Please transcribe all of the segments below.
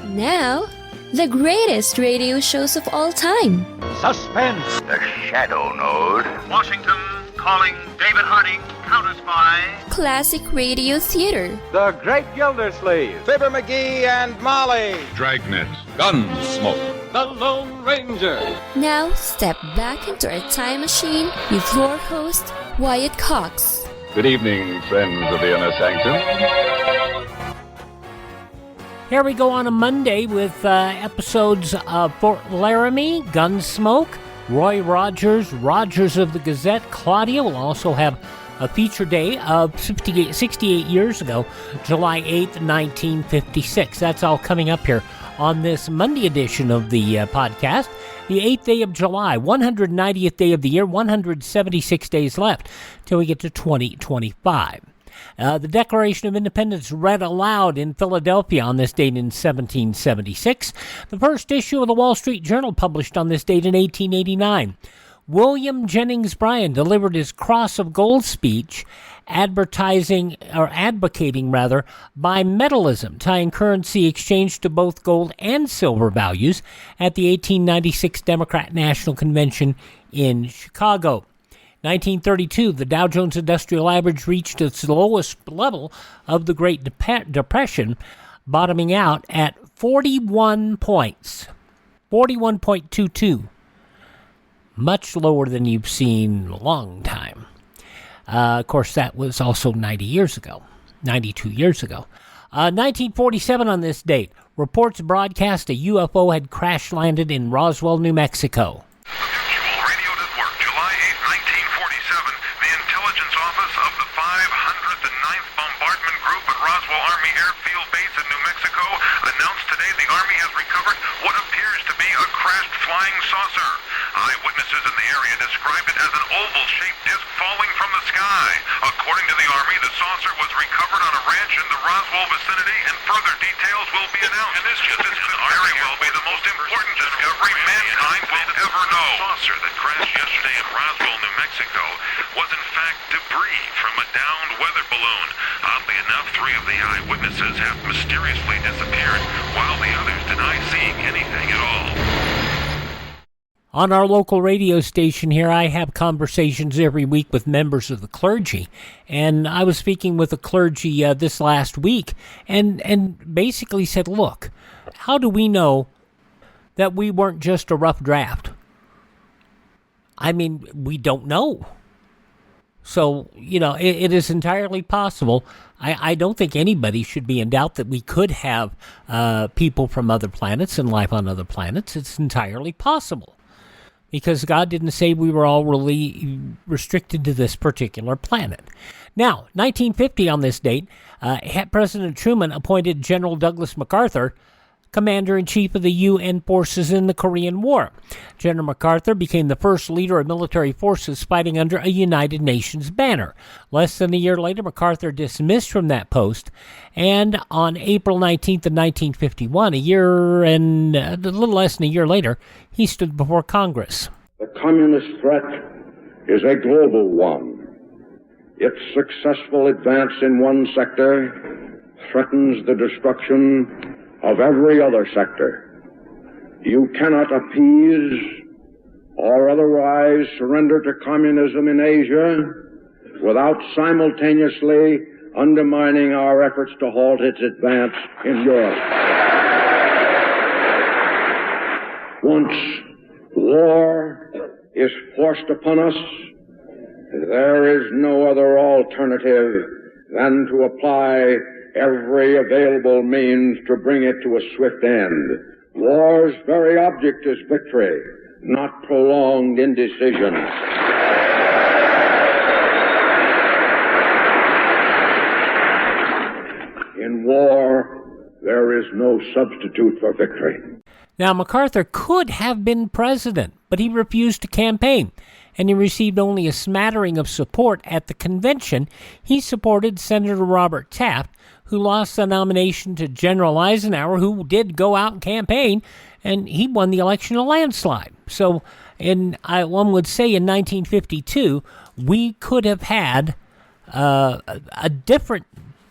Now, the greatest radio shows of all time. Suspense. The Shadow Node. Washington calling David Harding, counter-spy. Classic radio theater. The Great Gildersleeve. Fibber McGee and Molly. Dragnet. Gunsmoke. The Lone Ranger. Now, step back into a time machine with your host, Wyatt Cox. Good evening, friends of the Inner Sanctum. Here we go on a Monday with episodes of Fort Laramie, Gunsmoke, Roy Rogers, Rogers of the Gazette. Claudia will also have a feature day of 68 years ago, July 8th, 1956. That's all coming up here on this Monday edition of the podcast. The 8th day of July, 190th day of the year, 176 days left till we get to 2025. The Declaration of Independence read aloud in Philadelphia on this date in 1776. The first issue of the Wall Street Journal published on this date in 1889. William Jennings Bryan delivered his Cross of Gold speech advocating bimetallism, tying currency exchange to both gold and silver values at the 1896 Democrat National Convention in Chicago. 1932, the Dow Jones Industrial Average reached its lowest level of the Great Depression, bottoming out at 41 points, 41.22, much lower than you've seen in a long time. Of course, that was also 92 years ago. 1947 on this date, reports broadcast a UFO had crash-landed in Roswell, New Mexico. Saucer. Eyewitnesses in the area described it as an oval-shaped disc falling from the sky. According to the Army, the saucer was recovered on a ranch in the Roswell vicinity, and further details will be announced. And this could very well be the most important discovery mankind will ever know. The saucer that crashed yesterday in Roswell, New Mexico, was in fact debris from a downed weather balloon. Oddly enough, 3 of the eyewitnesses have mysteriously disappeared, while the others deny seeing anything at all. On our local radio station here, I have conversations every week with members of the clergy. And I was speaking with the clergy this last week and basically said, look, how do we know that we weren't just a rough draft? I mean, we don't know. So, it is entirely possible. I don't think anybody should be in doubt that we could have people from other planets and life on other planets. It's entirely possible. Because God didn't say we were all really restricted to this particular planet. Now, 1950 on this date, President Truman appointed General Douglas MacArthur Commander-in-Chief of the UN forces in the Korean War. General MacArthur became the first leader of military forces fighting under a United Nations banner. Less than a year later, MacArthur dismissed from that post, and on April 19th of 1951, a little less than a year later, he stood before Congress. The communist threat is a global one. Its successful advance in one sector threatens the destruction of every other sector. You cannot appease or otherwise surrender to communism in Asia without simultaneously undermining our efforts to halt its advance in Europe. Once war is forced upon us, there is no other alternative than to apply every available means to bring it to a swift end. War's very object is victory, not prolonged indecision. In war, there is no substitute for victory. Now, MacArthur could have been president, but he refused to campaign, and he received only a smattering of support at the convention. He supported Senator Robert Taft, who lost the nomination to General Eisenhower, who did go out and campaign, and he won the election a landslide. So, one would say in 1952, we could have had a different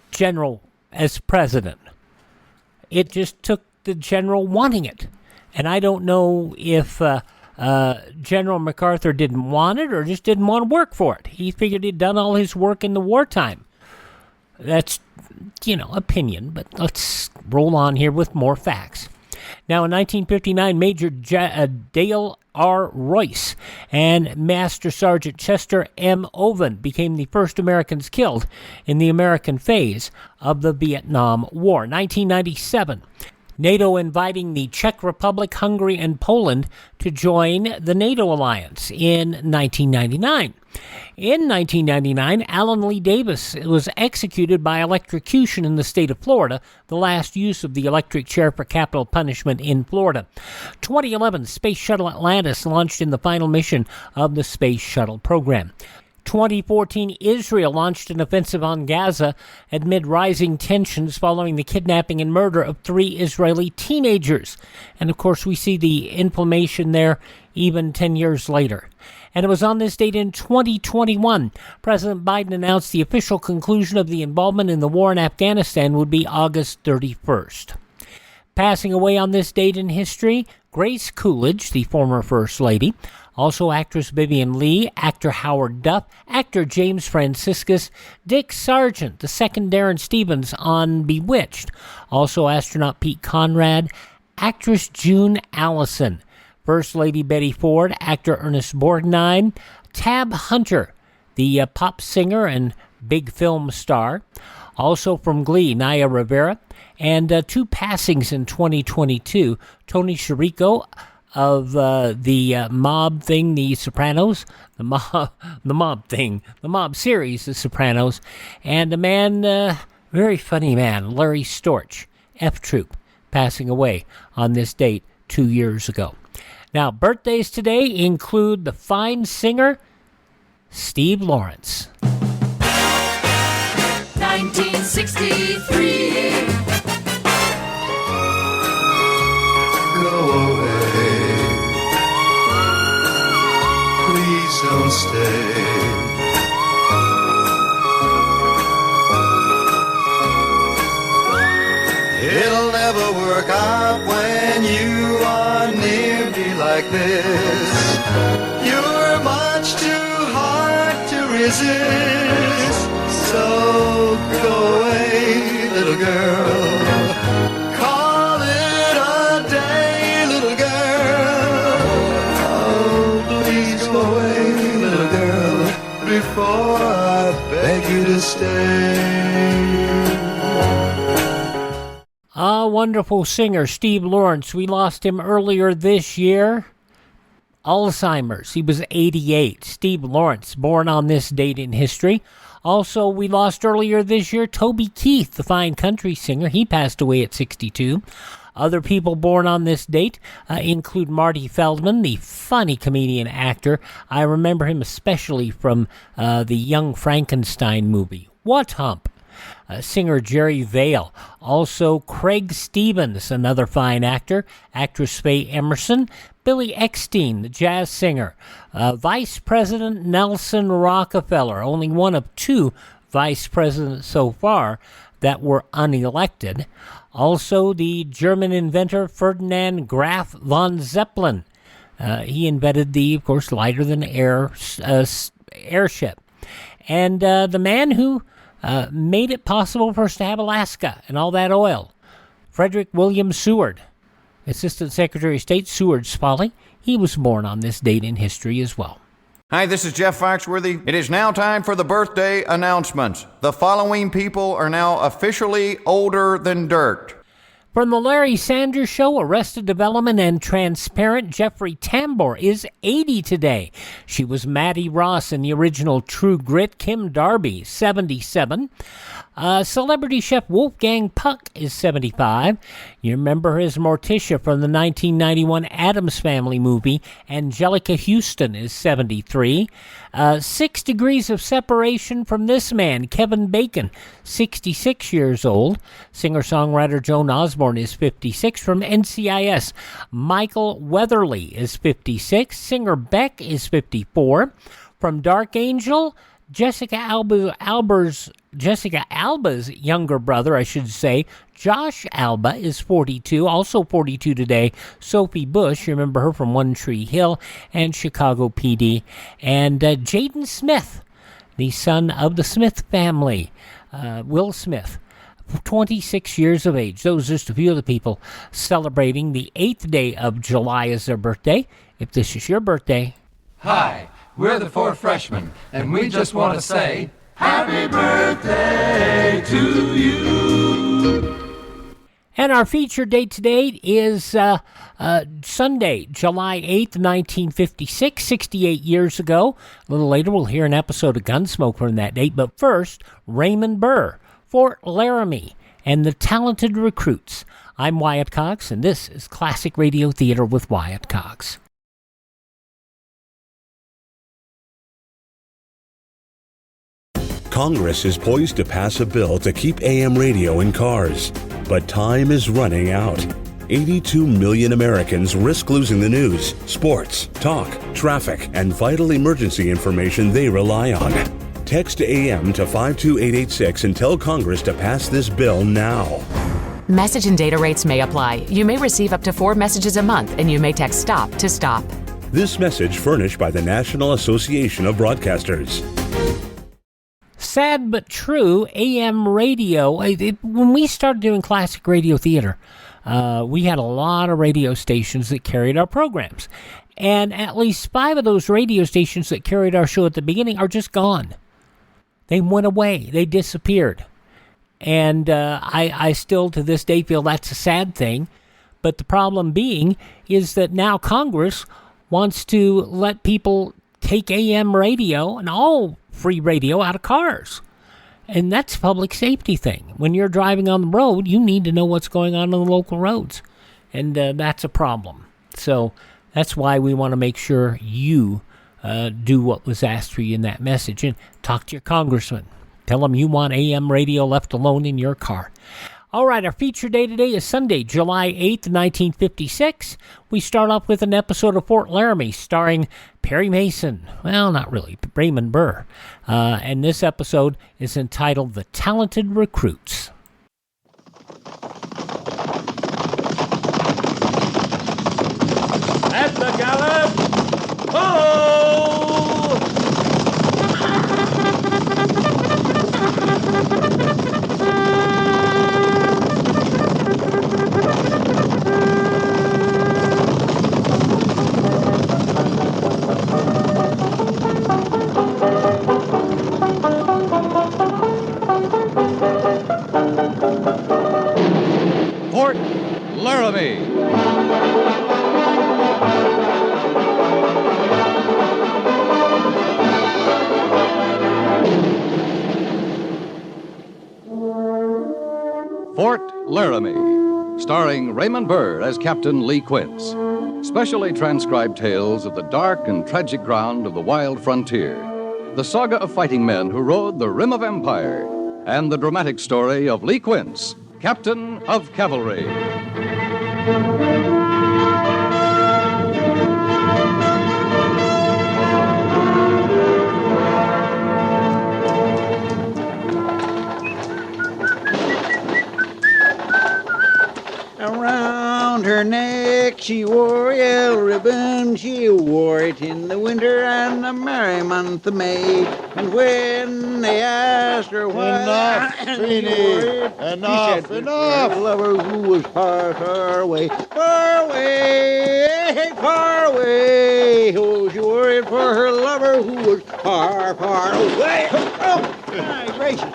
general as president. It just took the general wanting it. And I don't know if General MacArthur didn't want it or just didn't want to work for it. He figured he'd done all his work in the wartime. That's, opinion, but let's roll on here with more facts. Now, in 1959, Major Dale R. Royce and Master Sergeant Chester M. Owen became the first Americans killed in the American phase of the Vietnam War. 1997, NATO inviting the Czech Republic, Hungary, and Poland to join the NATO alliance in 1999. In 1999, Alan Lee Davis was executed by electrocution in the state of Florida, the last use of the electric chair for capital punishment in Florida. 2011, Space Shuttle Atlantis launched in the final mission of the Space Shuttle program. 2014, Israel launched an offensive on Gaza amid rising tensions following the kidnapping and murder of 3 Israeli teenagers. And, of course, we see the inflammation there even 10 years later. And it was on this date in 2021, President Biden announced the official conclusion of the involvement in the war in Afghanistan would be August 31st. Passing away on this date in history, Grace Coolidge, the former First Lady, also actress Vivian Lee, actor Howard Duff, actor James Franciscus, Dick Sargent, the second Darren Stevens on Bewitched, also astronaut Pete Conrad, actress June Allison, First Lady Betty Ford, actor Ernest Borgnine, Tab Hunter, the pop singer and big film star, also from Glee, Naya Rivera, and 2 passings in 2022, Tony Chirico of the mob thing, The Sopranos, the mob series, The Sopranos, and a man, very funny man, Larry Storch, F Troop, passing away on this date 2 years ago. Now, birthdays today include the fine singer Steve Lawrence. 1963. Go away. Please don't stay. It'll never work out when you are near me like this. You're much too hard to resist. So go away, little girl. Call it a day, little girl. Oh, please go away, little girl, before I beg you to stay. A wonderful singer, Steve Lawrence. We lost him earlier this year. Alzheimer's. He was 88. Steve Lawrence, born on this date in history. Also, we lost earlier this year Toby Keith, the fine country singer. He passed away at 62. Other people born on this date include Marty Feldman, the funny comedian actor. I remember him especially from the Young Frankenstein movie. What Hump? Singer Jerry Vale. Also, Craig Stevens, another fine actor. Actress Faye Emerson. Billy Eckstein, the jazz singer. Vice President Nelson Rockefeller, only one of 2 vice presidents so far that were unelected. Also, the German inventor Ferdinand Graf von Zeppelin. He invented the, of course, lighter-than-air airship. And the man who made it possible for us to have Alaska and all that oil, Frederick William Seward, Assistant Secretary of State Seward Smalley. He was born on this date in history as well. Hi, this is Jeff Foxworthy. It is now time for the birthday announcements. The following people are now officially older than dirt. From the Larry Sanders Show, Arrested Development, and Transparent, Jeffrey Tambor is 80 today. She was Maddie Ross in the original True Grit. Kim Darby, 77. Celebrity chef Wolfgang Puck is 75. You remember her as Morticia from the 1991 Addams Family movie. Angelica Houston is 73. 6 degrees of separation from this man, Kevin Bacon, 66 years old. Singer-songwriter Joan Osborne is 56. From NCIS, Michael Weatherly is 56. Singer Beck is 54. From Dark Angel, Jessica Jessica Alba's younger brother, I should say, Josh Alba, is 42, also 42 today. Sophie Bush, you remember her from One Tree Hill and Chicago PD. And Jaden Smith, the son of the Smith family, Will Smith, 26 years of age. Those are just a few of the people celebrating the 8th day of July as their birthday. If this is your birthday. Hi, we're the 4 freshmen, and we just want to say, Happy birthday to you! And our featured date today is Sunday, July 8th, 1956, 68 years ago. A little later, we'll hear an episode of Gunsmoke from that date. But first, Raymond Burr, Fort Laramie, and the Talented Recruits. I'm Wyatt Cox, and this is Classic Radio Theater with Wyatt Cox. Congress is poised to pass a bill to keep AM radio in cars, but time is running out. 82 million Americans risk losing the news, sports, talk, traffic, and vital emergency information they rely on. Text AM to 52886 and tell Congress to pass this bill now. Message and data rates may apply. You may receive up to 4 messages a month, and you may text STOP to STOP. This message furnished by the National Association of Broadcasters. Sad but true, AM radio, when we started doing classic radio theater, we had a lot of radio stations that carried our programs. And at least 5 of those radio stations that carried our show at the beginning are just gone. They went away. They disappeared. And I still, to this day, feel that's a sad thing. But the problem being is that now Congress wants to let people take AM radio and all free radio out of cars. And that's a public safety thing. When you're driving on the road, you need to know what's going on the local roads. And that's a problem. So that's why we want to make sure you do what was asked for you in that message. And talk to your congressman. Tell them you want AM radio left alone in your car. All right, our feature day today is Sunday, July 8th, 1956. We start off with an episode of Fort Laramie starring Perry Mason. Well, not really, Raymond Burr. And this episode is entitled The Talented Recruits. At the gallop! Ho! Fort Laramie. Fort Laramie, starring Raymond Burr as Captain Lee Quince. Specially transcribed tales of the dark and tragic ground of the wild frontier. The saga of fighting men who rode the rim of empire. And the dramatic story of Lee Quince, Captain of Cavalry. Around her neck she wore a yellow ribbon. She wore it in the winter and the merry month of May. And when they asked her why, enough, Feeney, enough, enough. Her lover who was far, far away, far away, far away. Oh, she wore it for her lover who was far, far away. Oh, my gracious.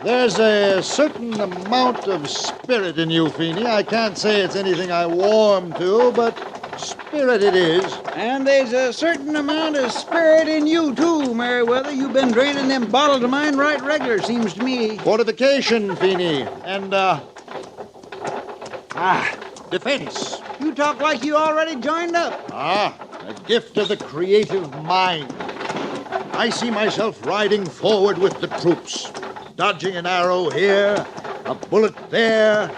There's a certain amount of spirit in you, Feeney. I can't say it's anything I warm to, but spirit it is. And there's a certain amount of spirit in you, too, Merriweather. You've been draining them bottles of mine right regular, seems to me. Fortification, Feeney, and, defense. You talk like you already joined up. A gift of the creative mind. I see myself riding forward with the troops. Dodging an arrow here, a bullet there,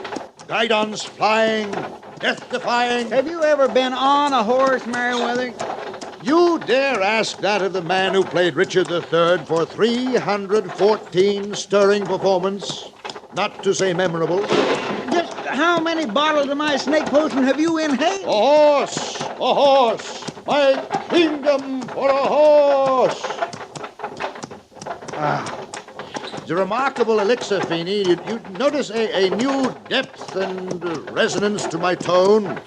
guidons flying, death-defying. Have you ever been on a horse, Merriweather? You dare ask that of the man who played Richard III for 314 stirring performance, not to say memorable? Just how many bottles of my snake potion have you inhaled? A horse! A horse! My kingdom for a horse! It's a remarkable elixir, Feeney. You notice a new depth and resonance to my tone.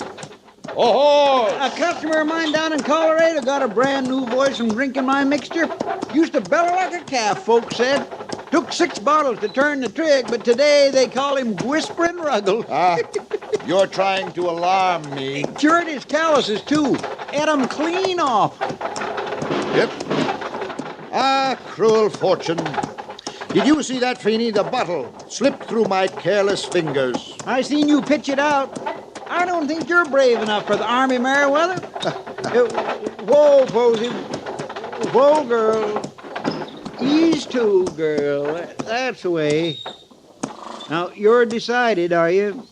A horse! A customer of mine down in Colorado got a brand new voice from drinking my mixture. Used to bellow like a calf, folks said. Took 6 bottles to turn the trick, but today they call him Whispering Ruggles. You're trying to alarm me. Cured his calluses, too. Ate 'em clean off. Yep. Cruel fortune. Did you see that, Feeney? The bottle slipped through my careless fingers. I seen you pitch it out. I don't think you're brave enough for the Army, Merriweather. Whoa, Posey. Whoa, girl. Ease to, girl. That's the way. Now, you're decided, are you?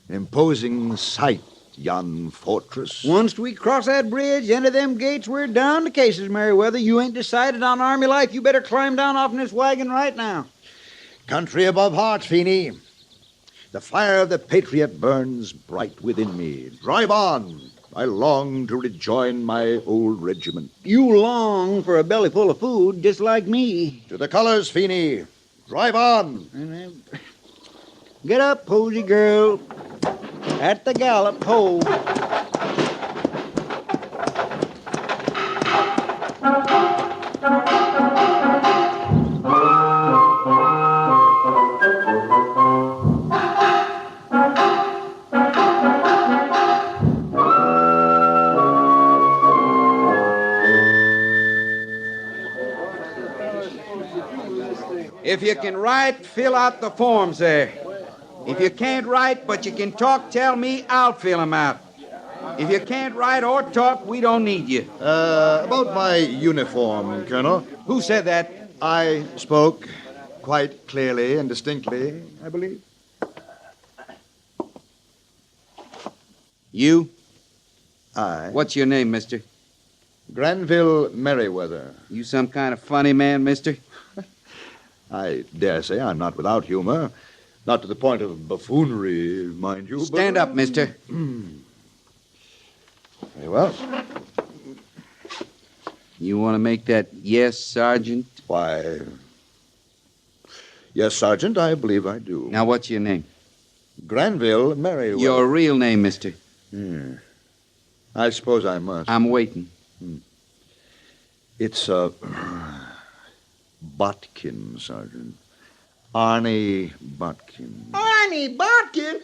Imposing sight, yon fortress. Once we cross that bridge, into them gates, we're down to cases, Merriweather. You ain't decided on Army life. You better climb down off in this wagon right now. Country above hearts, Feeney. The fire of the patriot burns bright within me. Drive on. I long to rejoin my old regiment. You long for a belly full of food, just like me. To the colors, Feeney. Drive on. Get up, Posey girl. At the gallop, ho. If you can write, fill out the forms there. If you can't write, but you can talk, tell me, I'll fill them out. If you can't write or talk, we don't need you. About my uniform, Colonel. Who said that? I spoke quite clearly and distinctly, I believe. You? I. What's your name, mister? Granville Merriweather. You some kind of funny man, mister? I dare say I'm not without humor. Not to the point of buffoonery, mind you. Stand up, mister. Very well. You want to make that yes, Sergeant? Why, yes, Sergeant, I believe I do. Now, what's your name? Granville Merriweather. Your real name, mister? I suppose I must. I'm waiting. It's, Botkin, Sergeant. Arnie Botkin. Arnie Botkin?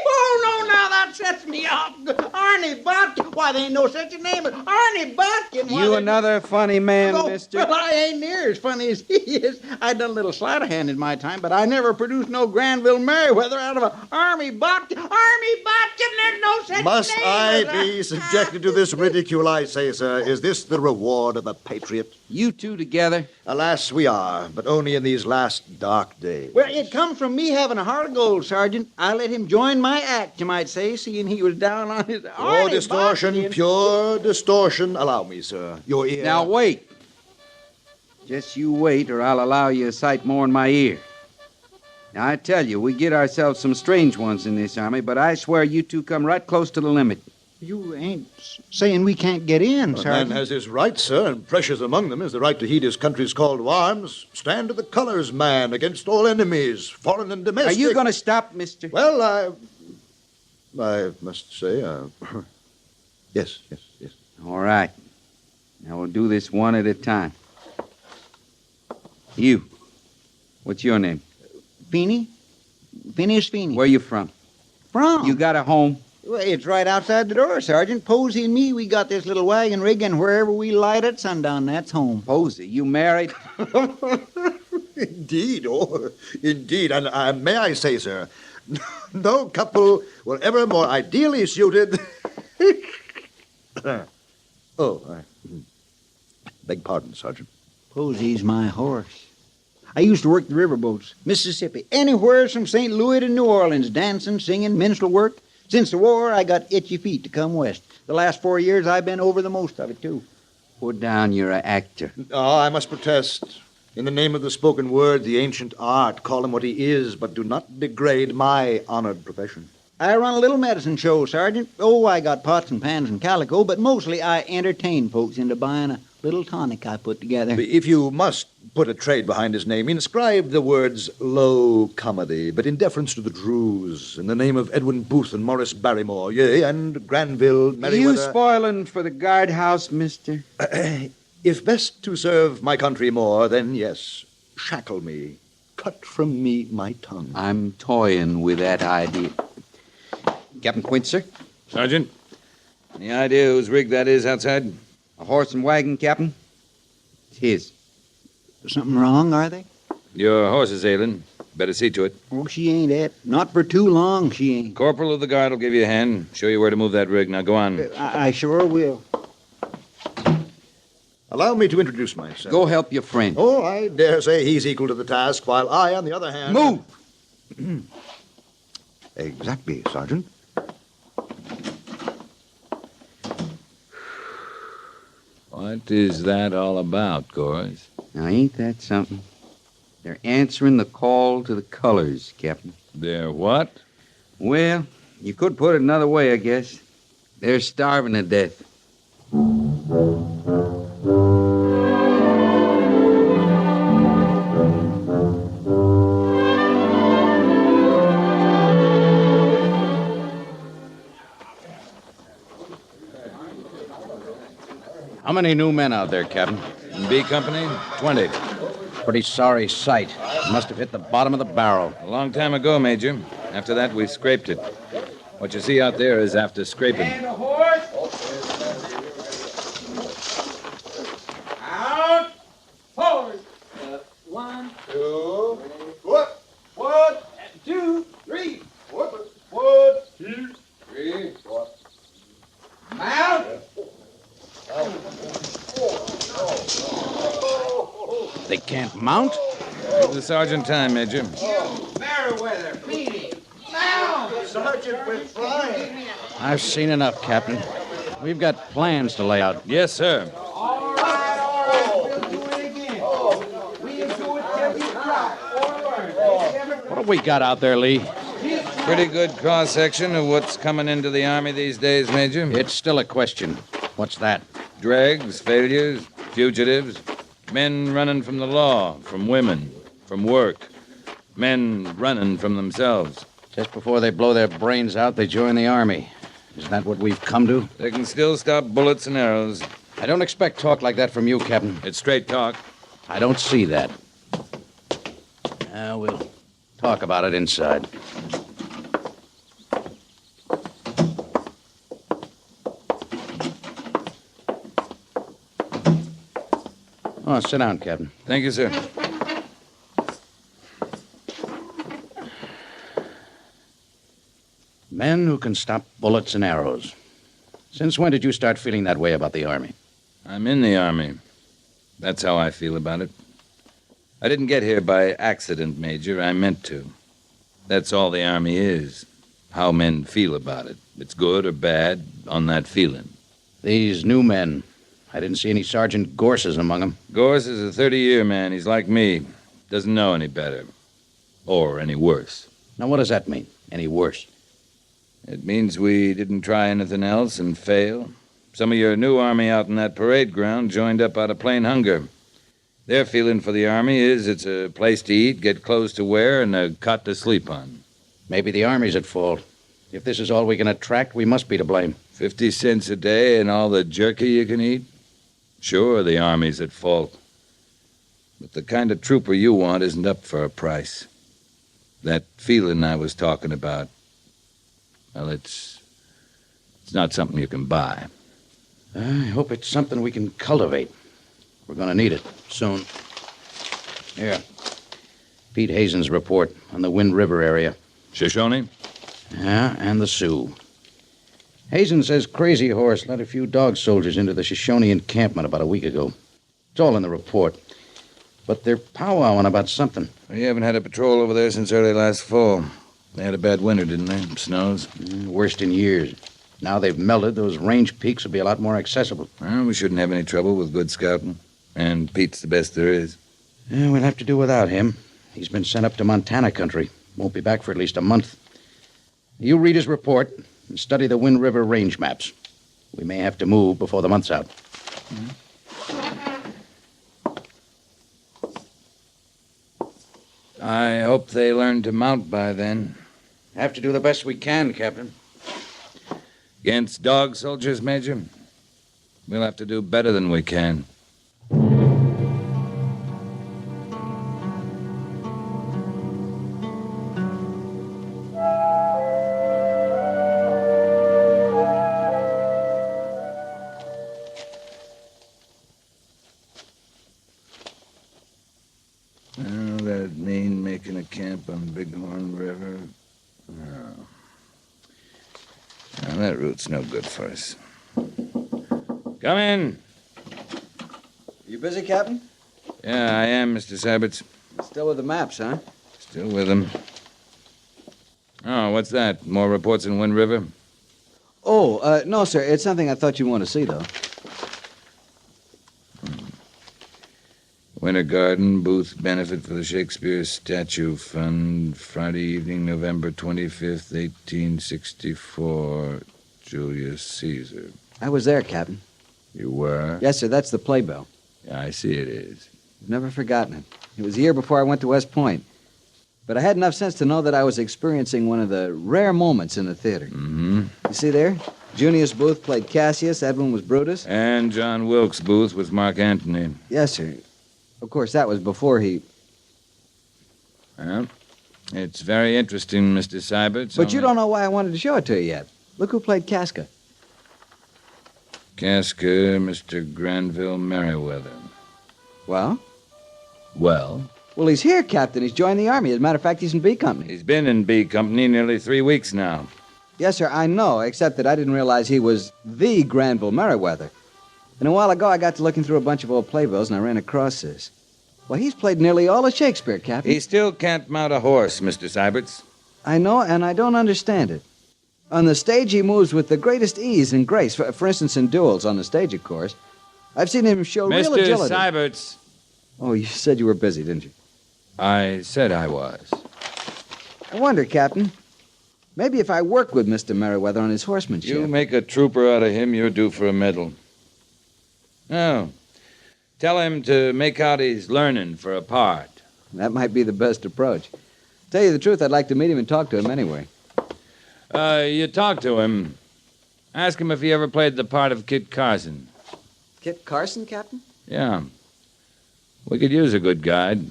Oh, no, now that sets me off. Arnie Botkin? Why, there ain't no such a name as Arnie Botkin. You another funny man, mister? Well, I ain't near as funny as he is. I done a little sleight of hand in my time, but I never produced no Granville Merriweather out of an Army Botkin. Army Botkin, there's no such Must name I as be subjected to this ridicule, I say, sir? Is this the reward of a patriot? You two together? Alas, we are, but only in these last dark days. Well, it comes from me having a heart of gold, Sergeant. I let him join my act, you might say, seeing he was down on his... Pure distortion, pure distortion. Allow me, sir. Your ear... Now, wait. Just you wait, or I'll allow you a sight more in my ear. Now, I tell you, we get ourselves some strange ones in this army, but I swear you two come right close to the limit. You ain't saying we can't get in, A Sergeant. man has his rights, sir, and precious among them is the right to heed his country's call to arms. Stand to the colors, man, against all enemies, foreign and domestic. Are you going to stop, mister? Well, I must say, yes. All right. Now, we'll do this one at a time. You. What's your name? Feeney? Phineas Feeney. Where you from? From? You got a home? Well, it's right outside the door, Sergeant. Posey and me, we got this little wagon rig, and wherever we light at sundown, that's home. Posey, you married? Indeed, indeed. And may I say, sir, no couple were ever more ideally suited... Beg pardon, Sergeant. Posey's my horse. I used to work the riverboats, Mississippi, anywhere from St. Louis to New Orleans, dancing, singing, minstrel work. Since the war, I got itchy feet to come west. The last 4 years, I've been over the most of it, too. Put down you're an actor. Oh, I must protest. In the name of the spoken word, the ancient art, call him what he is, but do not degrade my honored profession. I run a little medicine show, Sergeant. Oh, I got pots and pans and calico, but mostly I entertain folks into buying a little tonic I put together. If you must put a trade behind his name, inscribe the words low comedy, but in deference to the Drews, in the name of Edwin Booth and Morris Barrymore, yea, and Granville, Merriweather. You spoiling for the guardhouse, mister? If best to serve my country more, then yes, shackle me, cut from me my tongue. I'm toying with that idea. Captain Quince, sir? Sergeant, any idea whose rig that is outside? A horse and wagon, Captain? It's his. Something wrong, are they? Your horse is ailing. Better see to it. Oh, she ain't it. Not for too long, she ain't. Corporal of the guard will give you a hand, show you where to move that rig. Now go on. I sure will. Allow me to introduce myself. Go help your friend. Oh, I dare say he's equal to the task, while I, on the other hand... Move! Exactly, Sergeant. What is that all about, Gores? Now, ain't that something? They're answering the call to the colors, Captain. They're what? Well, you could put it another way, I guess. They're starving to death. How many new men out there, Captain? In B Company, 20. Pretty sorry sight. Must have hit the bottom of the barrel. A long time ago, Major. After that, we scraped it. What you see out there is after scraping. And a horse. Out. Forward. 1, 2, what? 1, 2, 3. What? 1, 2, 3. What? Mount. They can't mount? Give the sergeant time, Major. Merriweather, Feeney. Mount. Sergeant, we're flying. I've seen enough, Captain. We've got plans to lay out. Yes, sir. All right. We'll do it again. We'll do it till you drop. What have we got out there, Lee? Pretty good cross-section of what's coming into the Army these days, Major. It's still a question. What's that? Dregs, failures, fugitives, men running from the law, from women, from work, men running from themselves. Just before they blow their brains out, they join the Army. Isn't that what we've come to? They can still stop bullets and arrows. I don't expect talk like that from you, Captain. It's straight talk. I don't see that. We'll talk about it inside. Oh, sit down, Captain. Thank you, sir. Men who can stop bullets and arrows. Since when did you start feeling that way about the Army? I'm in the Army. That's how I feel about it. I didn't get here by accident, Major. I meant to. That's all the Army is. How men feel about it. It's good or bad on that feeling. These new men. I didn't see any Sergeant Gorses among them. Gorse is a 30-year man. He's like me. Doesn't know any better. Or any worse. Now, what does that mean? Any worse? It means we didn't try anything else and fail. Some of your new Army out in that parade ground joined up out of plain hunger. Their feeling for the Army is it's a place to eat, get clothes to wear, and a cot to sleep on. Maybe the Army's at fault. If this is all we can attract, we must be to blame. 50 cents a day and all the jerky you can eat? Sure, the Army's at fault. But the kind of trooper you want isn't up for a price. That feeling I was talking about, well, it's not something you can buy. I hope it's something we can cultivate. We're going to need it soon. Here. Pete Hazen's report on the Wind River area. Shoshone? Yeah, and the Sioux. Hazen says Crazy Horse led a few dog soldiers into the Shoshone encampment about a week ago. It's all in the report. But they're powwowing about something. We haven't had a patrol over there since early last fall. They had a bad winter, didn't they? Snows? Worst in years. Now they've melted, those range peaks will be a lot more accessible. Well, we shouldn't have any trouble with good scouting. And Pete's the best there is. Yeah, we'll have to do without him. He's been sent up to Montana country. Won't be back for at least a month. You read his report and study the Wind River range maps. We may have to move before the month's out. I hope they learn to mount by then. Have to do the best we can, Captain. Against dog soldiers, Major? We'll have to do better than we can. Well, that'd mean making a camp on Bighorn River. No. Now, that route's no good for us. Come in. You busy, Captain? Yeah, I am, Mr. Syberts. Still with the maps, huh? Still with them. Oh, what's that? More reports in Wind River? Oh, no, sir. It's something I thought you'd want to see, though. Winter Garden, booth benefit for the Shakespeare Statue Fund, Friday evening, November 25th, 1864, Julius Caesar. I was there, Captain. You were? Yes, sir. That's the playbill. Yeah, I see it is. I've never forgotten it. It was the year before I went to West Point. But I had enough sense to know that I was experiencing one of the rare moments in the theater. Mm-hmm. You see there? Junius Booth played Cassius, Edwin was Brutus. And John Wilkes Booth with Mark Antony. Yes, sir. Of course, that was before he... Well, it's very interesting, Mr. Syberts. But you don't know why I wanted to show it to you yet. Look who played Casca. Casca, Mr. Granville Merriweather. Well? Well? Well, he's here, Captain. He's joined the Army. As a matter of fact, he's in B Company. He's been in B Company nearly 3 weeks now. Yes, sir, I know, except that I didn't realize he was the Granville Merriweather. And a while ago, I got to looking through a bunch of old playbills, and I ran across this. Well, he's played nearly all of Shakespeare, Captain. He still can't mount a horse, Mr. Syberts. I know, and I don't understand it. On the stage, he moves with the greatest ease and grace. For instance, in duels, on the stage, of course. I've seen him show real agility. Mr. Syberts. Oh, you said you were busy, didn't you? I said I was. I wonder, Captain. Maybe if I work with Mr. Merriweather on his horsemanship... You make a trooper out of him, you're due for a medal. Oh. Tell him to make out he's learning for a part. That might be the best approach. Tell you the truth, I'd like to meet him and talk to him anyway. You talk to him. Ask him if he ever played the part of Kit Carson. Kit Carson, Captain? Yeah. We could use a good guide.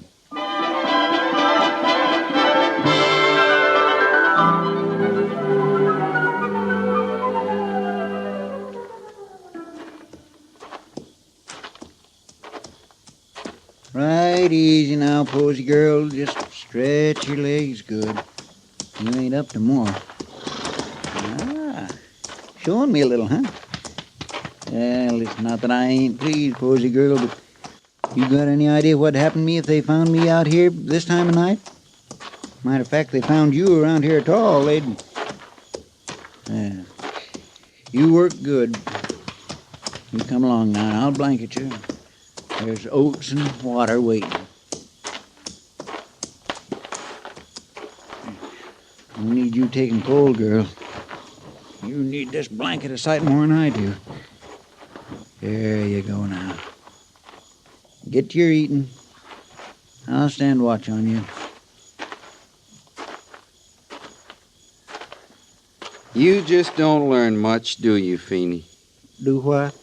Right easy now, Posy girl. Just stretch your legs good. You ain't up to more. Ah, showing me a little, huh? Well, it's not that I ain't pleased, Posy girl, but you got any idea what happened to me if they found me out here this time of night? Matter of fact, they found you around here at all, they'd... You work good. You come along now, and I'll blanket you. There's oats and water waiting. I don't need you taking cold, girl. You need this blanket a sight more than I do. There you go now. Get to your eating. I'll stand watch on you. You just don't learn much, do you, Feeney? Do what?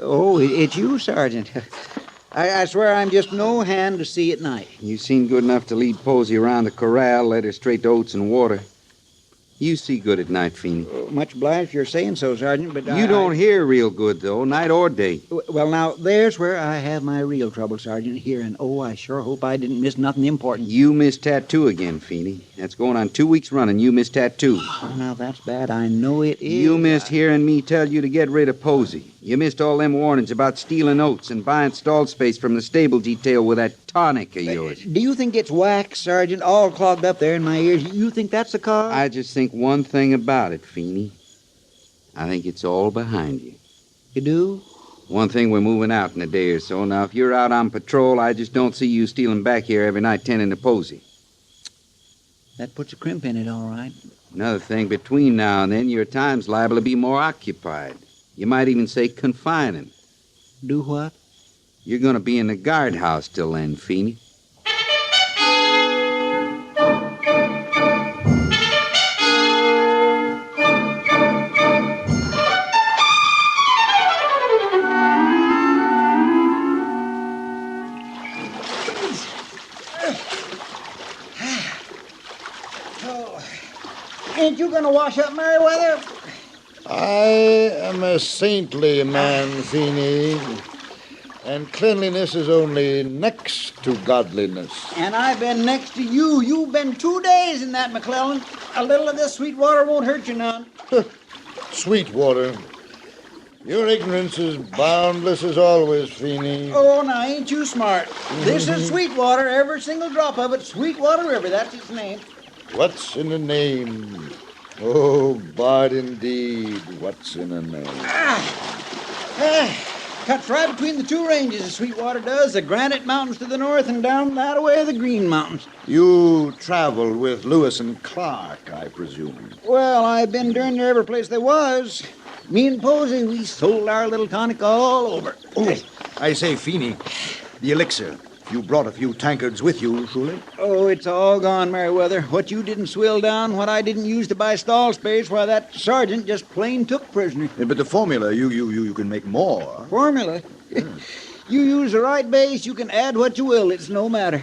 Oh, it's you, Sergeant. I swear I'm just no hand to see at night. You seem good enough to lead Posy around the corral, led her straight to oats and water. You see good at night, Feeney. Much obliged you're saying so, Sergeant, but You don't hear real good, though, night or day. Well, now, there's where I have my real trouble, Sergeant, hearing. Oh, I sure hope I didn't miss nothing important. You missed tattoo again, Feeney. That's going on 2 weeks running. You missed tattoo. Oh, now, that's bad. I know it is. You missed hearing me tell you to get rid of Posy. You missed all them warnings about stealing oats and buying stall space from the stable detail with that tonic of yours. Do you think it's wax, Sergeant, all clogged up there in my ears? You think that's the cause? I just think one thing about it, Feeney. I think it's all behind you. You do? One thing, we're moving out in a day or so. Now, if you're out on patrol, I just don't see you stealing back here every night tending to Posey. That puts a crimp in it, all right. Another thing, between now and then, your time's liable to be more occupied. You might even say confining. Do what? You're going to be in the guardhouse till then, Feeney. Ain't you gonna wash up, Merriweather? I am a saintly man, Feeney, and cleanliness is only next to godliness. And I've been next to you. You've been 2 days in that, McClellan. A little of this sweet water won't hurt you none. Sweet water. Your ignorance is boundless as always, Feeney. Oh, now, ain't you smart? This is Sweetwater, every single drop of it. Sweetwater River, that's its name. What's in a name? Oh, but indeed, what's in a name? Cuts right between the two ranges, the Sweetwater does. The Granite Mountains to the north and down that way the Green Mountains. You traveled with Lewis and Clark, I presume. Well, I've been during every place there was. Me and Posey, we sold our little tonic all over. Oh, I say, Feeney, the elixir. You brought a few tankards with you, surely? Oh, it's all gone, Merriweather. What you didn't swill down, what I didn't use to buy stall space, why, that sergeant just plain took prisoner. Yeah, but the formula, you can make more. Formula? You use the right base, you can add what you will. It's no matter.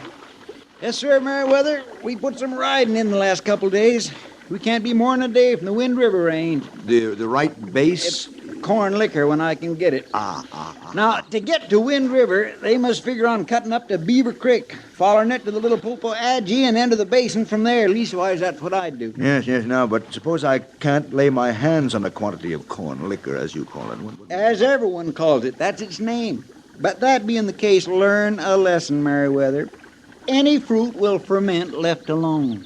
Yes, sir, Merriweather. We put some riding in the last couple days. We can't be more than a day from the Wind River range. The right base? Corn liquor when I can get it. Now, to get to Wind River, they must figure on cutting up to Beaver Creek, following it to the little Pulpo Aggie and into the basin from there. Leastwise, that's what I'd do. Yes, now, but suppose I can't lay my hands on a quantity of corn liquor, as you call it. As everyone calls it. That's its name. But that being the case, learn a lesson, Merriweather. Any fruit will ferment left alone.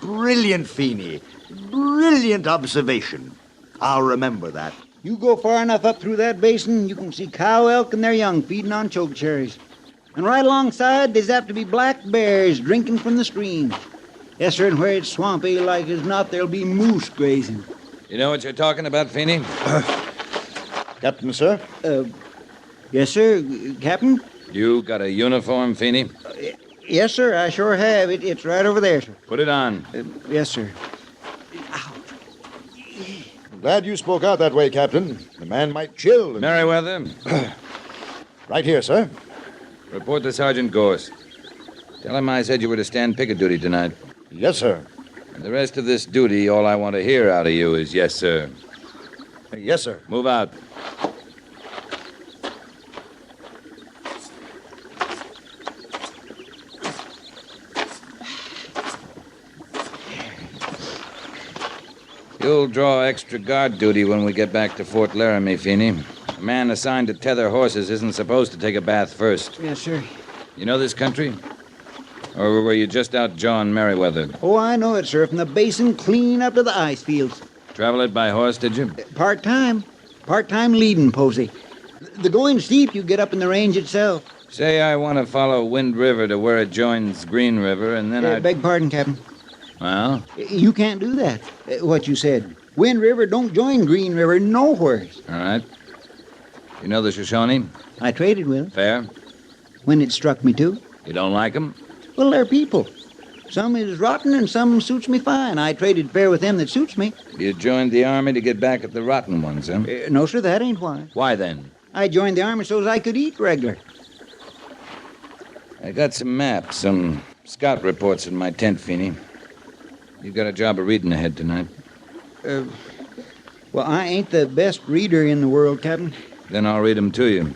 Brilliant, Feeney. Brilliant observation. I'll remember that. You go far enough up through that basin, you can see cow elk and their young feeding on choke cherries. And right alongside, there's apt to be black bears drinking from the stream. Yes, sir, and where it's swampy like as not, there'll be moose grazing. You know what you're talking about, Feeney? Captain, sir? Yes, sir, Captain? You got a uniform, Feeney? Yes, sir, I sure have. It's right over there, sir. Put it on. Yes, sir. Glad you spoke out that way, Captain. The man might chill. Merriweather? Right here, sir. Report to Sergeant Gorse. Tell him I said you were to stand picket duty tonight. Yes, sir. And the rest of this duty, all I want to hear out of you is yes, sir. Yes, sir. Move out. You'll draw extra guard duty when we get back to Fort Laramie, Feeney. A man assigned to tether horses isn't supposed to take a bath first. Yes, sir. You know this country? Or were you just out jawing Merriweather? Oh, I know it, sir. From the basin clean up to the ice fields. Travel it by horse, did you? Part-time. Part-time leading, Posey. The going steep you get up in the range itself. Say I want to follow Wind River to where it joins Green River, and then I... Beg pardon, Captain. Well? You can't do that, what you said. Wind River don't join Green River nowhere. All right. You know the Shoshone? I traded with them. Fair? When it struck me, too. You don't like them? Well, they're people. Some is rotten and some suits me fine. I traded fair with them that suits me. You joined the Army to get back at the rotten ones, huh? No, sir, that ain't why. Why then? I joined the Army so's I could eat regular. I got some maps, some scout reports in my tent, Feeney. You got a job of reading ahead tonight. Well, I ain't the best reader in the world, Captain. Then I'll read 'em to you.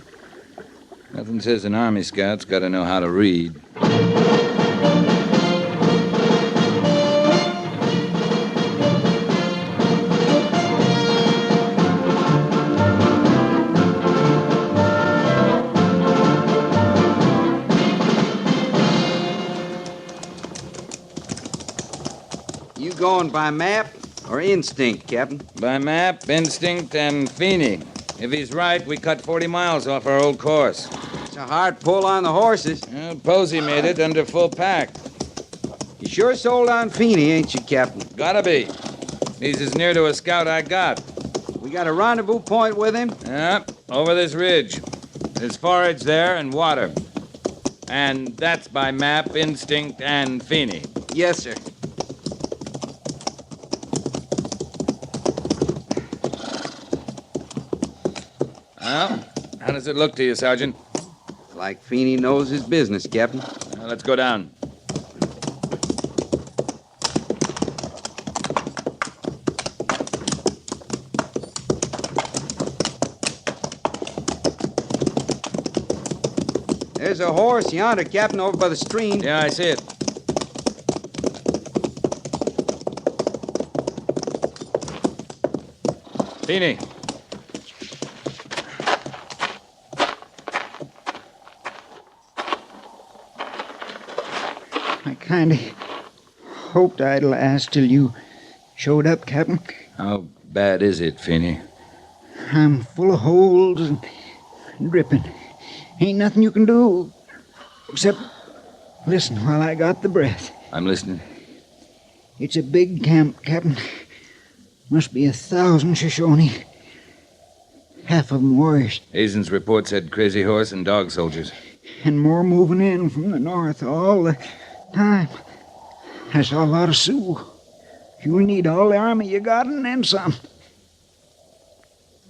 Nothing says an Army scout's got to know how to read. going by map or instinct, Captain? By map, instinct, and Feeney. If he's right, we cut 40 miles off our old course. It's a hard pull on the horses. Well, Posey made it under full pack. You sure sold on Feeney, ain't you, Captain? Gotta be. He's as near to a scout I got. We got a rendezvous point with him? Yep, over this ridge. There's forage there and water. And that's by map, instinct, and Feeney. Yes, sir. Well, how does it look to you, Sergeant? Like Feeney knows his business, Captain. Now, let's go down. There's a horse yonder, Captain, over by the stream. Yeah, I see it. Feeney. I kind of hoped I'd last till you showed up, Captain. How bad is it, Feeney? I'm full of holes and dripping. Ain't nothing you can do except listen while I got the breath. I'm listening. It's a big camp, Captain. Must be 1,000 Shoshone. Half of them warriors. Hazen's report said crazy horse and dog soldiers. And more moving in from the north all the time. I saw a lot of Sioux. You'll need all the army you got and then some.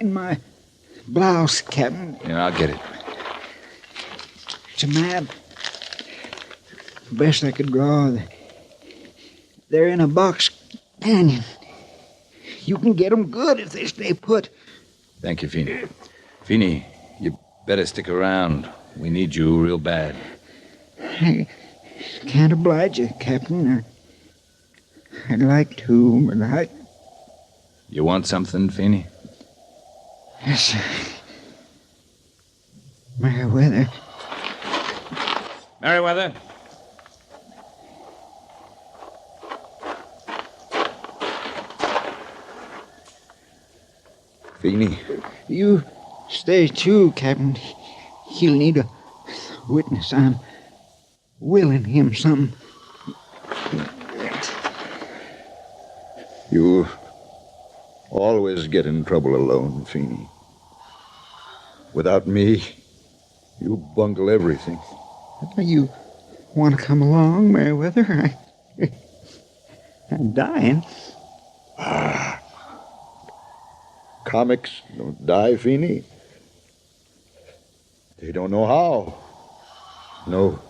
In my blouse, Captain. Yeah, I'll get it. It's a map. Best I could draw. They're in a box canyon. You can get them good if they stay put. Thank you, Feeney. Feeney, you better stick around. We need you real bad. I can't oblige you, Captain. I'd like to, but I... You want something, Feeney? Yes, sir. Merriweather. Merriweather? Feeney. You stay too, Captain. He'll need a witness. I'm willing him some. You always get in trouble alone, Feeney. Without me, you bungle everything. You want to come along, Merriweather? I'm dying. Comics don't die, Feeney. They don't know how. No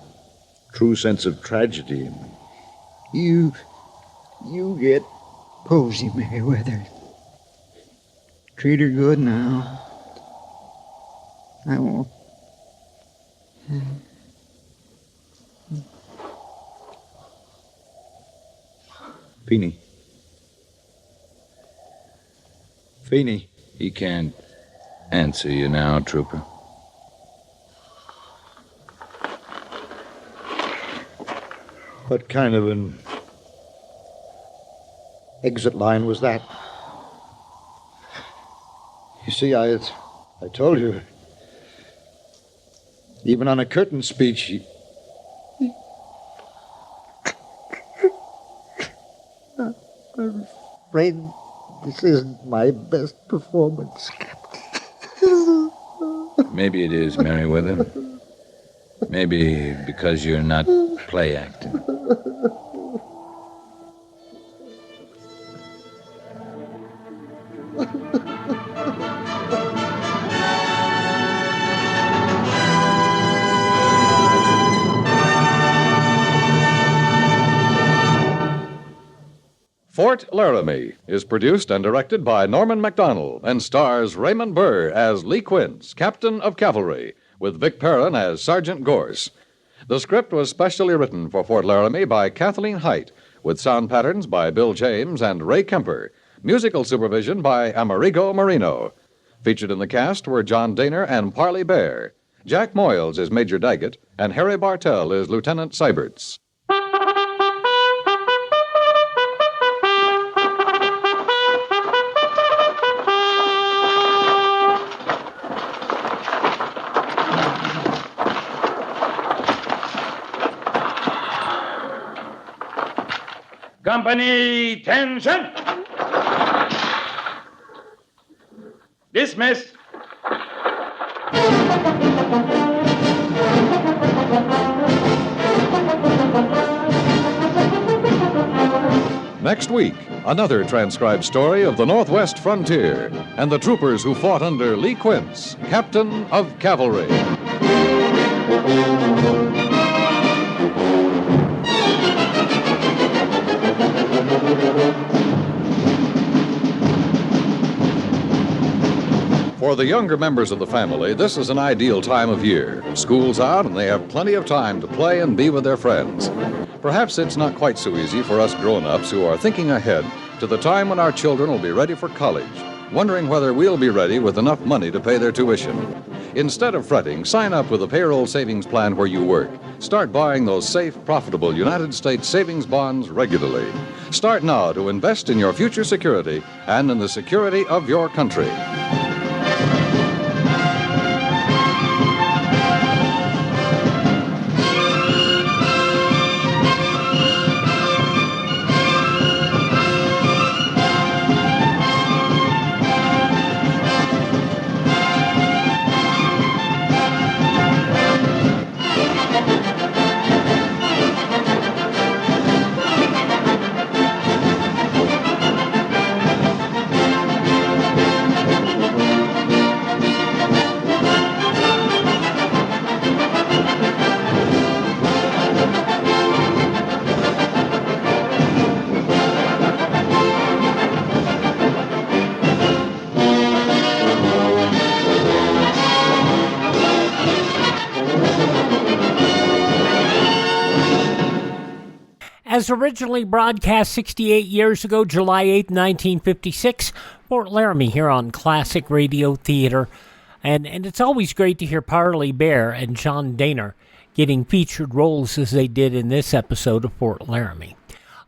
true sense of tragedy in them. You get Posey, Merriweather. Treat her good now. I won't. Feeney. Feeney. He can't answer you now, Trooper. What kind of an exit line was that? You see, I told you, even on a curtain speech, I'm afraid this isn't my best performance. Maybe it is, Merriweather. Maybe because you're not play acting. Fort Laramie is produced and directed by Norman MacDonald and stars Raymond Burr as Lee Quince, Captain of Cavalry, with Vic Perrin as Sergeant Gorse. The script was specially written for Fort Laramie by Kathleen Height, with sound patterns by Bill James and Ray Kemper, musical supervision by Amerigo Marino. Featured in the cast were John Dehner and Parley Baer. Jack Moyles is Major Daggett, and Harry Bartell is Lieutenant Seiberts. Company, attention! Dismiss. Next week, another transcribed story of the Northwest frontier and the troopers who fought under Lee Quince, Captain of Cavalry. For the younger members of the family, this is an ideal time of year. School's out and they have plenty of time to play and be with their friends. Perhaps it's not quite so easy for us grown-ups who are thinking ahead to the time when our children will be ready for college, wondering whether we'll be ready with enough money to pay their tuition. Instead of fretting, sign up with a payroll savings plan where you work. Start buying those safe, profitable United States savings bonds regularly. Start now to invest in your future security and in the security of your country. As originally broadcast 68 years ago, July 8, 1956, Fort Laramie here on Classic Radio Theater. And it's always great to hear Parley, Baer, and John Dehner getting featured roles as they did in this episode of Fort Laramie.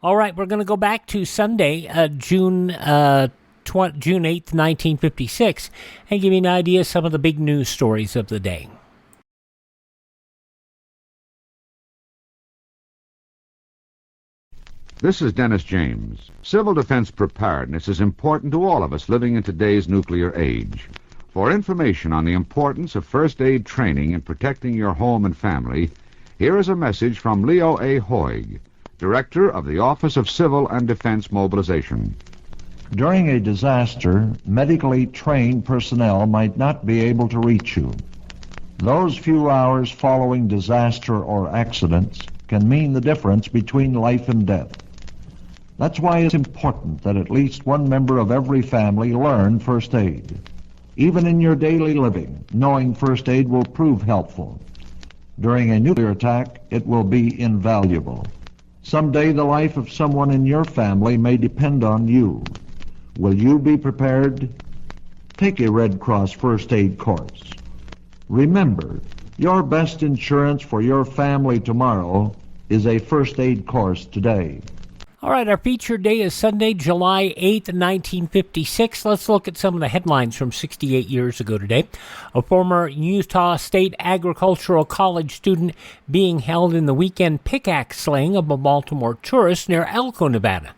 All right, we're going to go back to Sunday, June 8th, 1956, and give you an idea of some of the big news stories of the day. This is Dennis James. Civil defense preparedness is important to all of us living in today's nuclear age. For information on the importance of first aid training in protecting your home and family, here is a message from Leo A. Hoig, Director of the Office of Civil and Defense Mobilization. During a disaster, medically trained personnel might not be able to reach you. Those few hours following disaster or accidents can mean the difference between life and death. That's why it's important that at least one member of every family learn first aid. Even in your daily living, knowing first aid will prove helpful. During a nuclear attack, it will be invaluable. Someday the life of someone in your family may depend on you. Will you be prepared? Take a Red Cross first aid course. Remember, your best insurance for your family tomorrow is a first aid course today. All right, our featured day is Sunday, July 8th, 1956. Let's look at some of the headlines from 68 years ago today. A former Utah State Agricultural College student being held in the weekend pickaxe slaying of a Baltimore tourist near Elko, Nevada.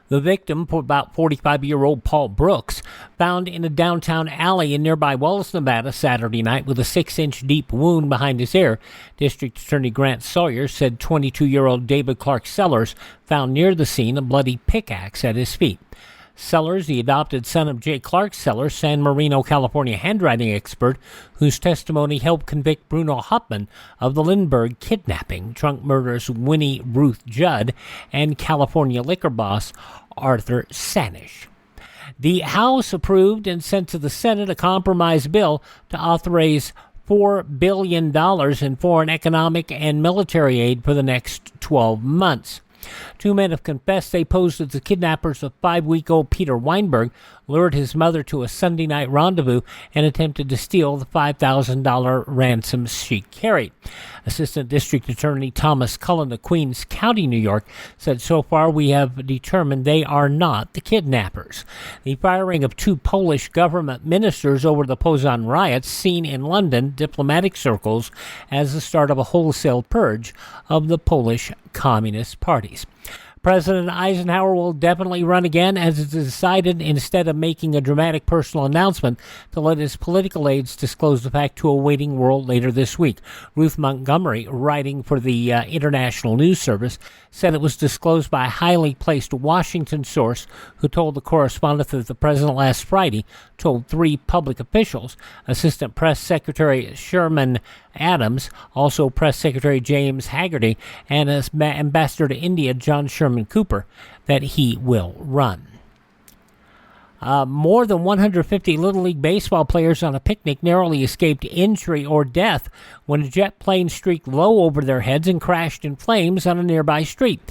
The victim, about 45-year-old Paul Brooks, found in a downtown alley in nearby Wells, Nevada, Saturday night with a 6-inch deep wound behind his ear. District Attorney Grant Sawyer said 22-year-old David Clark Sellers found near the scene a bloody pickaxe at his feet. Sellers, the adopted son of J. Clark Sellers, San Marino, California handwriting expert, whose testimony helped convict Bruno Hauptmann of the Lindbergh kidnapping, drunk murderers Winnie Ruth Judd, and California liquor boss Arthur Sanish. The House approved and sent to the Senate a compromise bill to authorize $4 billion in foreign economic and military aid for the next 12 months. Two men have confessed they posed as the kidnappers of 5-week-old Peter Weinberg, lured his mother to a Sunday night rendezvous, and attempted to steal the $5,000 ransom she carried. Assistant District Attorney Thomas Cullen of Queens County, New York, said so far we have determined they are not the kidnappers. The firing of 2 Polish government ministers over the Poznan riots, seen in London diplomatic circles as the start of a wholesale purge of the Polish Communist parties. President Eisenhower will definitely run again, as it's decided, instead of making a dramatic personal announcement, to let his political aides disclose the fact to a waiting world later this week. Ruth Montgomery, writing for the International News Service, said it was disclosed by a highly placed Washington source who told the correspondent that the president last Friday told 3 public officials, Assistant Press Secretary Sherman Adams, also Press Secretary James Haggerty, and Ambassador to India John Sherman Cooper, that he will run. More than 150 Little League baseball players on a picnic narrowly escaped injury or death when a jet plane streaked low over their heads and crashed in flames on a nearby street.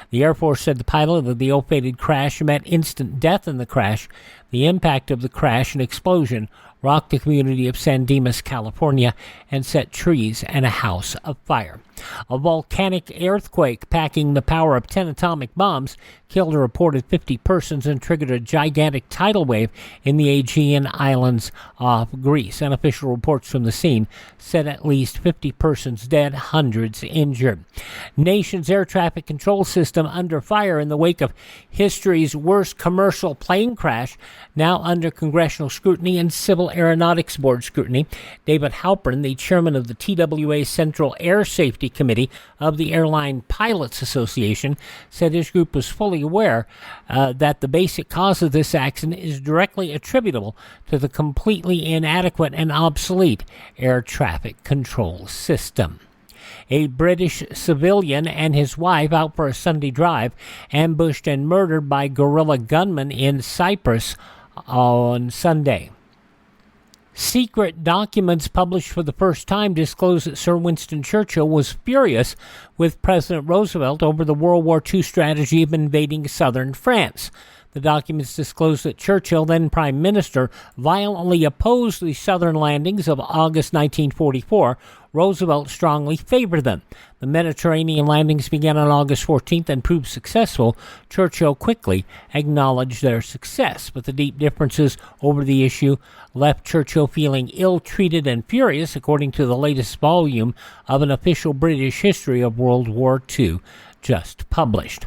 The Air Force said the pilot of the ill-fated crash met instant death in the crash. The impact of the crash and explosion rocked the community of San Dimas, California, and set trees and a house afire. A volcanic earthquake packing the power of 10 atomic bombs killed a reported 50 persons and triggered a gigantic tidal wave in the Aegean Islands off Greece. Unofficial reports from the scene said at least 50 persons dead, hundreds injured. Nation's air traffic control system under fire in the wake of history's worst commercial plane crash, now under congressional scrutiny and Civil Aeronautics Board scrutiny. David Halpern, the chairman of the TWA Central Air Safety Committee of the Airline Pilots Association, said his group was fully aware that the basic cause of this accident is directly attributable to the completely inadequate and obsolete air traffic control system. A British civilian and his wife out for a Sunday drive, ambushed and murdered by guerrilla gunmen in Cyprus on Sunday. Secret documents published for the first time disclose that Sir Winston Churchill was furious with President Roosevelt over the World War II strategy of invading southern France. The documents disclose that Churchill, then Prime Minister, violently opposed the southern landings of August 1944. Roosevelt strongly favored them. The Mediterranean landings began on August 14th and proved successful. Churchill quickly acknowledged their success, but the deep differences over the issue left Churchill feeling ill-treated and furious, according to the latest volume of an official British history of World War II just published.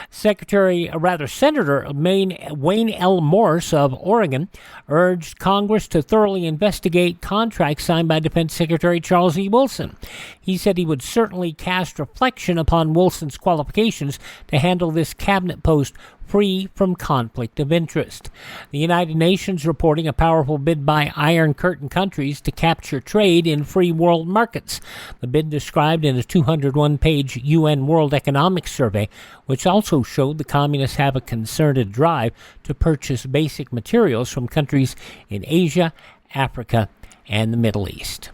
Senator Wayne L. Morse of Oregon urged Congress to thoroughly investigate contracts signed by Defense Secretary Charles E. Wilson. He said he would certainly cast reflection upon Wilson's qualifications to handle this cabinet post free from conflict of interest. The United Nations reporting a powerful bid by Iron Curtain countries to capture trade in free world markets. The bid described in a 201-page UN World Economic Survey, which also showed the communists have a concerted drive to purchase basic materials from countries in Asia, Africa, and the Middle East.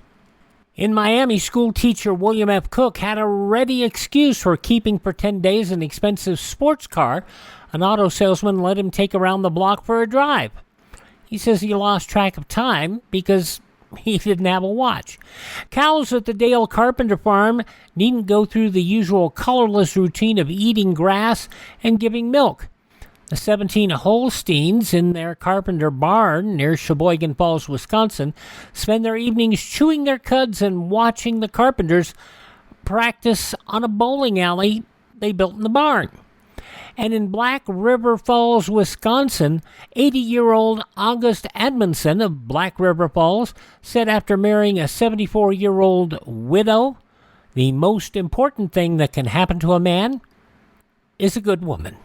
In Miami, school teacher William F. Cook had a ready excuse for keeping for 10 days an expensive sports car an auto salesman let him take around the block for a drive. He says he lost track of time because he didn't have a watch. Cows at the Dale Carpenter farm needn't go through the usual colorless routine of eating grass and giving milk. The 17 Holsteins in their Carpenter barn near Sheboygan Falls, Wisconsin, spend their evenings chewing their cuds and watching the Carpenters practice on a bowling alley they built in the barn. And in Black River Falls, Wisconsin, 80-year-old August Edmondson of Black River Falls said after marrying a 74-year-old widow, the most important thing that can happen to a man is a good woman.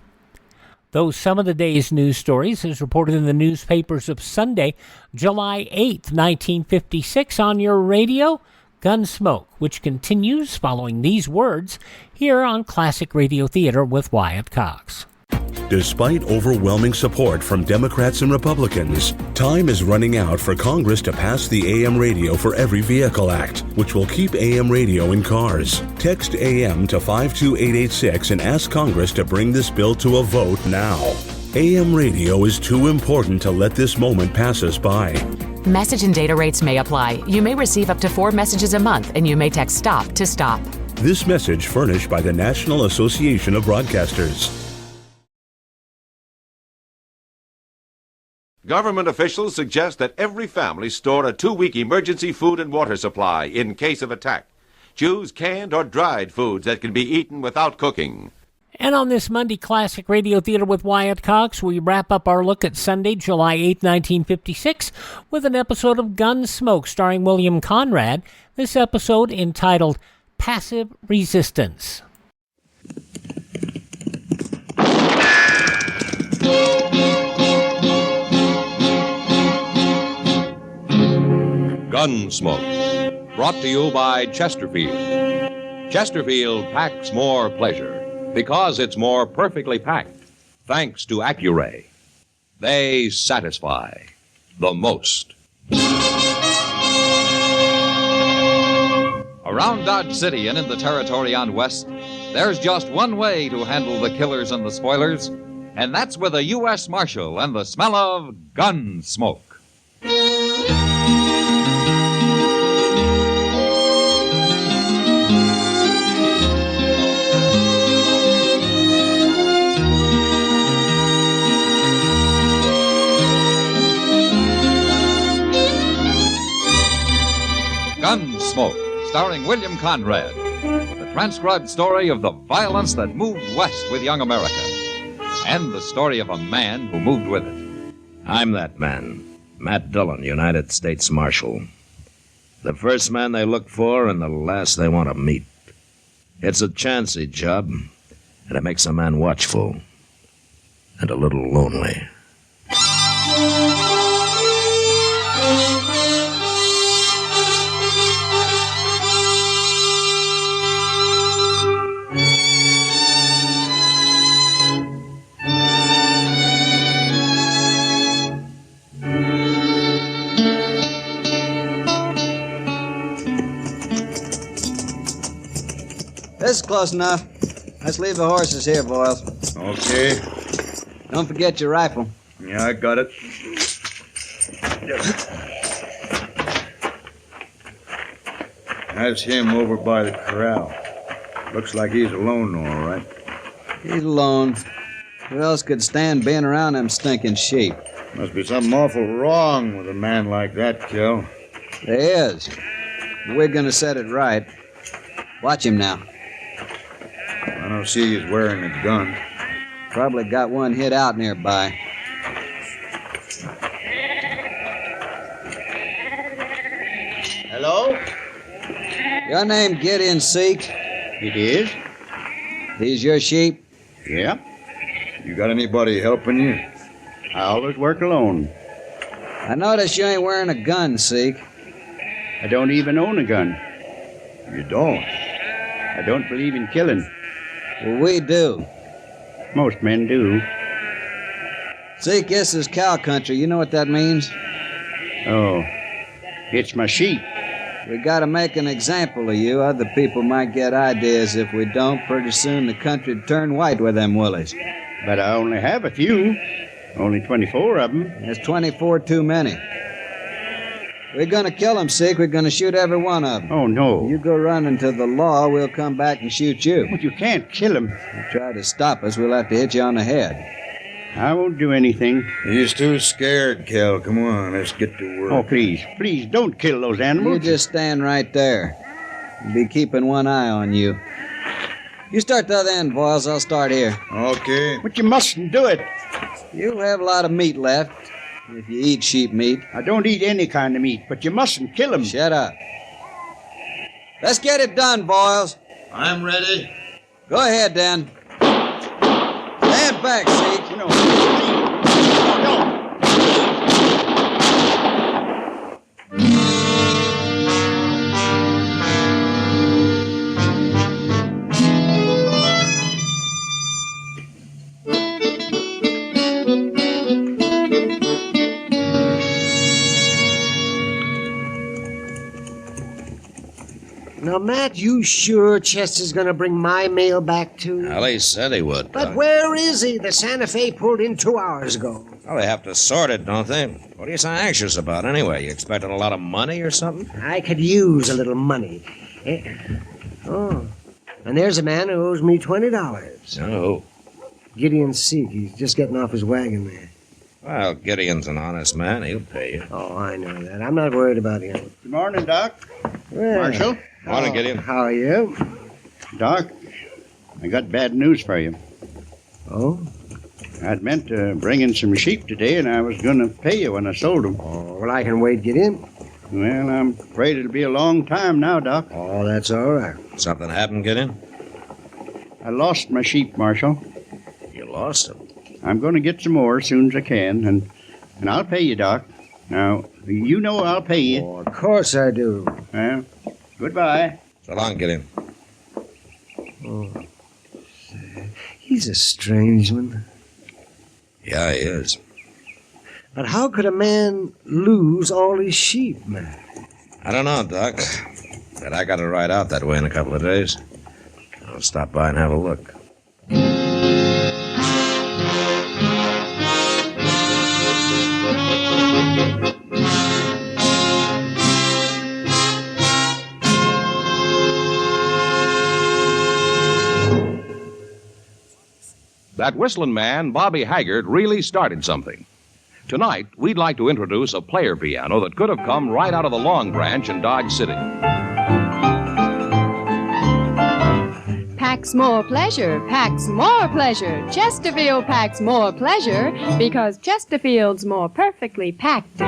Those some of the day's news stories as reported in the newspapers of Sunday, July 8th, 1956 on your radio, Gunsmoke, which continues following these words here on Classic Radio Theater with Wyatt Cox. Despite overwhelming support from Democrats and Republicans, time is running out for Congress to pass the AM Radio for Every Vehicle Act, which will keep AM radio in cars. Text AM to 52886 and ask Congress to bring this bill to a vote now. AM radio is too important to let this moment pass us by. Message and data rates may apply. You may receive up to 4 messages a month, and you may text STOP to STOP. This message furnished by the National Association of Broadcasters. Government officials suggest that every family store a 2-week emergency food and water supply in case of attack. Choose canned or dried foods that can be eaten without cooking. And on this Monday Classic Radio Theater with Wyatt Cox, we wrap up our look at Sunday, July 8, 1956, with an episode of Gunsmoke starring William Conrad, this episode entitled Passive Resistance. Gunsmoke, brought to you by Chesterfield. Chesterfield packs more pleasure because it's more perfectly packed, thanks to Accuray. They satisfy the most. Around Dodge City and in the territory on West, there's just one way to handle the killers and the spoilers, and that's with a U.S. Marshal and the smell of gun smoke. Gunsmoke, starring William Conrad, the transcribed story of the violence that moved west with young America, and the story of a man who moved with it. I'm that man, Matt Dillon, United States Marshal. The first man they look for and the last they want to meet. It's a chancy job, and it makes a man watchful and a little lonely. This is close enough. Let's leave the horses here, Boyles. Okay. Don't forget your rifle. Yeah, I got it. That's him over by the corral. Looks like he's alone, all right. He's alone. Who else could stand being around them stinking sheep? Must be something awful wrong with a man like that, Kel. There is. We're gonna set it right. Watch him now. I don't see he's wearing a gun. Probably got one hid out nearby. Hello? Your name Gideon Seek? It is. These your sheep? Yeah. You got anybody helping you? I always work alone. I notice you ain't wearing a gun, Seek. I don't even own a gun. You don't? I don't believe in killing. Well, we do. Most men do. Seek, this is cow country. You know what that means? Oh, it's my sheep. We gotta make an example of you. Other people might get ideas. If we don't, pretty soon the country'd turn white with them woolies. But I only have a few. Only 24 of them. There's 24 too many. We're gonna kill them, Seek. We're gonna shoot every one of them. Oh, no. You go running to the law, we'll come back and shoot you. But you can't kill them. You try to stop us, we'll have to hit you on the head. I won't do anything. He's too scared, Kel. Come on, let's get to work. Oh, please, please, don't kill those animals. You just stand right there. I'll be keeping one eye on you. You start the other end, Boyles. I'll start here. Okay. But you mustn't do it. You have a lot of meat left, if you eat sheep meat. I don't eat any kind of meat, but you mustn't kill them. Shut up. Let's get it done, Boyles. I'm ready. Go ahead, then. Stand back, Seek. You know, please. No. Now, Matt, you sure Chester's gonna bring my mail back too? Well, he said he would. But where is he? The Santa Fe pulled in 2 hours ago. Well, they have to sort it, don't they? What are you so anxious about, anyway? You expecting a lot of money or something? I could use a little money. Oh, and there's a man who owes me $20. Oh. Gideon Seek. He's just getting off his wagon there. Well, Gideon's an honest man. He'll pay you. Oh, I know that. I'm not worried about him. Good morning, Doc. Well, Marshal. Morning, Gideon. How are you? Doc, I got bad news for you. Oh? I'd meant to bring in some sheep today, and I was going to pay you when I sold them. Oh, well, I can wait, Gideon. Well, I'm afraid it'll be a long time now, Doc. Oh, that's all right. Something happened, Gideon? I lost my sheep, Marshal. You lost them? I'm going to get some more as soon as I can, and I'll pay you, Doc. Now, you know I'll pay you. Oh, of course I do. Well, goodbye. So long, Gideon. Oh, he's a strange one. Yeah, he is. But how could a man lose all his sheep, man? I don't know, Doc. But I got to ride out that way in a couple of days. I'll stop by and have a look. That whistling man, Bobby Haggart, really started something. Tonight, we'd like to introduce a player piano that could have come right out of the Long Branch in Dodge City. Packs more pleasure, packs more pleasure. Chesterfield packs more pleasure because Chesterfield's more perfectly packed.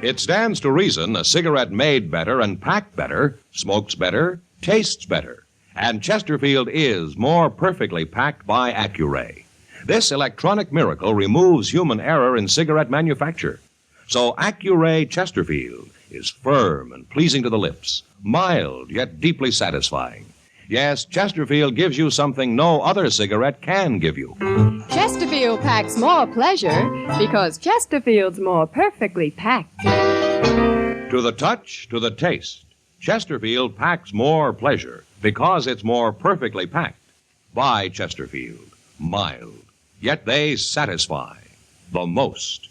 It stands to reason a cigarette made better and packed better, smokes better, tastes better. And Chesterfield is more perfectly packed by Accuray. This electronic miracle removes human error in cigarette manufacture. So Accuray Chesterfield is firm and pleasing to the lips, mild yet deeply satisfying. Yes, Chesterfield gives you something no other cigarette can give you. Chesterfield packs more pleasure because Chesterfield's more perfectly packed. To the touch, to the taste, Chesterfield packs more pleasure because it's more perfectly packed. By Chesterfield, mild, yet they satisfy the most.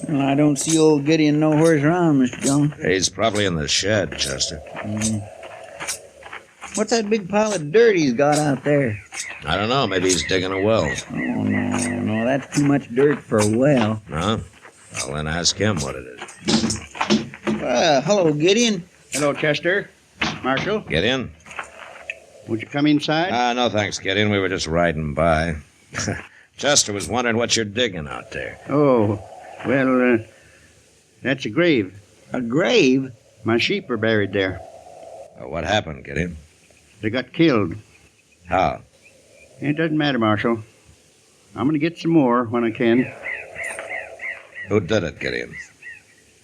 Well, I don't see old Gideon nowhere's around, Mr. Jones. He's probably in the shed, Chester. What's that big pile of dirt he's got out there? I don't know. Maybe he's digging a well. Oh, no, that's too much dirt for a well. No? Well, then ask him what it is. Hello, Gideon. Hello, Chester. Marshal. Gideon? Won't you come inside? No, thanks, Gideon. We were just riding by. Chester was wondering what you're digging out there. Oh, well, that's a grave. A grave? My sheep are buried there. What happened, Gideon? They got killed. How? It doesn't matter, Marshal. I'm going to get some more when I can. Who did it, Gideon?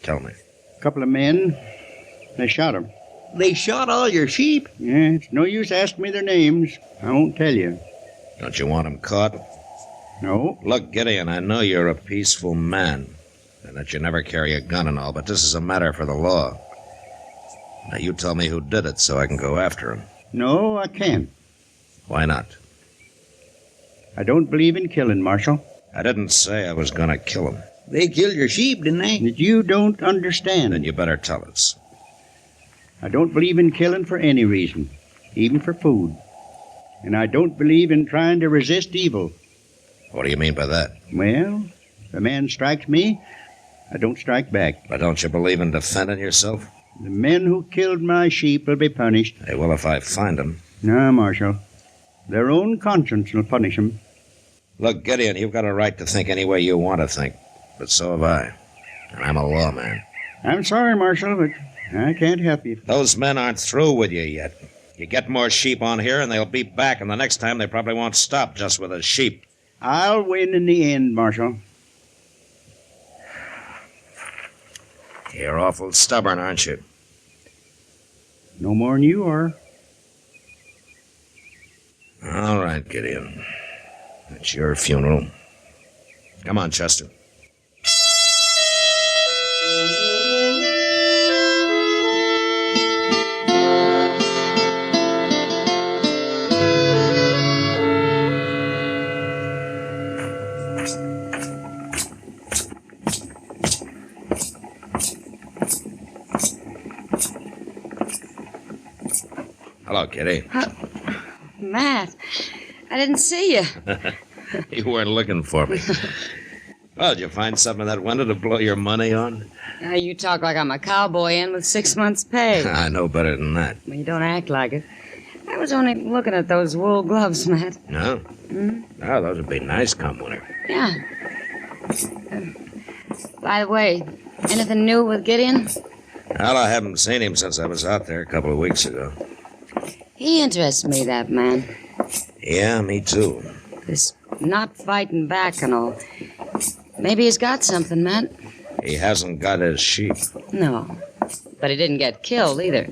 Tell me. A couple of men. They shot them. They shot all your sheep? Yeah, it's no use asking me their names. I won't tell you. Don't you want them caught? No. Look, Gideon, I know you're a peaceful man, and that you never carry a gun and all, but this is a matter for the law. Now, you tell me who did it so I can go after him. No, I can't. Why not? I don't believe in killing, Marshal. I didn't say I was going to kill him. They killed your sheep, didn't they? That you don't understand. Then you better tell us. I don't believe in killing for any reason, even for food. And I don't believe in trying to resist evil. What do you mean by that? Well, if a man strikes me, I don't strike back. But don't you believe in defending yourself? The men who killed my sheep will be punished. Hey, well, if I find them... No, Marshal. Their own conscience will punish them. Look, Gideon, you've got a right to think any way you want to think. But so have I. And I'm a lawman. I'm sorry, Marshal, but I can't help you. Those men aren't through with you yet. You get more sheep on here, and they'll be back, and the next time they probably won't stop just with the sheep. I'll win in the end, Marshal. You're awful stubborn, aren't you? No more than you are. All right, Gideon. It's your funeral. Come on, Chester. Hello, Kitty. Matt, I didn't see you. You weren't looking for me. Well, did you find something in that window to blow your money on? Now you talk like I'm a cowboy in with 6 months' pay. I know better than that. Well, you don't act like it. I was only looking at those wool gloves, Matt. No? Hmm? No, those would be nice come winter. Yeah. By the way, anything new with Gideon? Well, I haven't seen him since I was out there a couple of weeks ago. He interests me, that man. Yeah, me too. This not fighting back and all. Maybe he's got something, Matt. He hasn't got his sheep. No. But he didn't get killed, either.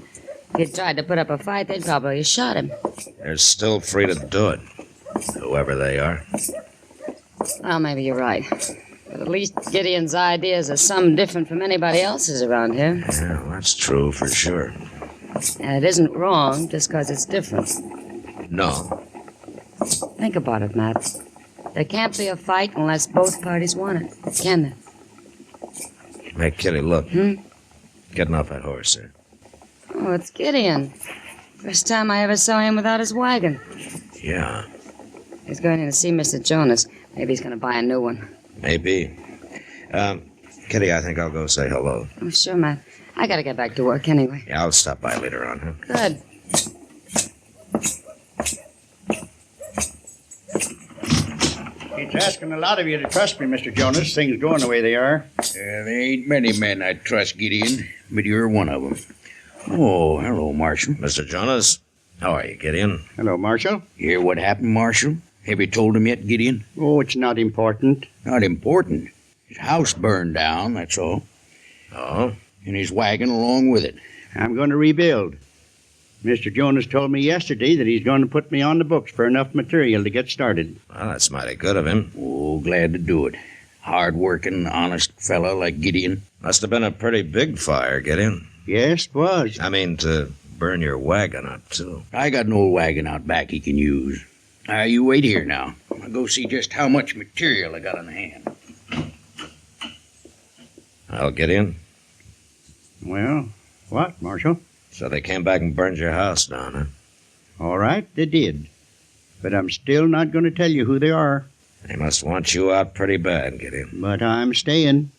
If he'd tried to put up a fight, they'd probably have shot him. They're still free to do it, whoever they are. Well, maybe you're right. But at least Gideon's ideas are some different from anybody else's around here. Yeah, well, that's true for sure. And it isn't wrong just because it's different. No. Think about it, Matt. There can't be a fight unless both parties want it, can there? Hey, Kitty, look. Getting off that horse there. Oh, it's Gideon. First time I ever saw him without his wagon. Yeah, He's going in to see Mr. Jonas. Maybe he's going to buy a new one. maybe. Kitty, I think I'll go say hello. Oh, sure, Matt. I got to get back to work anyway. Yeah, I'll stop by later on, huh? Good. It's asking a lot of you to trust me, Mr. Jonas. Things going the way they are. There ain't many men I trust, Gideon, but you're one of them. Oh, hello, Marshal. Mr. Jonas, how are you, Gideon? Hello, Marshal. You hear what happened, Marshal? Have you told him yet, Gideon? Oh, it's not important. Not important. His house burned down, that's all. Oh? And his wagon along with it. I'm going to rebuild. Mr. Jonas told me yesterday that he's going to put me on the books for enough material to get started. Well, that's mighty good of him. Oh, glad to do it. Hard-working, honest fella like Gideon. Must have been a pretty big fire, Gideon. Yes, it was. I mean, to burn your wagon up, too. I got an old wagon out back he can use. You wait here now. I'll go see just how much material I got on hand. Well, Gideon? Well, what, Marshal? So they came back and burned your house down, huh? All right, they did. But I'm still not going to tell you who they are. They must want you out pretty bad, Gideon. But I'm staying.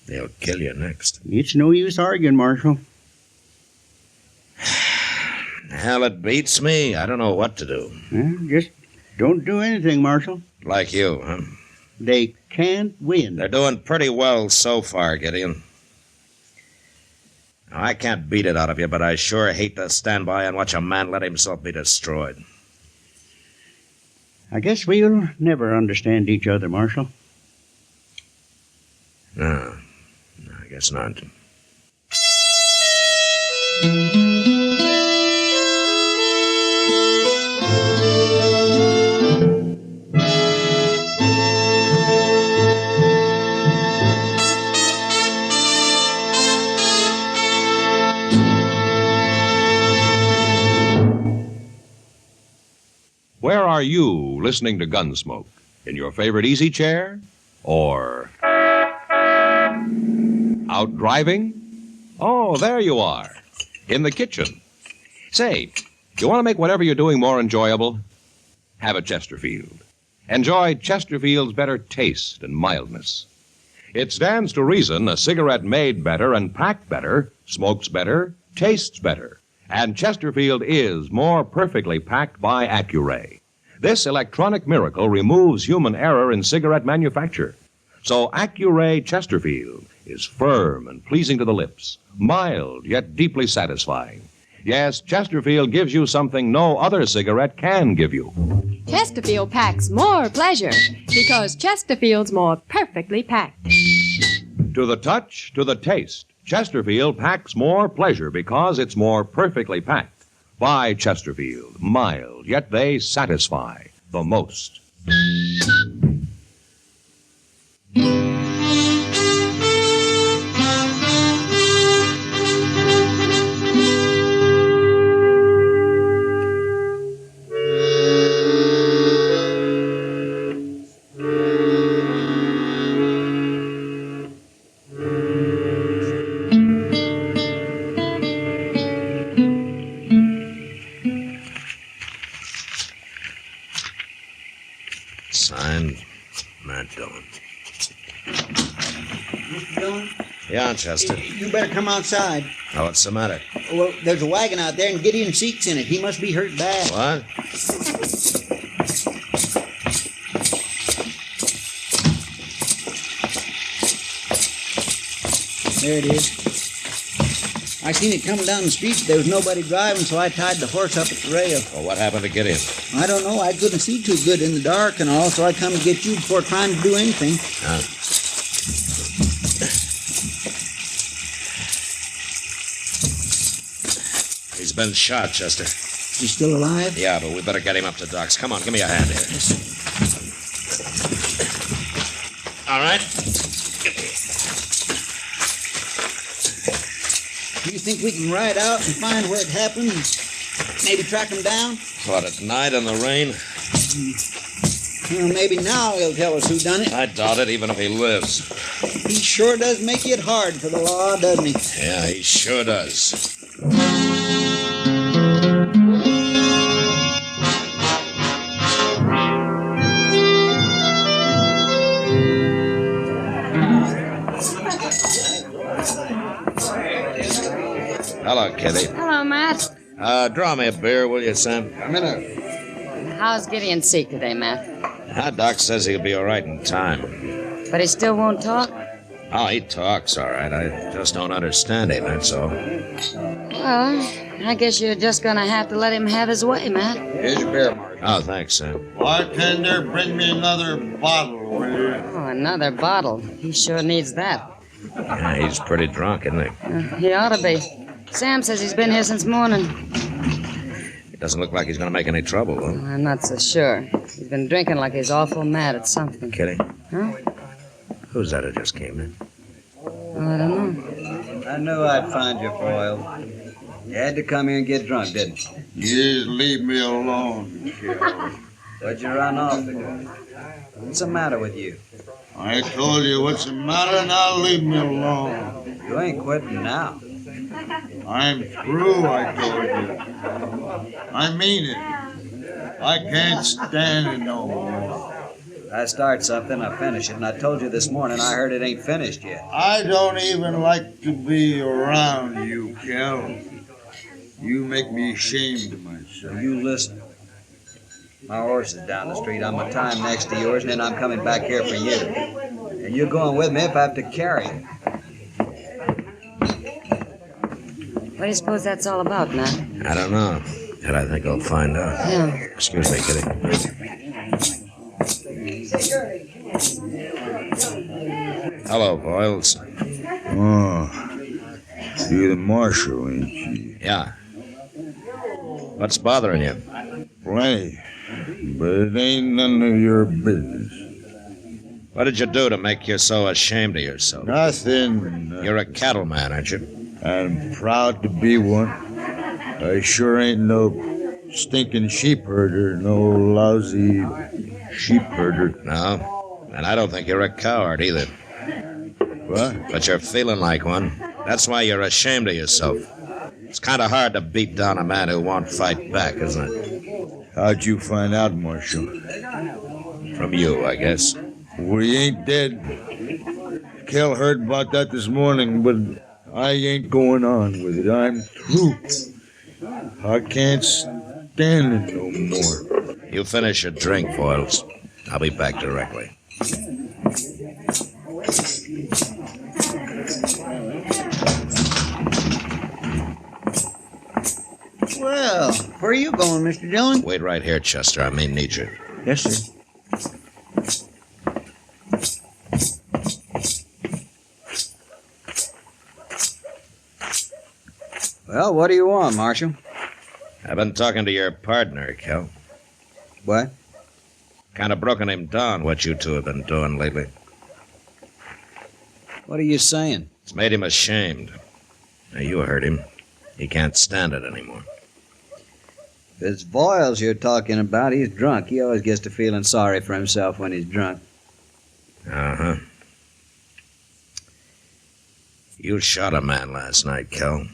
They'll kill you next. It's no use arguing, Marshal. Hell, it beats me. I don't know what to do. Well, just don't do anything, Marshal. Like you, huh? They can't win. They're doing pretty well so far, Gideon. Now, I can't beat it out of you, but I sure hate to stand by and watch a man let himself be destroyed. I guess we'll never understand each other, Marshal. No, I guess not. Where are you listening to Gunsmoke? In your favorite easy chair? Or out driving? Oh, there you are. In the kitchen. Say, you want to make whatever you're doing more enjoyable? Have a Chesterfield. Enjoy Chesterfield's better taste and mildness. It stands to reason a cigarette made better and packed better, smokes better, tastes better. And Chesterfield is more perfectly packed by Accuray. This electronic miracle removes human error in cigarette manufacture. So Accuray Chesterfield is firm and pleasing to the lips, mild yet deeply satisfying. Yes, Chesterfield gives you something no other cigarette can give you. Chesterfield packs more pleasure because Chesterfield's more perfectly packed. To the touch, to the taste, Chesterfield packs more pleasure because it's more perfectly packed. Buy Chesterfield, mild, yet they satisfy the most. on, Chester? You better come outside. Oh, what's the matter? Well, there's a wagon out there, and Gideon Seek's in it. He must be hurt bad. What? There it is. I seen it coming down the street, but there was nobody driving, so I tied the horse up at the rail. Well, what happened to Gideon? I don't know. I couldn't see too good in the dark and all, so I come to get you before trying to do anything. He's been shot, Chester. He's still alive? Yeah, but we better get him up to Doc's. Come on, give me a hand here. All right? Do you think we can ride out and find where it happened and maybe track him down? What, at night in the rain? Well, maybe now he'll tell us who done it. I doubt it, even if he lives. He sure does make it hard for the law, doesn't he? Yeah, he sure does. Hello, Kitty. Hello, Matt. Draw me a beer, will you, Sam? A minute. How's Gideon Seek today, Matt? Doc says he'll be all right in time. But he still won't talk? Oh, he talks all right. I just don't understand him, that's all. Well, I guess you're just gonna have to let him have his way, Matt. Here's your beer, Mark. Oh, thanks, Sam. Bartender, bring me another bottle, will you? Oh, another bottle. He sure needs that. Yeah, he's pretty drunk, isn't he? He ought to be. Sam says he's been here since morning. It doesn't look like he's going to make any trouble, though. I'm not so sure. He's been drinking like he's awful mad at something. Kitty? Huh? Who's that who just came in? Oh, I don't know. I knew I'd find you, Foyle. You had to come here and get drunk, didn't you? Just leave me alone, Kel. What'd you run off to do? What's the matter with you? I told you what's the matter, now leave me alone. You ain't quitting now. I'm through, I told you. I mean it. I can't stand it no more. I start something, I finish it, and I told you this morning I heard it ain't finished yet. I don't even like to be around you, Kel. You make me ashamed of myself. You listen. My horse is down the street. I'm a time next to yours, and then I'm coming back here for you. And you're going with me if I have to carry you. What do you suppose that's all about, Matt? I don't know. But I think I'll find out. Yeah. Excuse me, Kitty. Hello, Boyles. Oh, you're the marshal, ain't you? Yeah. What's bothering you? Plenty. But it ain't none of your business. What did you do to make you so ashamed of yourself? Nothing. You're a cattleman, aren't you? I'm proud to be one. I sure ain't no stinking sheep herder, no lousy sheep herder. No, and I don't think you're a coward either. What? But you're feeling like one. That's why you're ashamed of yourself. It's kind of hard to beat down a man who won't fight back, isn't it? How'd you find out, Marshal? From you, I guess. We ain't dead. Kel heard about that this morning, but I ain't going on with it. I'm through. I can't stand it no more. You finish your drink, Foyles. I'll be back directly. Well, where are you going, Mr. Dillon? Wait right here, Chester. I may need you. Yes, sir. Well, what do you want, Marshal? I've been talking to your partner, Kel. What? Kind of broken him down, what you two have been doing lately. What are you saying? It's made him ashamed. Now, you heard him. He can't stand it anymore. If it's Voiles you're talking about, he's drunk. He always gets to feeling sorry for himself when he's drunk. Uh-huh. You shot a man last night, Kel.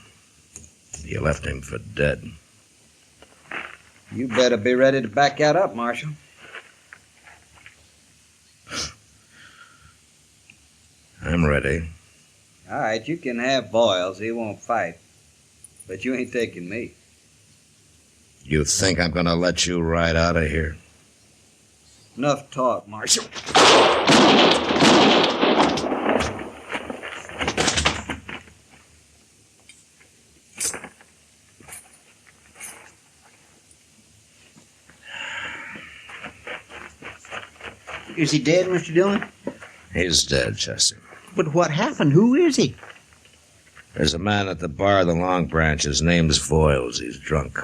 You left him for dead. You better be ready to back that up, Marshal. I'm ready. All right, you can have Boyles. He won't fight. But you ain't taking me. You think I'm gonna let you ride out of here? Enough talk, Marshal. Is he dead, Mr. Dillon? He's dead, Chester. But what happened? Who is he? There's a man at the bar of the Long Branch. His name's Voiles. He's drunk.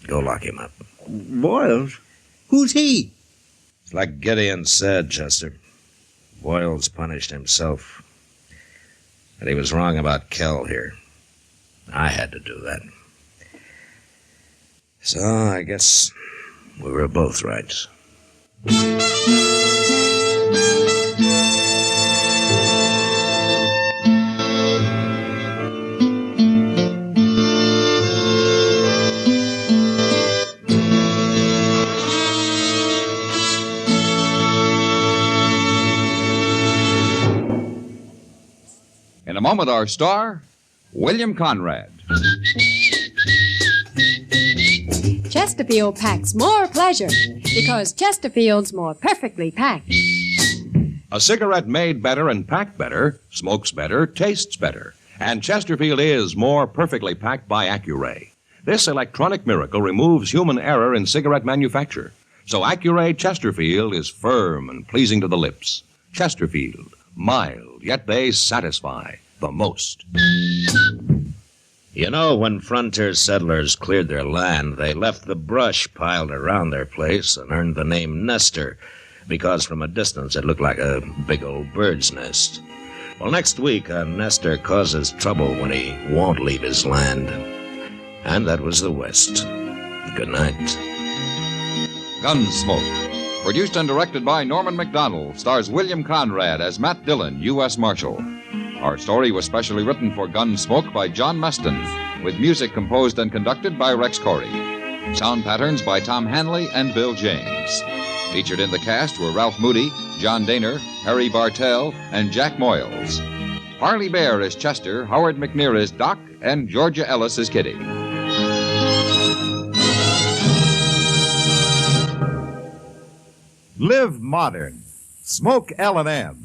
Go lock him up. Boyles? Who's he? It's like Gideon said, Chester. Voiles punished himself. And he was wrong about Kell here. I had to do that. So I guess we were both right. In a moment, our star, William Conrad. Chesterfield packs more pleasure because Chesterfield's more perfectly packed. A cigarette made better and packed better, smokes better, tastes better. And Chesterfield is more perfectly packed by Accuray. This electronic miracle removes human error in cigarette manufacture. So Accuray Chesterfield is firm and pleasing to the lips. Chesterfield, mild, yet they satisfy the most. You know, when frontier settlers cleared their land, they left the brush piled around their place and earned the name Nester, because from a distance it looked like a big old bird's nest. Well, next week, a nester causes trouble when he won't leave his land. And that was the West. Good night. Gunsmoke. Produced and directed by Norman MacDonald, stars William Conrad as Matt Dillon, U.S. Marshal. Our story was specially written for Gunsmoke by John Meston, with music composed and conducted by Rex Corey. Sound patterns by Tom Hanley and Bill James. Featured in the cast were Ralph Moody, John Dehner, Harry Bartell, and Jack Moyles. Parley Baer is Chester, Howard McNear is Doc, and Georgia Ellis is Kitty. Live modern. Smoke L&M.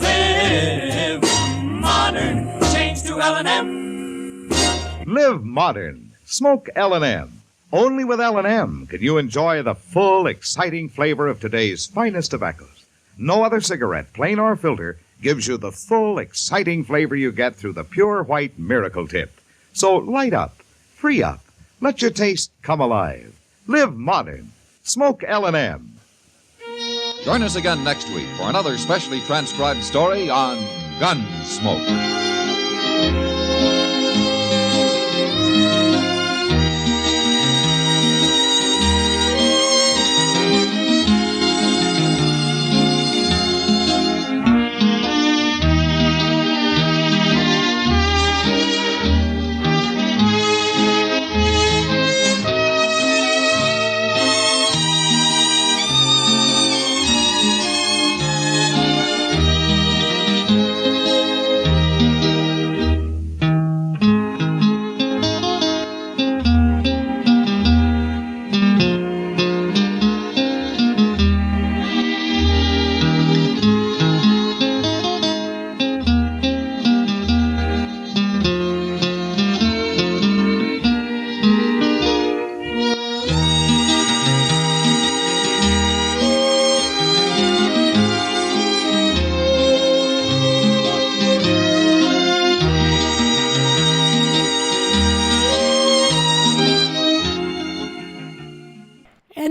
Live modern. Change to L&M. Live modern. Smoke L&M. Only with L&M can you enjoy the full, exciting flavor of today's finest tobaccos. No other cigarette, plain or filter, gives you the full, exciting flavor you get through the pure white Miracle Tip. So light up, free up, let your taste come alive. Live modern. Smoke L&M. Join us again next week for another specially transcribed story on Gunsmoke.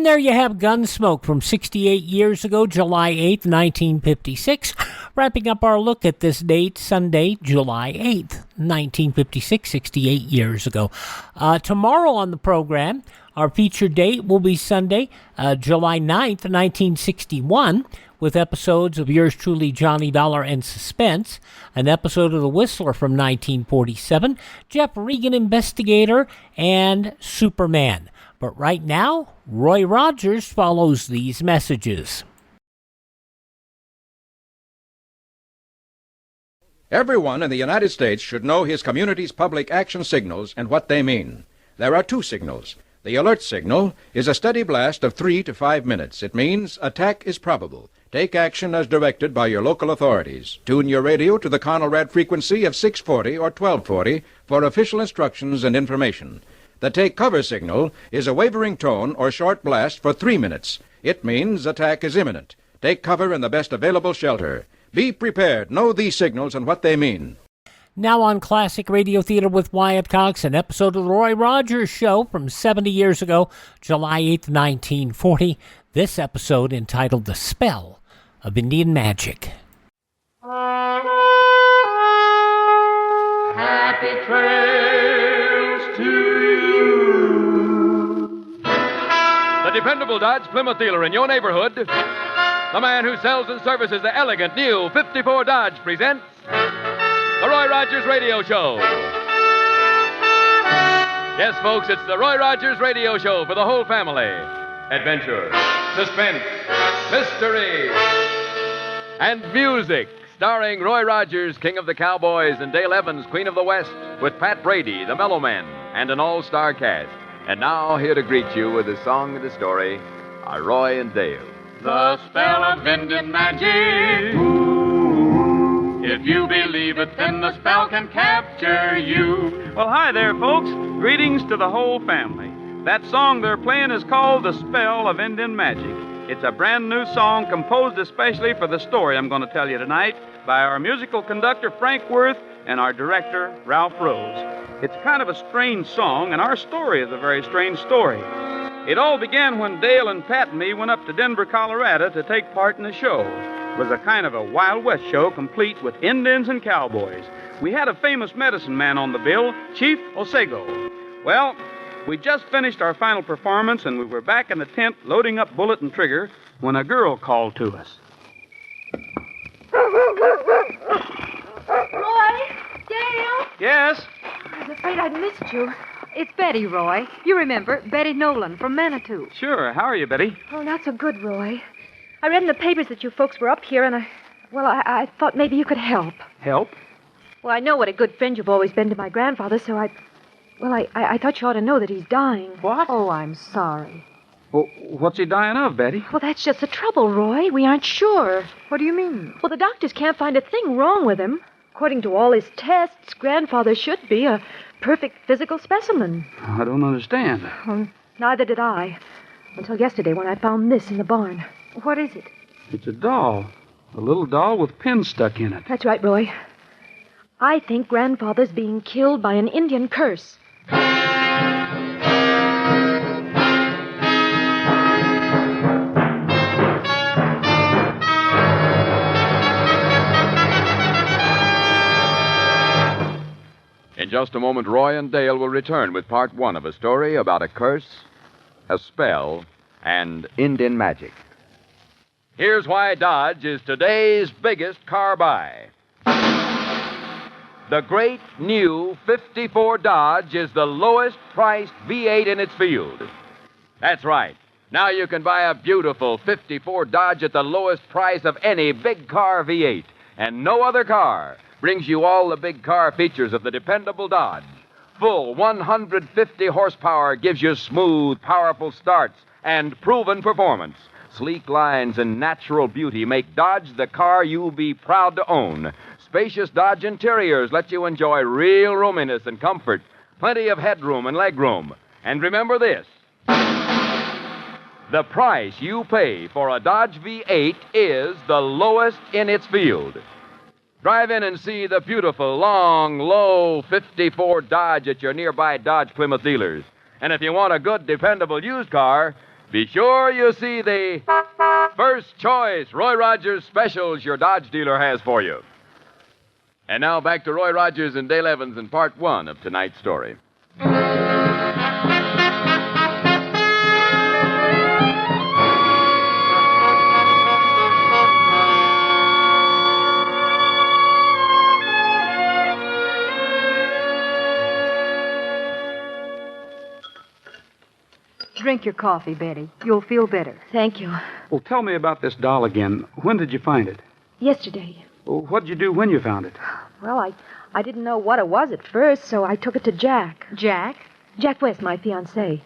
There you have Gunsmoke from 68 years ago, July 8th, 1956. Wrapping up our look at this date, Sunday, July 8th, 1956, 68 years ago. Tomorrow on the program, our featured date will be Sunday, July 9th, 1961, with episodes of yours truly, Johnny Dollar and Suspense, an episode of The Whistler from 1947, Jeff Regan Investigator, and Superman. But right now, Roy Rogers follows these messages. Everyone in the United States should know his community's public action signals and what they mean. There are two signals. The alert signal is a steady blast of 3 to 5 minutes. It means attack is probable. Take action as directed by your local authorities. Tune your radio to the Conrad frequency of 640 or 1240 for official instructions and information. The take cover signal is a wavering tone or short blast for 3 minutes. It means attack is imminent. Take cover in the best available shelter. Be prepared. Know these signals and what they mean. Now on Classic Radio Theater with Wyatt Cox, an episode of the Roy Rogers Show from 70 years ago, July 8th, 1940. This episode entitled The Spell of Indian Magic. Happy trails to you. The dependable Dodge Plymouth dealer in your neighborhood, the man who sells and services the elegant new 54 Dodge, presents the Roy Rogers Radio Show. Yes, folks, it's the Roy Rogers Radio Show for the whole family. Adventure, suspense, mystery, and music. Starring Roy Rogers, King of the Cowboys, and Dale Evans, Queen of the West, with Pat Brady, the Mellow Man, and an all-star cast. And now, here to greet you with the song and the story are Roy and Dale. The spell of Indian magic. Ooh, if you believe it, then the spell can capture you. Well, hi there, folks. Greetings to the whole family. That song they're playing is called The Spell of Indian Magic. It's a brand new song composed especially for the story I'm going to tell you tonight by our musical conductor, Frank Worth, and our director, Ralph Rose. It's kind of a strange song, and our story is a very strange story. It all began when Dale and Pat and me went up to Denver, Colorado to take part in a show. It was a kind of a Wild West show complete with Indians and cowboys. We had a famous medicine man on the bill, Chief Osego. Well, we just finished our final performance, and we were back in the tent loading up bullet and trigger when a girl called to us. Roy? Dale? Yes? I was afraid I'd missed you. It's Betty, Roy. You remember, Betty Nolan from Manitou. Sure. How are you, Betty? Oh, not so good, Roy. I read in the papers that you folks were up here, and I thought maybe you could help. Help? Well, I know what a good friend you've always been to my grandfather, so I thought you ought to know that he's dying. What? Oh, I'm sorry. Well, what's he dying of, Betty? Well, that's just the trouble, Roy. We aren't sure. What do you mean? Well, the doctors can't find a thing wrong with him. According to all his tests, Grandfather should be a perfect physical specimen. I don't understand. Well, neither did I. Until yesterday when I found this in the barn. What is it? It's a doll. A little doll with pins stuck in it. That's right, Roy. I think Grandfather's being killed by an Indian curse. In just a moment, Roy and Dale will return with part one of a story about a curse, a spell, and Indian magic. Here's why Dodge is today's biggest car buy. The great new 54 Dodge is the lowest priced V8 in its field. That's right. Now you can buy a beautiful 54 Dodge at the lowest price of any big car V8. And no other car brings you all the big car features of the dependable Dodge. Full 150 horsepower gives you smooth, powerful starts and proven performance. Sleek lines and natural beauty make Dodge the car you'll be proud to own. Spacious Dodge interiors let you enjoy real roominess and comfort. Plenty of headroom and legroom. And remember this. The price you pay for a Dodge V8 is the lowest in its field. Drive in and see the beautiful, long, low 54 Dodge at your nearby Dodge Plymouth dealers. And if you want a good, dependable used car, be sure you see the First Choice Roy Rogers specials your Dodge dealer has for you. And now back to Roy Rogers and Dale Evans in part one of tonight's story. Drink your coffee, Betty. You'll feel better. Thank you. Well, tell me about this doll again. When did you find it? Yesterday. Well, what did you do when you found it? Well, I didn't know what it was at first, so I took it to Jack. Jack? Jack West, my fiancé.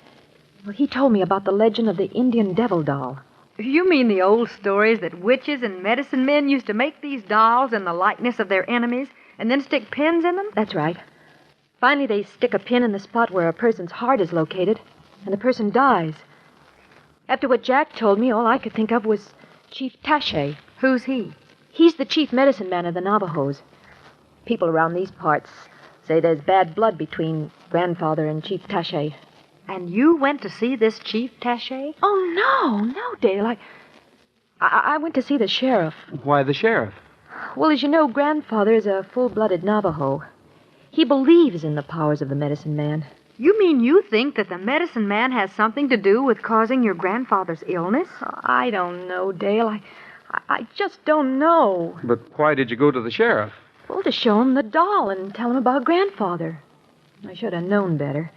Well, he told me about the legend of the Indian devil doll. You mean the old stories that witches and medicine men used to make these dolls in the likeness of their enemies and then stick pins in them? That's right. Finally, they stick a pin in the spot where a person's heart is located, and the person dies. After what Jack told me, all I could think of was Chief Taché. Who's he? He's the chief medicine man of the Navajos. People around these parts say there's bad blood between Grandfather and Chief Taché. And you went to see this Chief Taché? Oh, no, Dale. I went to see the sheriff. Why the sheriff? Well, as you know, Grandfather is a full-blooded Navajo. He believes in the powers of the medicine man. You mean you think that the medicine man has something to do with causing your grandfather's illness? I don't know, Dale. I just don't know. But why did you go to the sheriff? Well, to show him the doll and tell him about Grandfather. I should have known better.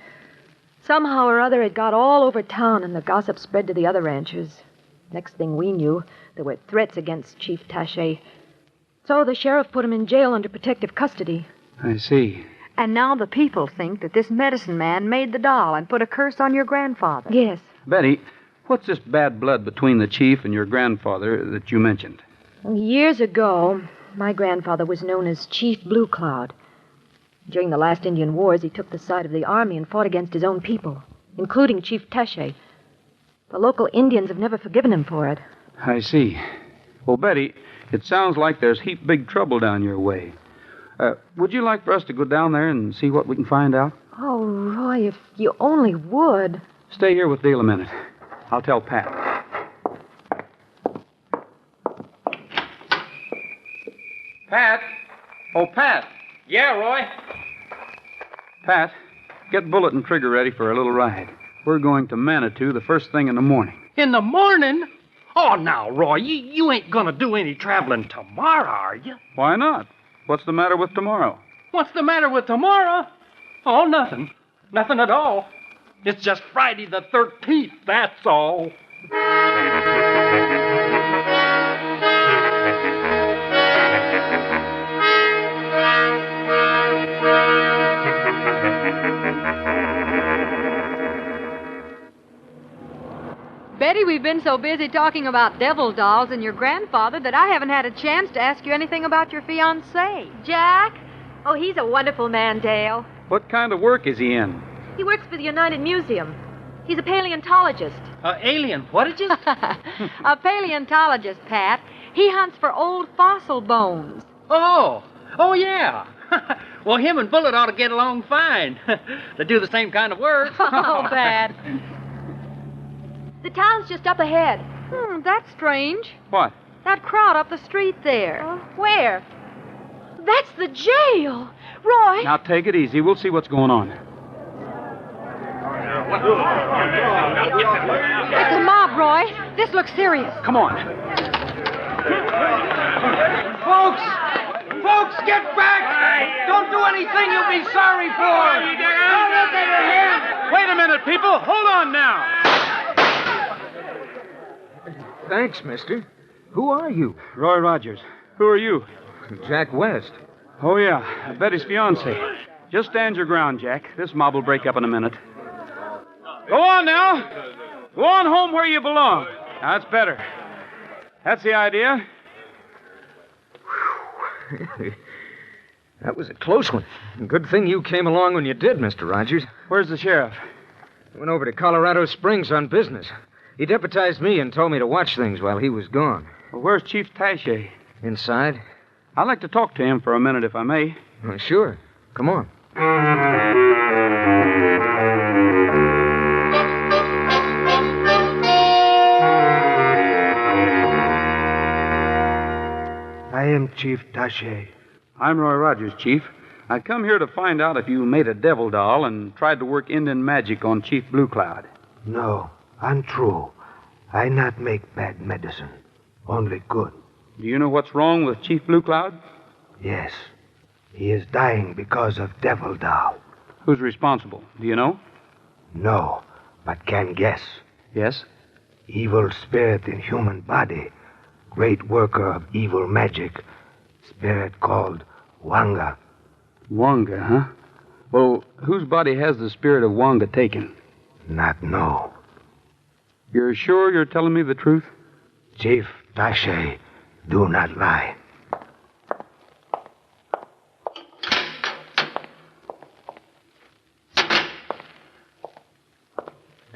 Somehow or other, it got all over town, and the gossip spread to the other ranchers. Next thing we knew, there were threats against Chief Taché. So the sheriff put him in jail under protective custody. I see. And now the people think that this medicine man made the doll and put a curse on your grandfather. Yes. Betty, what's this bad blood between the chief and your grandfather that you mentioned? Years ago, my grandfather was known as Chief Blue Cloud. During the last Indian Wars, he took the side of the army and fought against his own people, including Chief Taché. The local Indians have never forgiven him for it. I see. Well, Betty, it sounds like there's heap big trouble down your way. Would you like for us to go down there and see what we can find out? Oh, Roy, if you only would. Stay here with Dale a minute. I'll tell Pat. Pat? Oh, Pat. Yeah, Roy? Pat, get Bullet and Trigger ready for a little ride. We're going to Manitou the first thing in the morning. In the morning? Oh, now, Roy, you ain't gonna do any traveling tomorrow, are you? Why not? What's the matter with tomorrow? What's the matter with tomorrow? Oh, nothing. Nothing at all. It's just Friday the 13th, that's all. Betty, we've been so busy talking about devil dolls and your grandfather that I haven't had a chance to ask you anything about your fiancé. Jack? Oh, he's a wonderful man, Dale. What kind of work is he in? He works for the United Museum. He's a paleontologist. Alien, what did you... A paleontologist, Pat. He hunts for old fossil bones. Oh, yeah. Well, him and Bullet ought to get along fine. They do the same kind of work. Oh, Pat. The town's just up ahead. That's strange. What? That crowd up the street there. Where? That's the jail. Roy. Now, take it easy. We'll see what's going on. It's a mob, Roy. This looks serious. Come on. Folks, get back! Don't do anything you'll be sorry for! Don't look at him! Wait a minute, people. Hold on now. Thanks, mister. Who are you? Roy Rogers. Who are you? Jack West. Oh, yeah. Betty's fiancé. Just stand your ground, Jack. This mob will break up in a minute. Go on now. Go on home where you belong. That's better. That's the idea. That was a close one. Good thing you came along when you did, Mr. Rogers. Where's the sheriff? Went over to Colorado Springs on business. He deputized me and told me to watch things while he was gone. Well, where's Chief Taché? Inside. I'd like to talk to him for a minute, if I may. Sure. Come on. I am Chief Taché. I'm Roy Rogers, Chief. I come here to find out if you made a devil doll and tried to work Indian magic on Chief Blue Cloud. No, untrue. I not make bad medicine, only good. Do you know what's wrong with Chief Blue Cloud? Yes. He is dying because of devil doll. Who's responsible? Do you know? No, but can guess. Yes? Evil spirit in human body. Great worker of evil magic. Spirit called Wonga. Wonga, huh? Well, whose body has the spirit of Wonga taken? Not know. You're sure you're telling me the truth? Chief Tache, do not lie.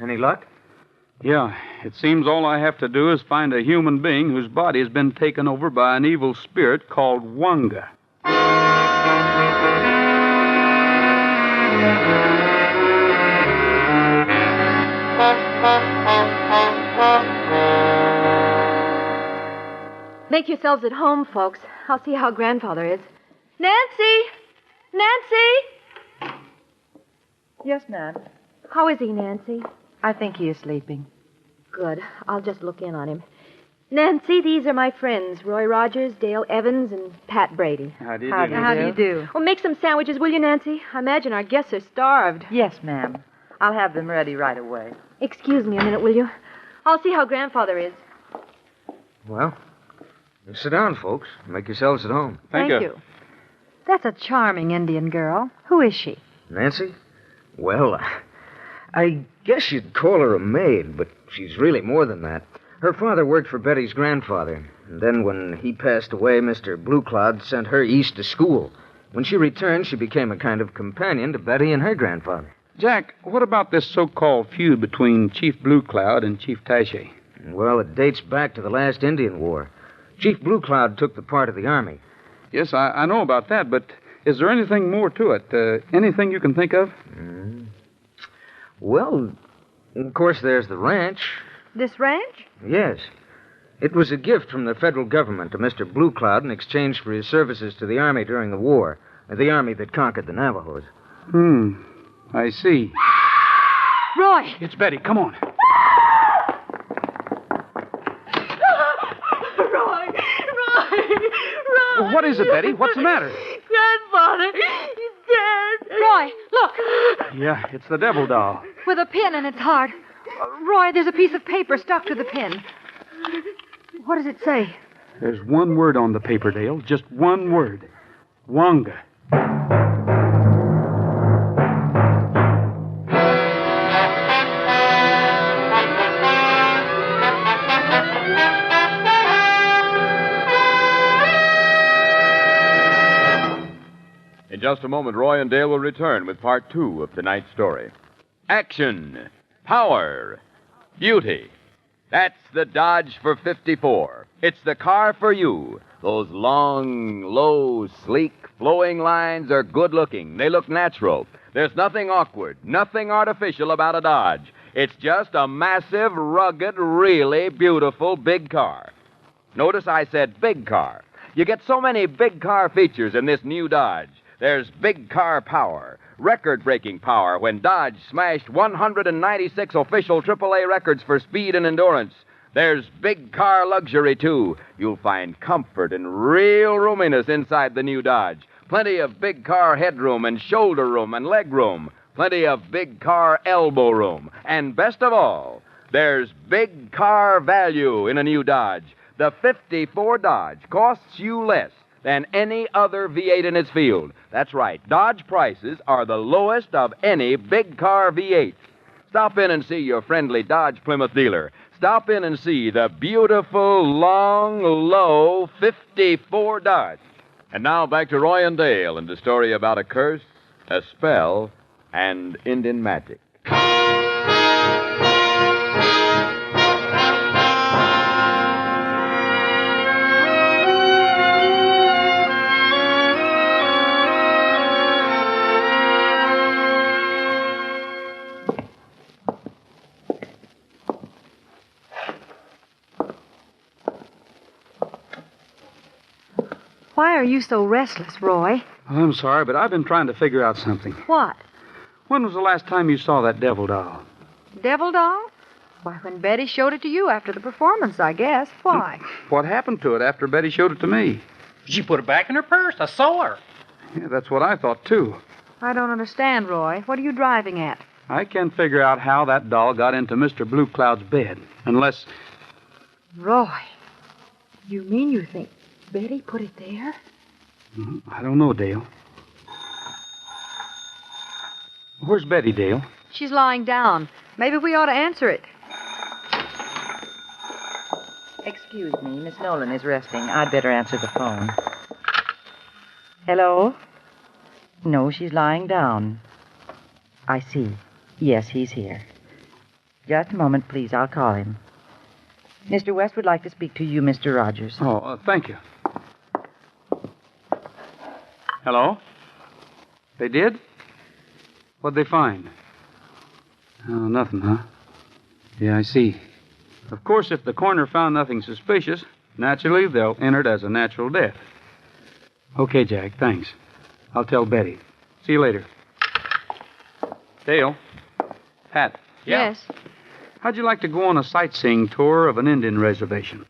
Any luck? Yeah, it seems all I have to do is find a human being whose body has been taken over by an evil spirit called Wonga. Make yourselves at home, folks. I'll see how Grandfather is. Nancy! Nancy! Yes, ma'am. How is he, Nancy? I think he is sleeping. Good. I'll just look in on him. Nancy, these are my friends, Roy Rogers, Dale Evans, and Pat Brady. How do you do? How do you do? Well, make some sandwiches, will you, Nancy? I imagine our guests are starved. Yes, ma'am. I'll have them ready right away. Excuse me a minute, will you? I'll see how Grandfather is. Well, sit down, folks. Make yourselves at home. Thank you. That's a charming Indian girl. Who is she? Nancy? Well, I guess you'd call her a maid, but she's really more than that. Her father worked for Betty's grandfather, and then when he passed away, Mr. Blue Cloud sent her east to school. When she returned, she became a kind of companion to Betty and her grandfather. Jack, what about this so-called feud between Chief Blue Cloud and Chief Tache? Well, it dates back to the last Indian War. Chief Blue Cloud took the part of the army. Yes, I know about that, but is there anything more to it? Anything you can think of? Well, of course, there's the ranch. This ranch? Yes. It was a gift from the federal government to Mr. Blue Cloud in exchange for his services to the army during the war, the army that conquered the Navajos. I see. Roy! It's Betty. Come on. Roy! What is it, Betty? What's the matter? Grandfather, he's dead. Roy, look! Yeah, it's the devil doll. With a pin in its heart. Roy, there's a piece of paper stuck to the pin. What does it say? There's one word on the paper, Dale. Just one word. Wonga. In just a moment, Roy and Dale will return with part 2 of tonight's story. Action, power, beauty. That's the Dodge for 54. It's the car for you. Those long, low, sleek, flowing lines are good looking. They look natural. There's nothing awkward, nothing artificial about a Dodge. It's just a massive, rugged, really beautiful big car. Notice I said big car. You get so many big car features in this new Dodge. There's big car power, record-breaking power when Dodge smashed 196 official AAA records for speed and endurance. There's big car luxury, too. You'll find comfort and real roominess inside the new Dodge. Plenty of big car headroom and shoulder room and leg room. Plenty of big car elbow room. And best of all, there's big car value in a new Dodge. The 54 Dodge costs you less than any other V8 in its field. That's right. Dodge prices are the lowest of any big car V8. Stop in and see your friendly Dodge Plymouth dealer. Stop in and see the beautiful, long, low 54 Dodge. And now back to Roy and Dale and the story about a curse, a spell, and Indian magic. Why are you so restless, Roy? I'm sorry, but I've been trying to figure out something. What? When was the last time you saw that devil doll? Devil doll? Why, when Betty showed it to you after the performance, I guess. Why? What happened to it after Betty showed it to me? She put it back in her purse. I saw her. Yeah, that's what I thought, too. I don't understand, Roy. What are you driving at? I can't figure out how that doll got into Mr. Blue Cloud's bed, unless... Roy, you mean you think Betty put it there? I don't know, Dale. Where's Betty, Dale? She's lying down. Maybe we ought to answer it. Excuse me, Miss Nolan is resting. I'd better answer the phone. Hello? No, she's lying down. I see. Yes, he's here. Just a moment, please. I'll call him. Mr. West would like to speak to you, Mr. Rogers. Oh, thank you. Hello? They did? What'd they find? Oh, nothing, huh? Yeah, I see. Of course, if the coroner found nothing suspicious, naturally they'll enter it as a natural death. Okay, Jack, thanks. I'll tell Betty. See you later. Dale. Pat. Yes. How'd you like to go on a sightseeing tour of an Indian reservation?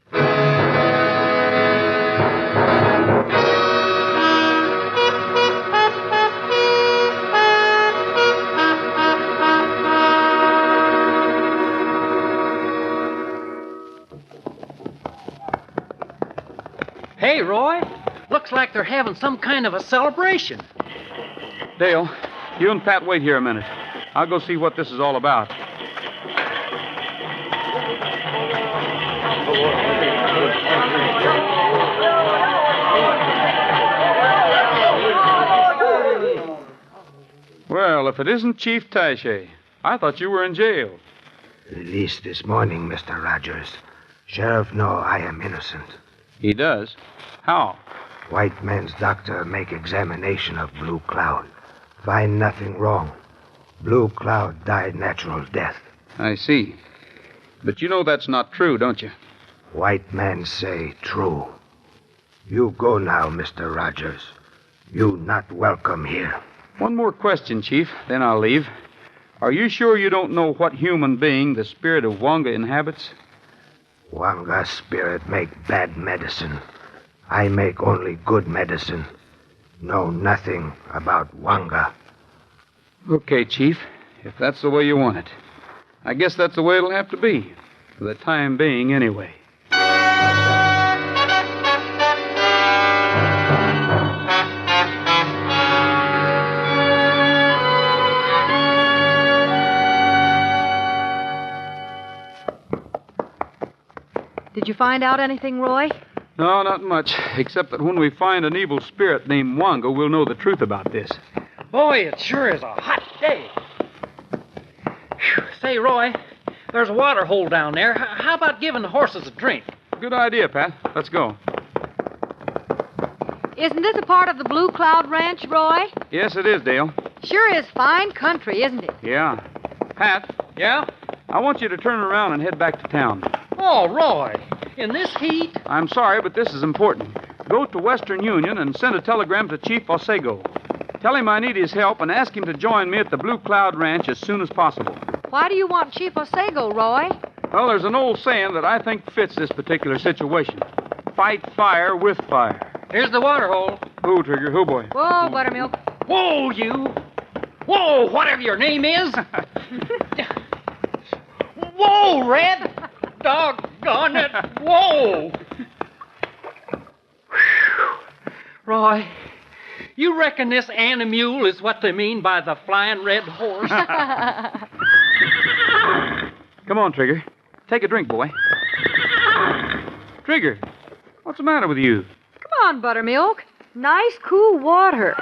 Hey, Roy. Looks like they're having some kind of a celebration. Dale, you and Pat wait here a minute. I'll go see what this is all about. Well, if it isn't Chief Taché, I thought you were in jail. Released this morning, Mr. Rogers. Sheriff know I am innocent. He does? How? White man's doctor make examination of Blue Cloud. Find nothing wrong. Blue Cloud died natural death. I see. But you know that's not true, don't you? White man say true. You go now, Mr. Rogers. You not welcome here. One more question, Chief, then I'll leave. Are you sure you don't know what human being the spirit of Wonga inhabits? Wonga spirit make bad medicine. I make only good medicine. Know nothing about Wonga. Okay, Chief, if that's the way you want it. I guess that's the way it'll have to be. For the time being, anyway. Did you find out anything, Roy? No, not much, except that when we find an evil spirit named Wonga, we'll know the truth about this. Boy, it sure is a hot day. Whew. Say, Roy, there's a water hole down there. How about giving the horses a drink? Good idea, Pat. Let's go. Isn't this a part of the Blue Cloud Ranch, Roy? Yes, it is, Dale. Sure is fine country, isn't it? Yeah. Pat? Yeah? I want you to turn around and head back to town. Oh, Roy, in this heat? I'm sorry, but this is important. Go to Western Union and send a telegram to Chief Osego. Tell him I need his help and ask him to join me at the Blue Cloud Ranch as soon as possible. Why do you want Chief Osego, Roy? Well, there's an old saying that I think fits this particular situation. Fight fire with fire. Here's the water hole. Who, Trigger? Who, boy? Whoa, Buttermilk. Whoa, you. Whoa, whatever your name is. Whoa, Red. Doggone it. Whoa. Roy, you reckon this animule is what they mean by the flying red horse? Come on, Trigger. Take a drink, boy. Trigger, what's the matter with you? Come on, Buttermilk. Nice, cool water.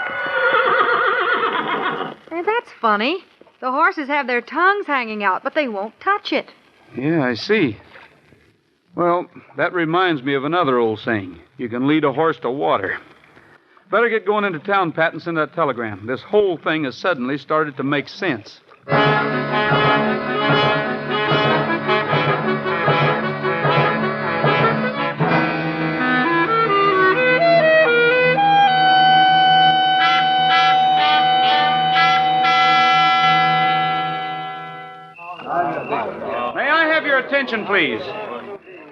Hey, that's funny. The horses have their tongues hanging out, but they won't touch it. Yeah, I see. Well, that reminds me of another old saying. You can lead a horse to water. Better get going into town, Pat, and send that telegram. This whole thing has suddenly started to make sense. May I have your attention, please?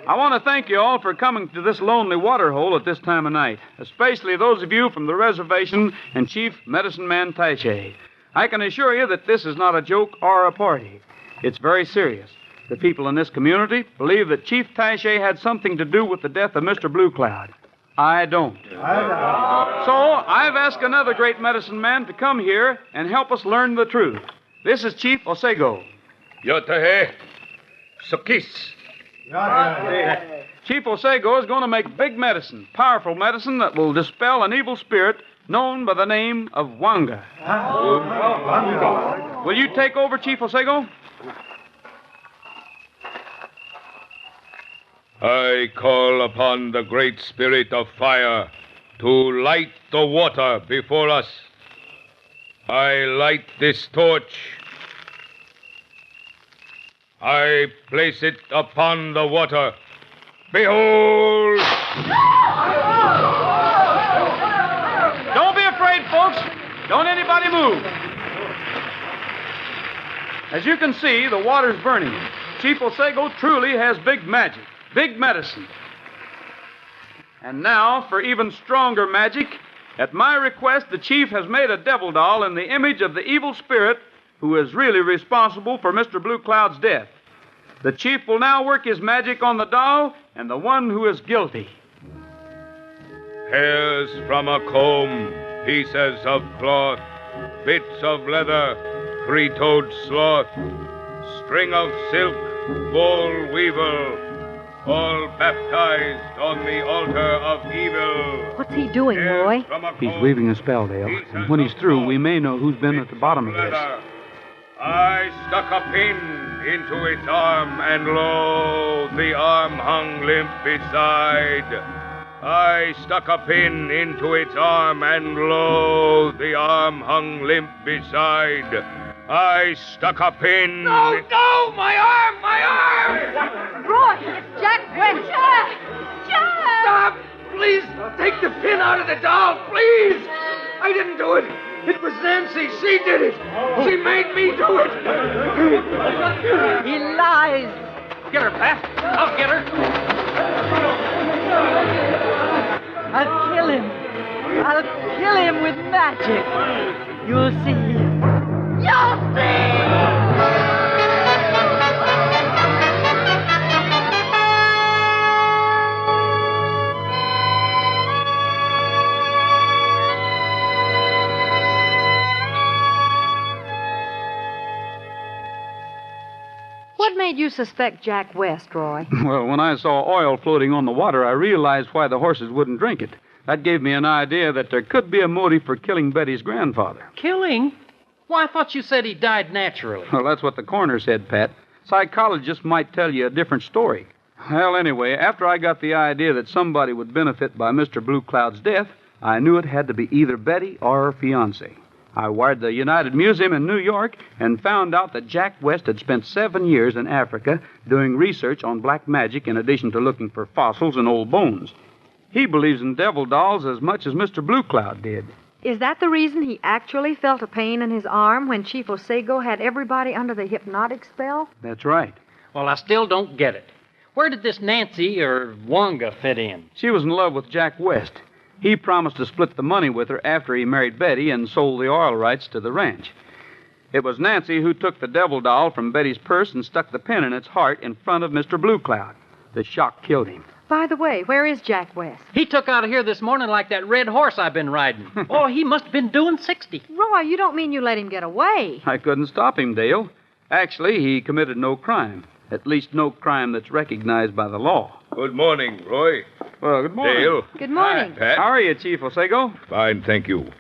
I want to thank you all for coming to this lonely water hole at this time of night, especially those of you from the reservation and Chief Medicine Man Taché. I can assure you that this is not a joke or a party. It's very serious. The people in this community believe that Chief Taché had something to do with the death of Mr. Blue Cloud. I don't. So I've asked another great medicine man to come here and help us learn the truth. This is Chief Osego. Yotahe. Sukis. Chief Osego is going to make big medicine, powerful medicine that will dispel an evil spirit known by the name of Wonga. Will you take over, Chief Osego? I call upon the great spirit of fire to light the water before us. I light this torch. I place it upon the water. Behold! Don't be afraid, folks. Don't anybody move. As you can see, the water's burning. Chief Osego truly has big magic, big medicine. And now, for even stronger magic, at my request, the chief has made a devil doll in the image of the evil spirit who is really responsible for Mr. Blue Cloud's death. The chief will now work his magic on the doll and the one who is guilty. Hairs from a comb, pieces of cloth, bits of leather, three-toed sloth, string of silk, boll weevil, all baptized on the altar of evil. What's he doing, Roy? He's weaving a spell, Dale. And when he's through, we may know who's been at the bottom of this. I stuck a pin into its arm, and lo, the arm hung limp beside. I stuck a pin into its arm, and lo, the arm hung limp beside. I stuck a pin... No, my arm, my arm! Roy, it's Jack West. Jack! Stop! Please, take the pin out of the doll, please! I didn't do it. It was Nancy. She did it. She made me do it. He lies. Get her, Pat. I'll get her. I'll kill him. I'll kill him with magic. You'll see. You'll see! What made you suspect Jack West, Roy? Well, when I saw oil floating on the water, I realized why the horses wouldn't drink it. That gave me an idea that there could be a motive for killing Betty's grandfather. Killing? Well, I thought you said he died naturally. Well, that's what the coroner said, Pat. Psychologists might tell you a different story. Well, anyway, after I got the idea that somebody would benefit by Mr. Blue Cloud's death, I knew it had to be either Betty or her fiancé. I wired the United Museum in New York and found out that Jack West had spent 7 years in Africa doing research on black magic in addition to looking for fossils and old bones. He believes in devil dolls as much as Mr. Blue Cloud did. Is that the reason he actually felt a pain in his arm when Chief Osego had everybody under the hypnotic spell? That's right. Well, I still don't get it. Where did this Nancy or Wonga fit in? She was in love with Jack West. He promised to split the money with her after he married Betty and sold the oil rights to the ranch. It was Nancy who took the devil doll from Betty's purse and stuck the pin in its heart in front of Mr. Blue Cloud. The shock killed him. By the way, where is Jack West? He took out of here this morning like that red horse I've been riding. Oh, he must have been doing 60. Roy, you don't mean you let him get away. I couldn't stop him, Dale. Actually, he committed no crime. At least no crime that's recognized by the law. Good morning, Roy. Well, good morning. Dale. Good morning. Pat. How are you, Chief Osego? Fine, thank you.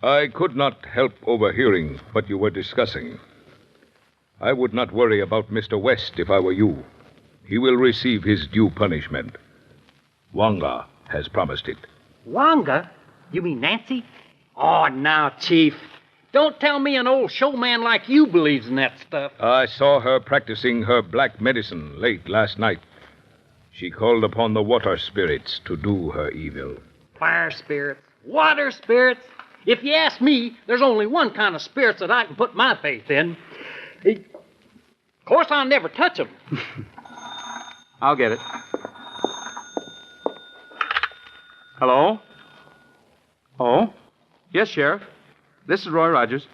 I could not help overhearing what you were discussing. I would not worry about Mr. West if I were you. He will receive his due punishment. Wonga has promised it. Wonga? You mean Nancy? Oh, now, Chief. Don't tell me an old showman like you believes in that stuff. I saw her practicing her black medicine late last night. She called upon the water spirits to do her evil. Fire spirits, water spirits. If you ask me, there's only one kind of spirits that I can put my faith in. Of course, I'll never touch them. I'll get it. Hello? Oh? Yes, Sheriff. This is Roy Rogers.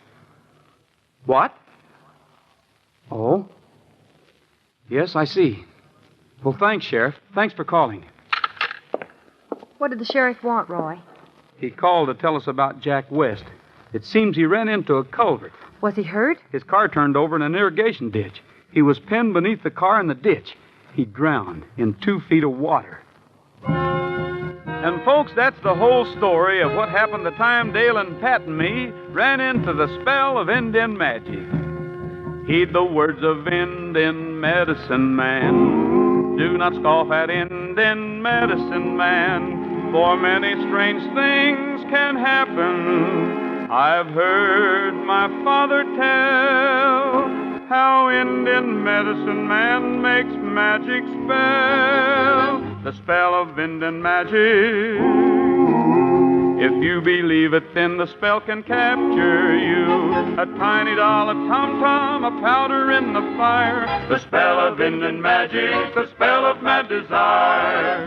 What? Oh? Yes, I see. Well, thanks, Sheriff. Thanks for calling. What did the sheriff want, Roy? He called to tell us about Jack West. It seems he ran into a culvert. Was he hurt? His car turned over in an irrigation ditch. He was pinned beneath the car in the ditch. He drowned in 2 feet of water. And, folks, that's the whole story of what happened the time Dale and Pat and me ran into the spell of Indian magic. Heed the words of Indian medicine man. Do not scoff at Indian medicine man, for many strange things can happen. I've heard my father tell how Indian medicine man makes magic spell. The spell of Indian magic. If you believe it, then the spell can capture you. A tiny doll, a tom-tom, a powder in the fire. The spell of Indian magic, the spell of mad desire.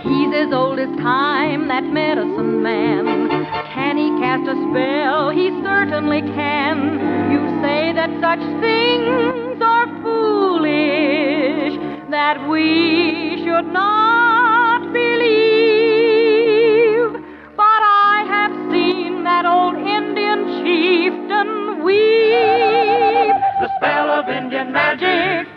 He's as old as time, that medicine man. Can he cast a spell? He certainly can. You say that such things are foolish, that we should not believe. But I have seen that old Indian chieftain weep. The spell of Indian magic.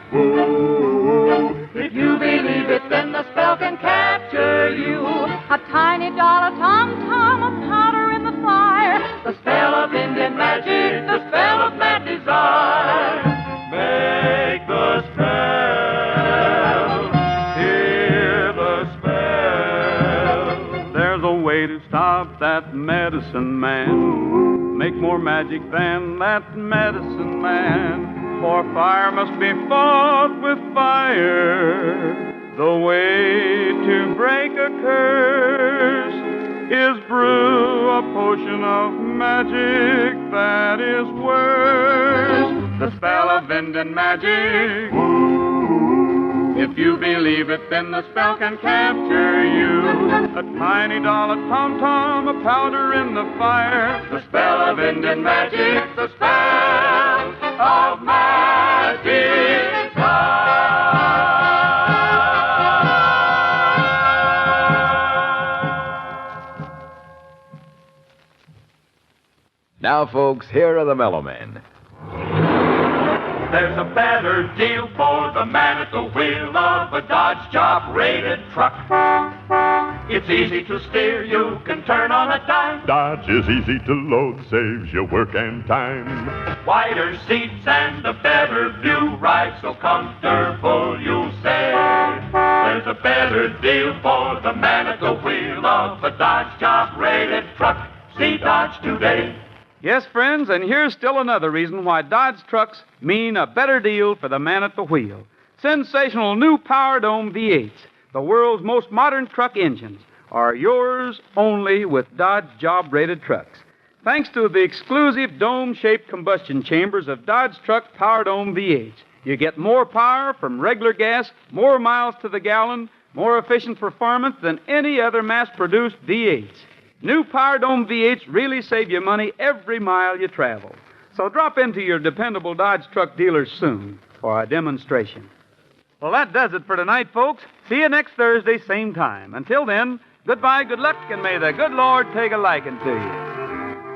If you believe it, then the spell can capture you. A tiny doll, a tom-tom, a powder in the fire. The spell of Indian magic, the spell of mad desire. Make the spell, hear the spell. There's a way to stop that medicine man. Make more magic than that medicine man. For fire must be fought with fire. The way to break a curse is brew a potion of magic that is worse. The spell of Indian magic. If you believe it, then the spell can capture you. A tiny doll, a tom-tom, a powder in the fire. The spell of Indian magic, the spell of magic. Now, folks, here are the Mellow Men. There's a better deal for the man at the wheel of a Dodge job-rated truck. It's easy to steer, you can turn on a dime. Dodge is easy to load, saves you work and time. Wider seats and a better view, ride so comfortable you'll say. There's a better deal for the man at the wheel of a Dodge job-rated truck. See Dodge today. Yes, friends, and here's still another reason why Dodge trucks mean a better deal for the man at the wheel. Sensational new Power Dome V8s, the world's most modern truck engines, are yours only with Dodge job-rated trucks. Thanks to the exclusive dome-shaped combustion chambers of Dodge truck Power Dome V8s, you get more power from regular gas, more miles to the gallon, more efficient performance than any other mass-produced V8s. New Power Dome V8s really save you money every mile you travel. So drop into your dependable Dodge truck dealers soon for a demonstration. Well, that does it for tonight, folks. See you next Thursday, same time. Until then, goodbye, good luck, and may the good Lord take a liking to you.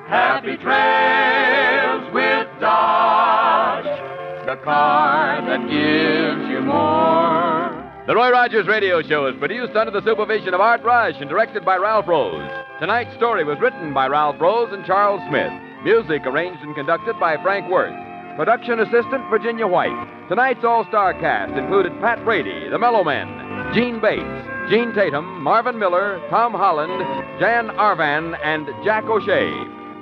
Happy trails with Dodge, the car that gives you more. The Roy Rogers Radio Show is produced under the supervision of Art Rush and directed by Ralph Rose. Tonight's story was written by Ralph Rose and Charles Smith. Music arranged and conducted by Frank Worth. Production assistant Virginia White. Tonight's all-star cast included Pat Brady, the Mellow Men, Gene Bates, Gene Tatum, Marvin Miller, Tom Holland, Jan Arvan, and Jack O'Shea.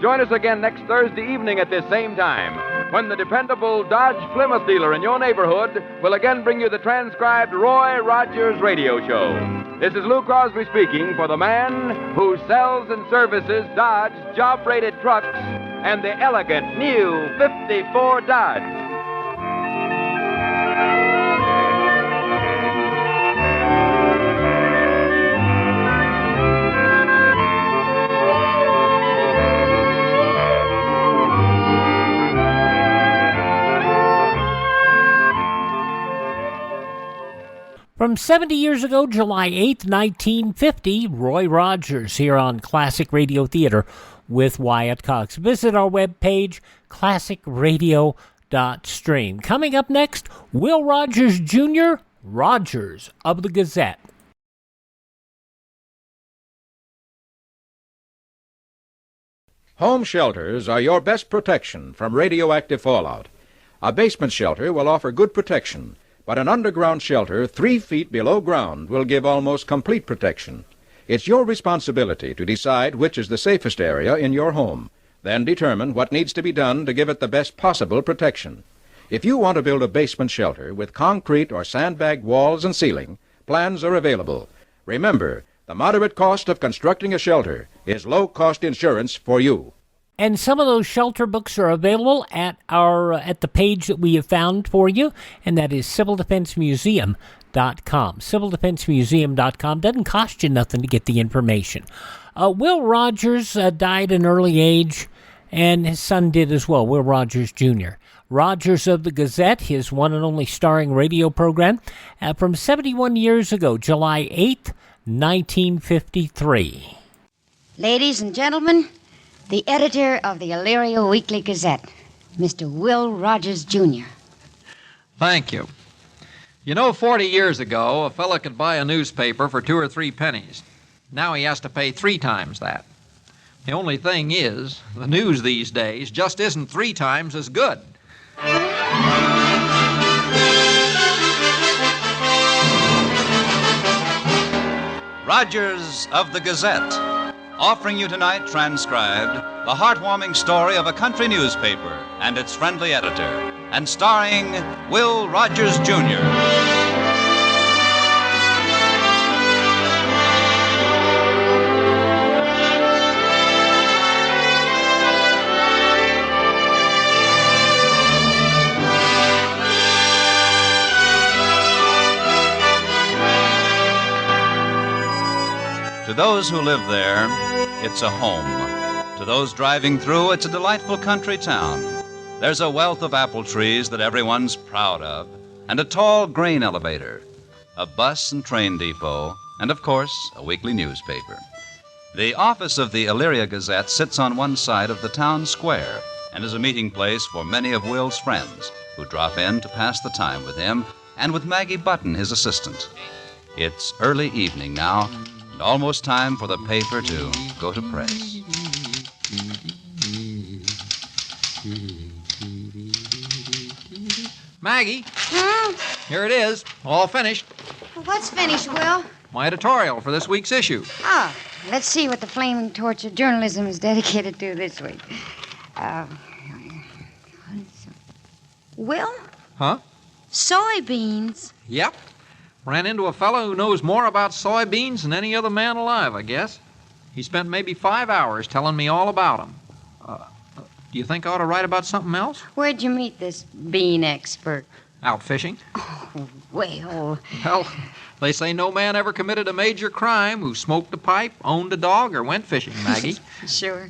Join us again next Thursday evening at this same time, when the dependable Dodge Plymouth dealer in your neighborhood will again bring you the transcribed Roy Rogers Radio Show. This is Lou Crosby speaking for the man who sells and services Dodge job-rated trucks and the elegant new 54 Dodge. From 70 years ago, July 8th, 1950, Roy Rogers here on Classic Radio Theater with Wyatt Cox. Visit our webpage, classicradio.stream. Coming up next, Will Rogers Jr., Rogers of the Gazette. Home shelters are your best protection from radioactive fallout. A basement shelter will offer good protection, but an underground shelter 3 feet below ground will give almost complete protection. It's your responsibility to decide which is the safest area in your home. Then determine what needs to be done to give it the best possible protection. If you want to build a basement shelter with concrete or sandbagged walls and ceiling, plans are available. Remember, the moderate cost of constructing a shelter is low-cost insurance for you. And some of those shelter books are available at the page that we have found for you, and that is CivilDefenseMuseum.com. CivilDefenseMuseum.com. Doesn't cost you nothing to get the information. Will Rogers died at an early age, and his son did as well, Will Rogers Jr. Rogers of the Gazette, his one and only starring radio program, from 71 years ago, July 8th, 1953. Ladies and gentlemen, the editor of the Elyria Weekly Gazette, Mr. Will Rogers, Jr. Thank you. You know, 40 years ago, a fella could buy a newspaper for 2 or 3 pennies. Now he has to pay 3 times that. The only thing is, the news these days just isn't 3 times as good. Rogers of the Gazette, offering you tonight, transcribed, the heartwarming story of a country newspaper and its friendly editor, and starring Will Rogers, Jr. To those who live there, it's a home. To those driving through, it's a delightful country town. There's a wealth of apple trees that everyone's proud of, and a tall grain elevator, a bus and train depot, and, of course, a weekly newspaper. The office of the Elyria Gazette sits on one side of the town square and is a meeting place for many of Will's friends who drop in to pass the time with him and with Maggie Button, his assistant. It's early evening now, and almost time for the paper to go to press. Maggie? Here it is, all finished. What's finished, Will? My editorial for this week's issue. Ah, let's see what the flaming torch of journalism is dedicated to this week. Will? Huh? Soybeans. Yep. Ran into a fellow who knows more about soybeans than any other man alive, I guess. He spent maybe 5 hours telling me all about them. Do you think I ought to write about something else? Where'd you meet this bean expert? Out fishing. Oh, well... Well, they say no man ever committed a major crime who smoked a pipe, owned a dog, or went fishing, Maggie. Sure.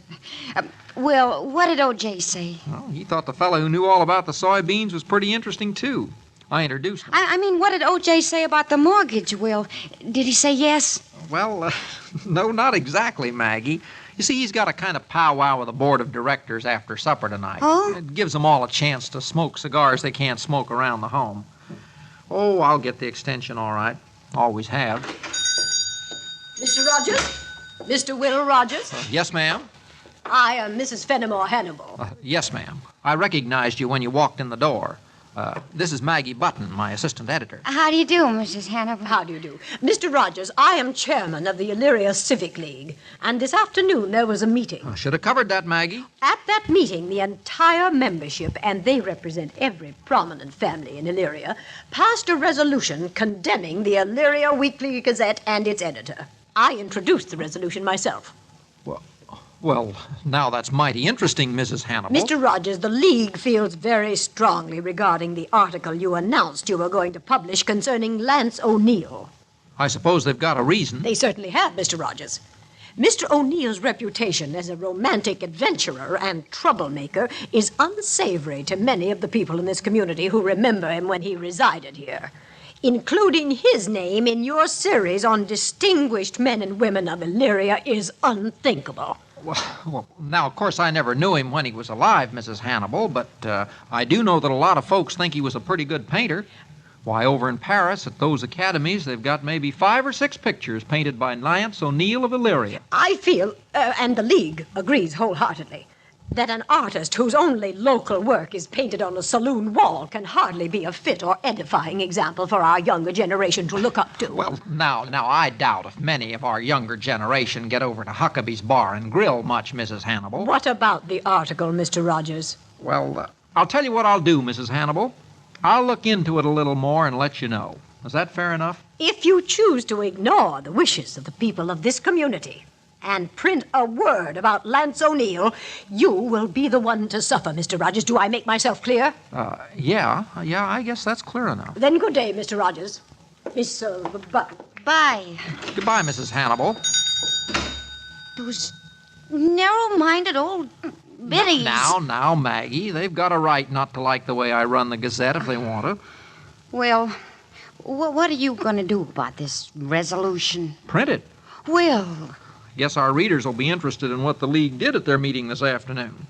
Will, what did O.J. say? Well, he thought the fellow who knew all about the soybeans was pretty interesting, too. I introduced him. I mean, what did O.J. say about the mortgage, Will? Did he say yes? Well, no, not exactly, Maggie. You see, he's got a kind of powwow with the board of directors after supper tonight. Oh? It gives them all a chance to smoke cigars they can't smoke around the home. Oh, I'll get the extension all right. Always have. Mr. Rogers? Mr. Will Rogers? Yes, ma'am? I am Mrs. Fenimore Hannibal. Yes, ma'am. I recognized you when you walked in the door. This is Maggie Button, my assistant editor. How do you do, Mrs. Hannibal? How do you do? Mr. Rogers, I am chairman of the Elyria Civic League, and this afternoon there was a meeting. I should have covered that, Maggie. At that meeting, the entire membership, and they represent every prominent family in Elyria, passed a resolution condemning the Elyria Weekly Gazette and its editor. I introduced the resolution myself. Well, now that's mighty interesting, Mrs. Hannibal. Mr. Rogers, the League feels very strongly regarding the article you announced you were going to publish concerning Lance O'Neill. I suppose they've got a reason. They certainly have, Mr. Rogers. Mr. O'Neill's reputation as a romantic adventurer and troublemaker is unsavory to many of the people in this community who remember him when he resided here. Including his name in your series on distinguished men and women of Illyria is unthinkable. Well, now, of course, I never knew him when he was alive, Mrs. Hannibal, but I do know that a lot of folks think he was a pretty good painter. Why, over in Paris, at those academies, they've got maybe 5 or 6 pictures painted by Lance O'Neill of Illyria. I feel, and the League agrees wholeheartedly, that an artist whose only local work is painted on a saloon wall can hardly be a fit or edifying example for our younger generation to look up to. Well, now, I doubt if many of our younger generation get over to Huckabee's Bar and Grill much, Mrs. Hannibal. What about the article, Mr. Rogers? Well, I'll tell you what I'll do, Mrs. Hannibal. I'll look into it a little more and let you know. Is that fair enough? If you choose to ignore the wishes of the people of this community and print a word about Lance O'Neill, you will be the one to suffer, Mr. Rogers. Do I make myself clear? Yeah, I guess that's clear enough. Then good day, Mr. Rogers. Miss, Bye. Goodbye, Mrs. Hannibal. Those narrow-minded old biddies. Now, Maggie, they've got a right not to like the way I run the Gazette if they want to. Well, what are you going to do about this resolution? Print it. Well, Guess our readers will be interested in what the League did at their meeting this afternoon.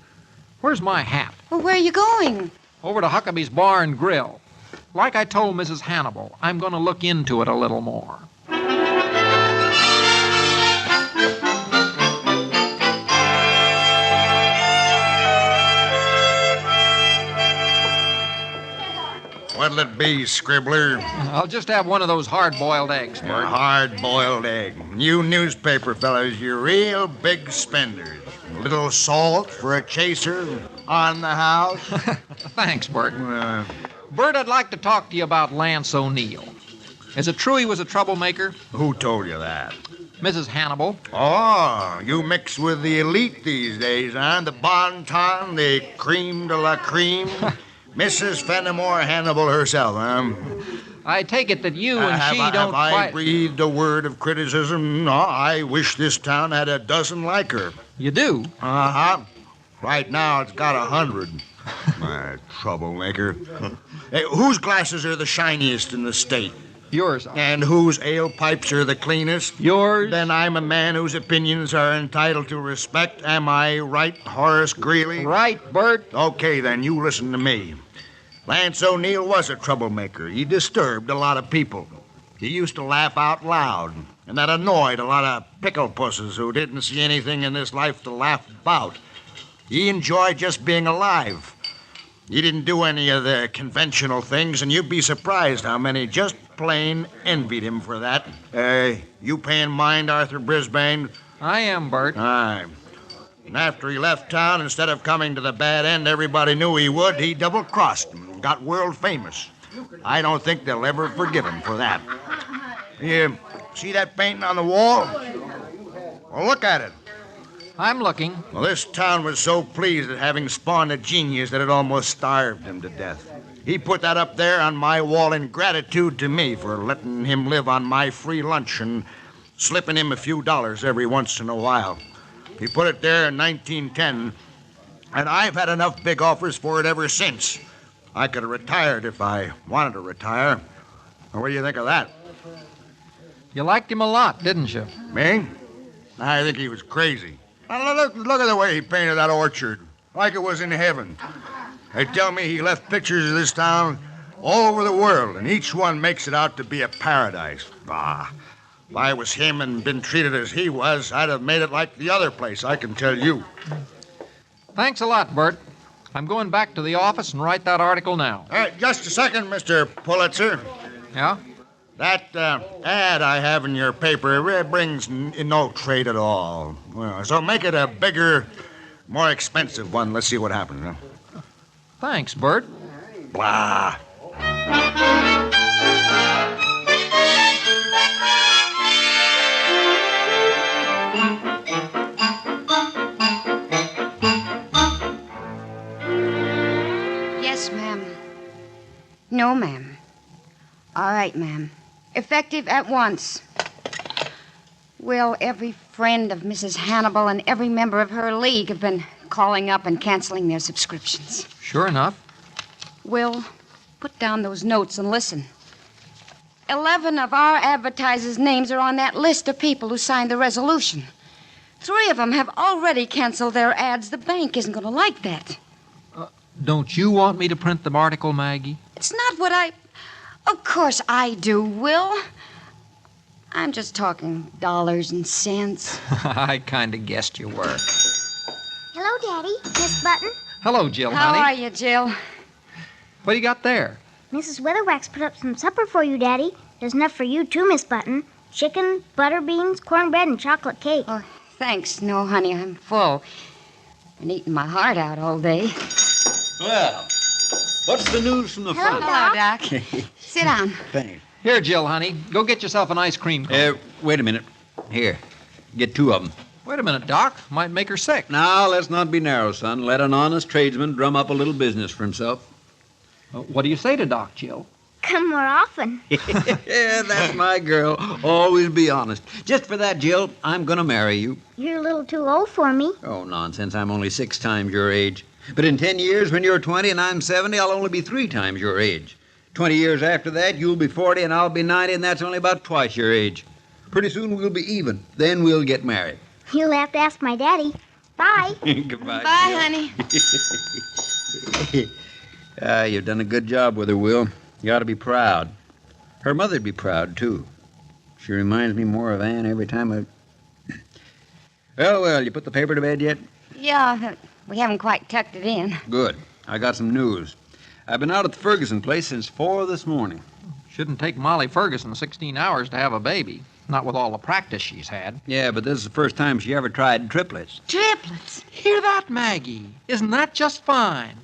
Where's my hat? well, where are you going? Over to Huckabee's Bar and Grill. Like I told Mrs. Hannibal, I'm going to look into it a little more. What'll it be, Scribbler? I'll just have one of those hard-boiled eggs, Bert. Hard-boiled egg. You newspaper fellas, you're real big spenders. A little salt for a chaser on the house. Thanks, Bert. Bert, I'd like to talk to you about Lance O'Neill. Is it true he was a troublemaker? Who told you that? Mrs. Hannibal. Oh, you mix with the elite these days, huh? The bon ton, the creme de la creme. Mrs. Fenimore Hannibal herself, huh? I take it that you and she don't Have I breathed a word of criticism? No, I wish this town had a dozen like her. You do? Uh-huh. Right now, it's got 100. My troublemaker. Hey, whose glasses are the shiniest in the state? Yours. And whose ale pipes are the cleanest? Yours. Then I'm a man whose opinions are entitled to respect. Am I right, Horace Greeley? Right, Bert. Okay, then, you listen to me. Lance O'Neill was a troublemaker. He disturbed a lot of people. He used to laugh out loud, and that annoyed a lot of pickle pusses who didn't see anything in this life to laugh about. He enjoyed just being alive. He didn't do any of the conventional things, and you'd be surprised how many just plain envied him for that. You paying mind, Arthur Brisbane? I am, Bert. Aye. And after he left town, instead of coming to the bad end everybody knew he would, he double-crossed them and got world famous. I don't think they'll ever forgive him for that. You see that painting on the wall? Well, look at it. I'm looking. Well, this town was so pleased at having spawned a genius that it almost starved him to death. He put that up there on my wall in gratitude to me for letting him live on my free lunch and slipping him a few dollars every once in a while. He put it there in 1910, and I've had enough big offers for it ever since. I could have retired if I wanted to retire. What do you think of that? You liked him a lot, didn't you? Me? I think he was crazy. Look at the way he painted that orchard, like it was in heaven. They tell me he left pictures of this town all over the world, and each one makes it out to be a paradise. If I was him and been treated as he was, I'd have made it like the other place, I can tell you. Thanks a lot, Bert. I'm going back to the office and write that article now. Just a second, Mr. Pulitzer. Yeah? That ad I have in your paper brings no trade at all. Well, so make it a bigger, more expensive one. Let's see what happens. Huh? Thanks, Bert. Blah. Yes, ma'am. No, ma'am. All right, ma'am. Effective at once. Well, every friend of Mrs. Hannibal and every member of her league have been calling up and canceling their subscriptions. Sure enough. Will, put down those notes and listen. 11 of our advertisers' names are on that list of people who signed the resolution. 3 of them have already canceled their ads. The bank isn't going to like that. Don't you want me to print the article, Maggie? It's not what I... Of course I do, Will. I'm just talking dollars and cents. I kind of guessed you were. Hello, Daddy. Miss Button. Hello, Jill, How honey. are you, Jill? What do you got there? Mrs. Weatherwax put up some supper for you, Daddy. There's enough for you, too, Miss Button. Chicken, butter beans, cornbread, and chocolate cake. Oh, thanks. No, honey, I'm full. Been eating my heart out all day. Well, what's the news from the Hello, front? Doc. Sit down. Thanks. Here, Jill, honey. Go get yourself an ice cream cone. Wait a minute. Here, get 2 of them. Wait a minute, Doc. Might make her sick. Now, let's not be narrow, son. Let an honest tradesman drum up a little business for himself. What do you say to Doc, Jill? Come more often. Yeah, that's my girl. Always be honest. Just for that, Jill, I'm going to marry you. You're a little too old for me. Oh, nonsense. I'm only 6 times your age. But in 10 years, when you're 20 and I'm 70, I'll only be 3 times your age. 20 years after that, you'll be 40 and I'll be 90, and that's only about twice your age. Pretty soon we'll be even. Then we'll get married. You'll have to ask my daddy. Bye. Goodbye. Bye, honey. You've done a good job with her, Will. You ought to be proud. Her mother'd be proud, too. She reminds me more of Ann every time I... Well, you put the paper to bed yet? Yeah, we haven't quite tucked it in. Good. I got some news. I've been out at the Ferguson place since 4 this morning. Shouldn't take Molly Ferguson 16 hours to have a baby. Not with all the practice she's had. Yeah, but this is the first time she ever tried triplets. Triplets? Hear that, Maggie? Isn't that just fine?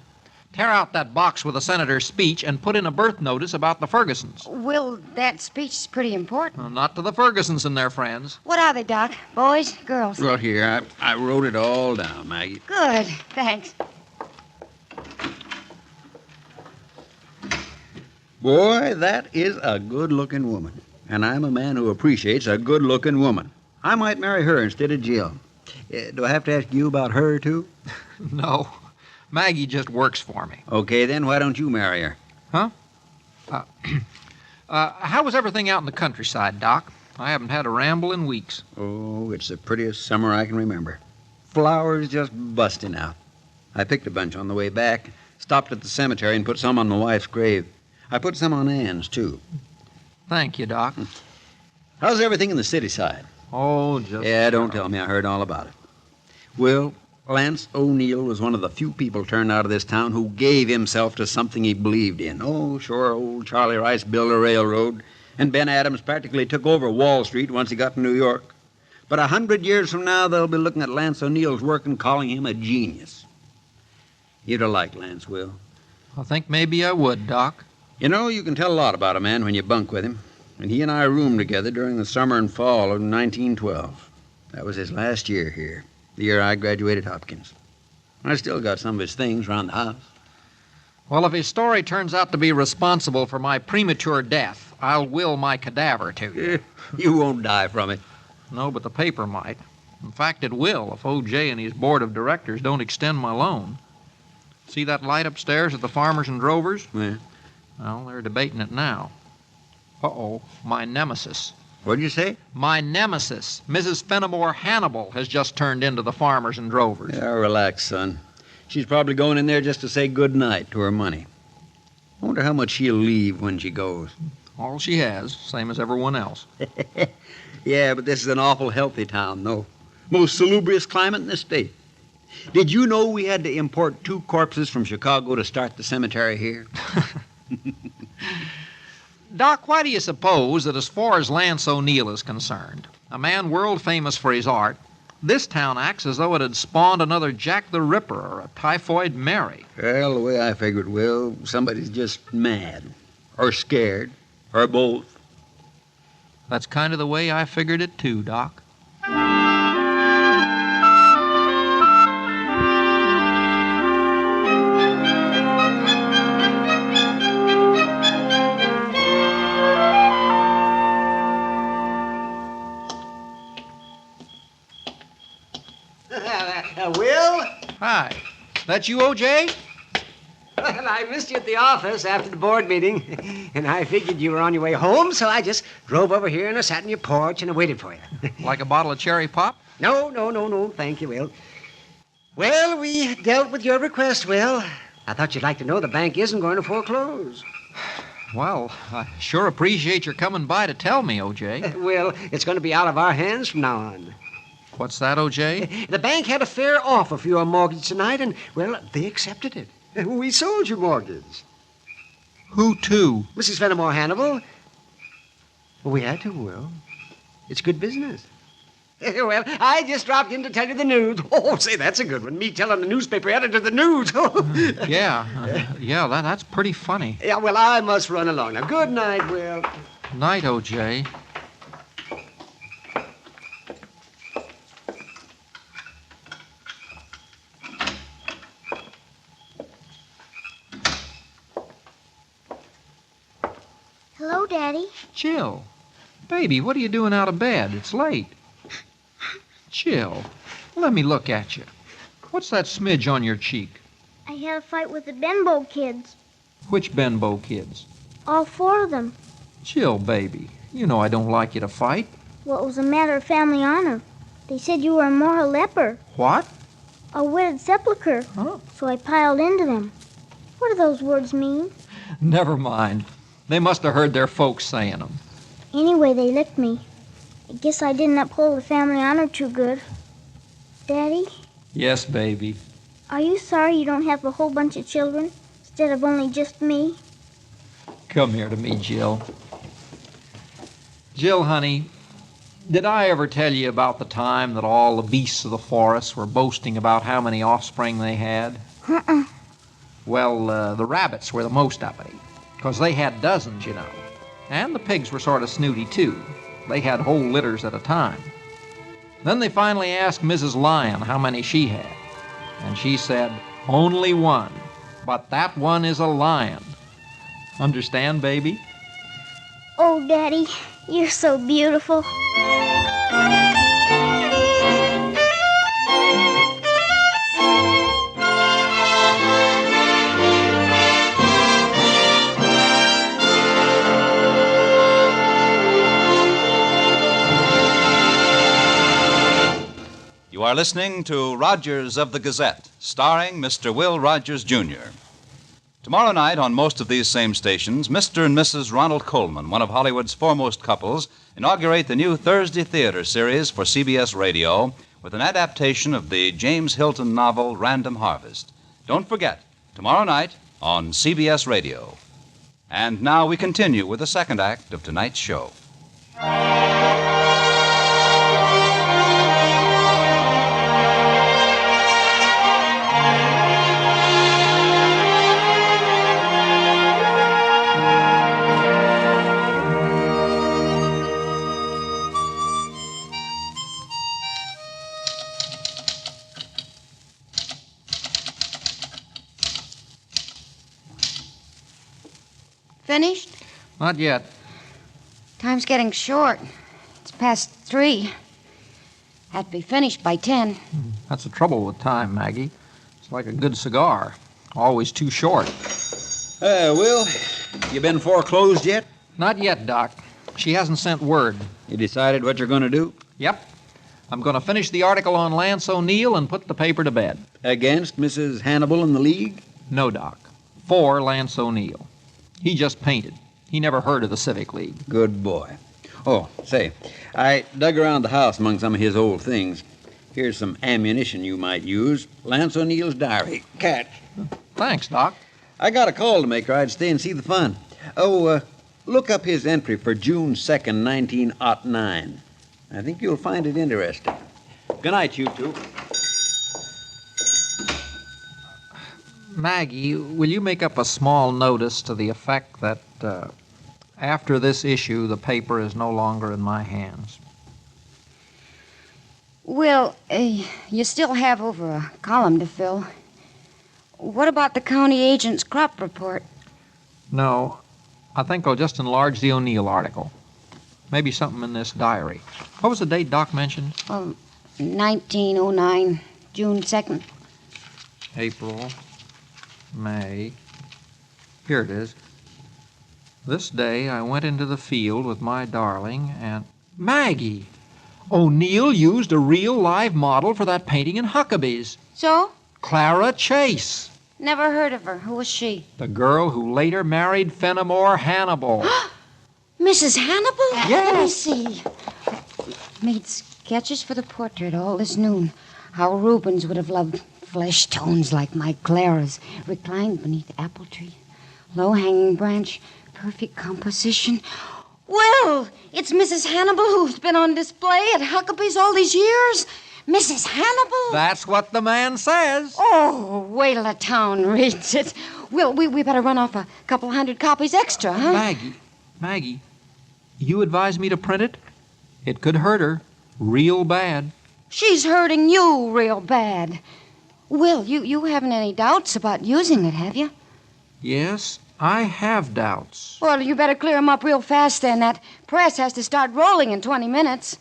Tear out that box with the senator's speech and put in a birth notice about the Fergusons. Will, that speech is pretty important. Not to the Fergusons and their friends. What are they, Doc? Boys? Girls? Right here. I wrote it all down, Maggie. Good, thanks. Boy, that is a good-looking woman. And I'm a man who appreciates a good-looking woman. I might marry her instead of Jill. Do I have to ask you about her, too? No. Maggie just works for me. Okay, then why don't you marry her? Huh? How was everything out in the countryside, Doc? I haven't had a ramble in weeks. Oh, it's the prettiest summer I can remember. Flowers just busting out. I picked a bunch on the way back, stopped at the cemetery and put some on my wife's grave. I put some on Ann's, too. Thank you, Doc. How's everything in the city side? Oh, just... Yeah, don't tell me. I heard all about it. Will, Lance O'Neill was one of the few people turned out of this town who gave himself to something he believed in. Oh, sure, old Charlie Rice built a railroad, and Ben Adams practically took over Wall Street once he got to New York. But 100 years from now, they'll be looking at Lance O'Neill's work and calling him a genius. You'd have liked Lance, Will. I think maybe I would, Doc. You know, you can tell a lot about a man when you bunk with him. And he and I roomed together during the summer and fall of 1912. That was his last year here, the year I graduated Hopkins. I still got some of his things around the house. Well, if his story turns out to be responsible for my premature death, I'll will my cadaver to you. You won't die from it. No, but the paper might. In fact, it will if O.J. and his board of directors don't extend my loan. See that light upstairs at the Farmers and Drovers? Yeah. Well, they're debating it now. Uh-oh, my nemesis. What'd you say? My nemesis, Mrs. Fenimore Hannibal, has just turned into the Farmers and Drovers. Yeah, relax, son. She's probably going in there just to say good night to her money. I wonder how much she'll leave when she goes. All she has, same as everyone else. Yeah, but this is an awful healthy town, though. Most salubrious climate in the state. Did you know we had to import 2 corpses from Chicago to start the cemetery here? Doc, why do you suppose that as far as Lance O'Neill is concerned, a man world famous for his art, this town acts as though it had spawned another Jack the Ripper or a Typhoid Mary? Well, the way I figured, Will, somebody's just mad, or scared, or both. That's kind of the way I figured it too, Doc. Will? Hi. That you, O.J.? Well, I missed you at the office after the board meeting, and I figured you were on your way home, so I just drove over here and I sat on your porch and I waited for you. Like a bottle of cherry pop? No, thank you, Will. Well, we dealt with your request, Will. I thought you'd like to know the bank isn't going to foreclose. Well, I sure appreciate your coming by to tell me, O.J. Will, it's going to be out of our hands from now on. What's that, O.J.? The bank had a fair offer for your mortgage tonight, and, well, they accepted it. We sold your mortgage. Who to? Mrs. Fenimore Hannibal. Well, we had to, Will. It's good business. Well, I just dropped in to tell you the news. Oh, say, that's a good one. Me telling the newspaper editor the news. Yeah, that's pretty funny. Yeah, well, I must run along now. Good night, Will. Night, O.J. Hello, Daddy. Jill. Baby, what are you doing out of bed? It's late. Jill, let me look at you. What's that smidge on your cheek? I had a fight with the Benbow kids. Which Benbow kids? All 4 of them. Jill, baby, you know I don't like you to fight. Well, it was a matter of family honor. They said you were a moral leper. What? A witted sepulcher. Huh? So I piled into them. What do those words mean? Never mind. They must have heard their folks saying them. Anyway, they licked me. I guess I didn't uphold the family honor too good. Daddy? Yes, baby. Are you sorry you don't have a whole bunch of children instead of only just me? Come here to me, Jill. Jill, honey, did I ever tell you about the time that all the beasts of the forest were boasting about how many offspring they had? Uh-uh. Well, the rabbits were the most uppity, because they had dozens, you know. And the pigs were sort of snooty, too. They had whole litters at a time. Then they finally asked Mrs. Lion how many she had. And she said, only one. But that one is a lion. Understand, baby? Oh, Daddy, you're so beautiful. You are listening to Rogers of the Gazette, starring Mr. Will Rogers, Jr. Tomorrow night, on most of these same stations, Mr. and Mrs. Ronald Colman, one of Hollywood's foremost couples, inaugurate the new Thursday Theater series for CBS Radio with an adaptation of the James Hilton novel Random Harvest. Don't forget, tomorrow night on CBS Radio. And now we continue with the second act of tonight's show. Finished? Not yet. Time's getting short. It's past 3. Had to be finished by 10. That's the trouble with time, Maggie. It's like a good cigar. Always too short. Will, you been foreclosed yet? Not yet, Doc. She hasn't sent word. You decided what you're going to do? Yep. I'm going to finish the article on Lance O'Neill and put the paper to bed. Against Mrs. Hannibal and the League? No, Doc. For Lance O'Neill. He just painted. He never heard of the Civic League. Good boy. Oh, say, I dug around the house among some of his old things. Here's some ammunition you might use. Lance O'Neill's diary. Catch. Thanks, Doc. I got a call to make, or I'd stay and see the fun. Look up his entry for June 2nd, 1909. I think you'll find it interesting. Good night, you two. Maggie, will you make up a small notice to the effect that after this issue, the paper is no longer in my hands? Will, you still have over a column to fill. What about the county agent's crop report? No, I think I'll just enlarge the O'Neill article. Maybe something in this diary. What was the date Doc mentioned? 1909, June 2nd. April, May, Here it is. This day I went into the field with my darling and... Maggie! O'Neill used a real live model for that painting in Huckabee's. So? Clara Chase. Never heard of her. Who was she? The girl who later married Fenimore Hannibal. Mrs. Hannibal? Yes. Let me see. Made sketches for the portrait all this noon. How Rubens would have loved flesh tones like my Clara's. Reclined beneath apple tree. Low-hanging branch. Perfect composition. Well, it's Mrs. Hannibal who's been on display at Huckabee's all these years. Mrs. Hannibal? That's what the man says. Oh, wait till the town reads it. Well, we better run off a couple 100 copies extra, huh? Maggie, you advise me to print it? It could hurt her real bad. She's hurting you real bad. Will, you haven't any doubts about using it, have you? Yes, I have doubts. Well, you better clear 'em up real fast then. That press has to start rolling in 20 minutes.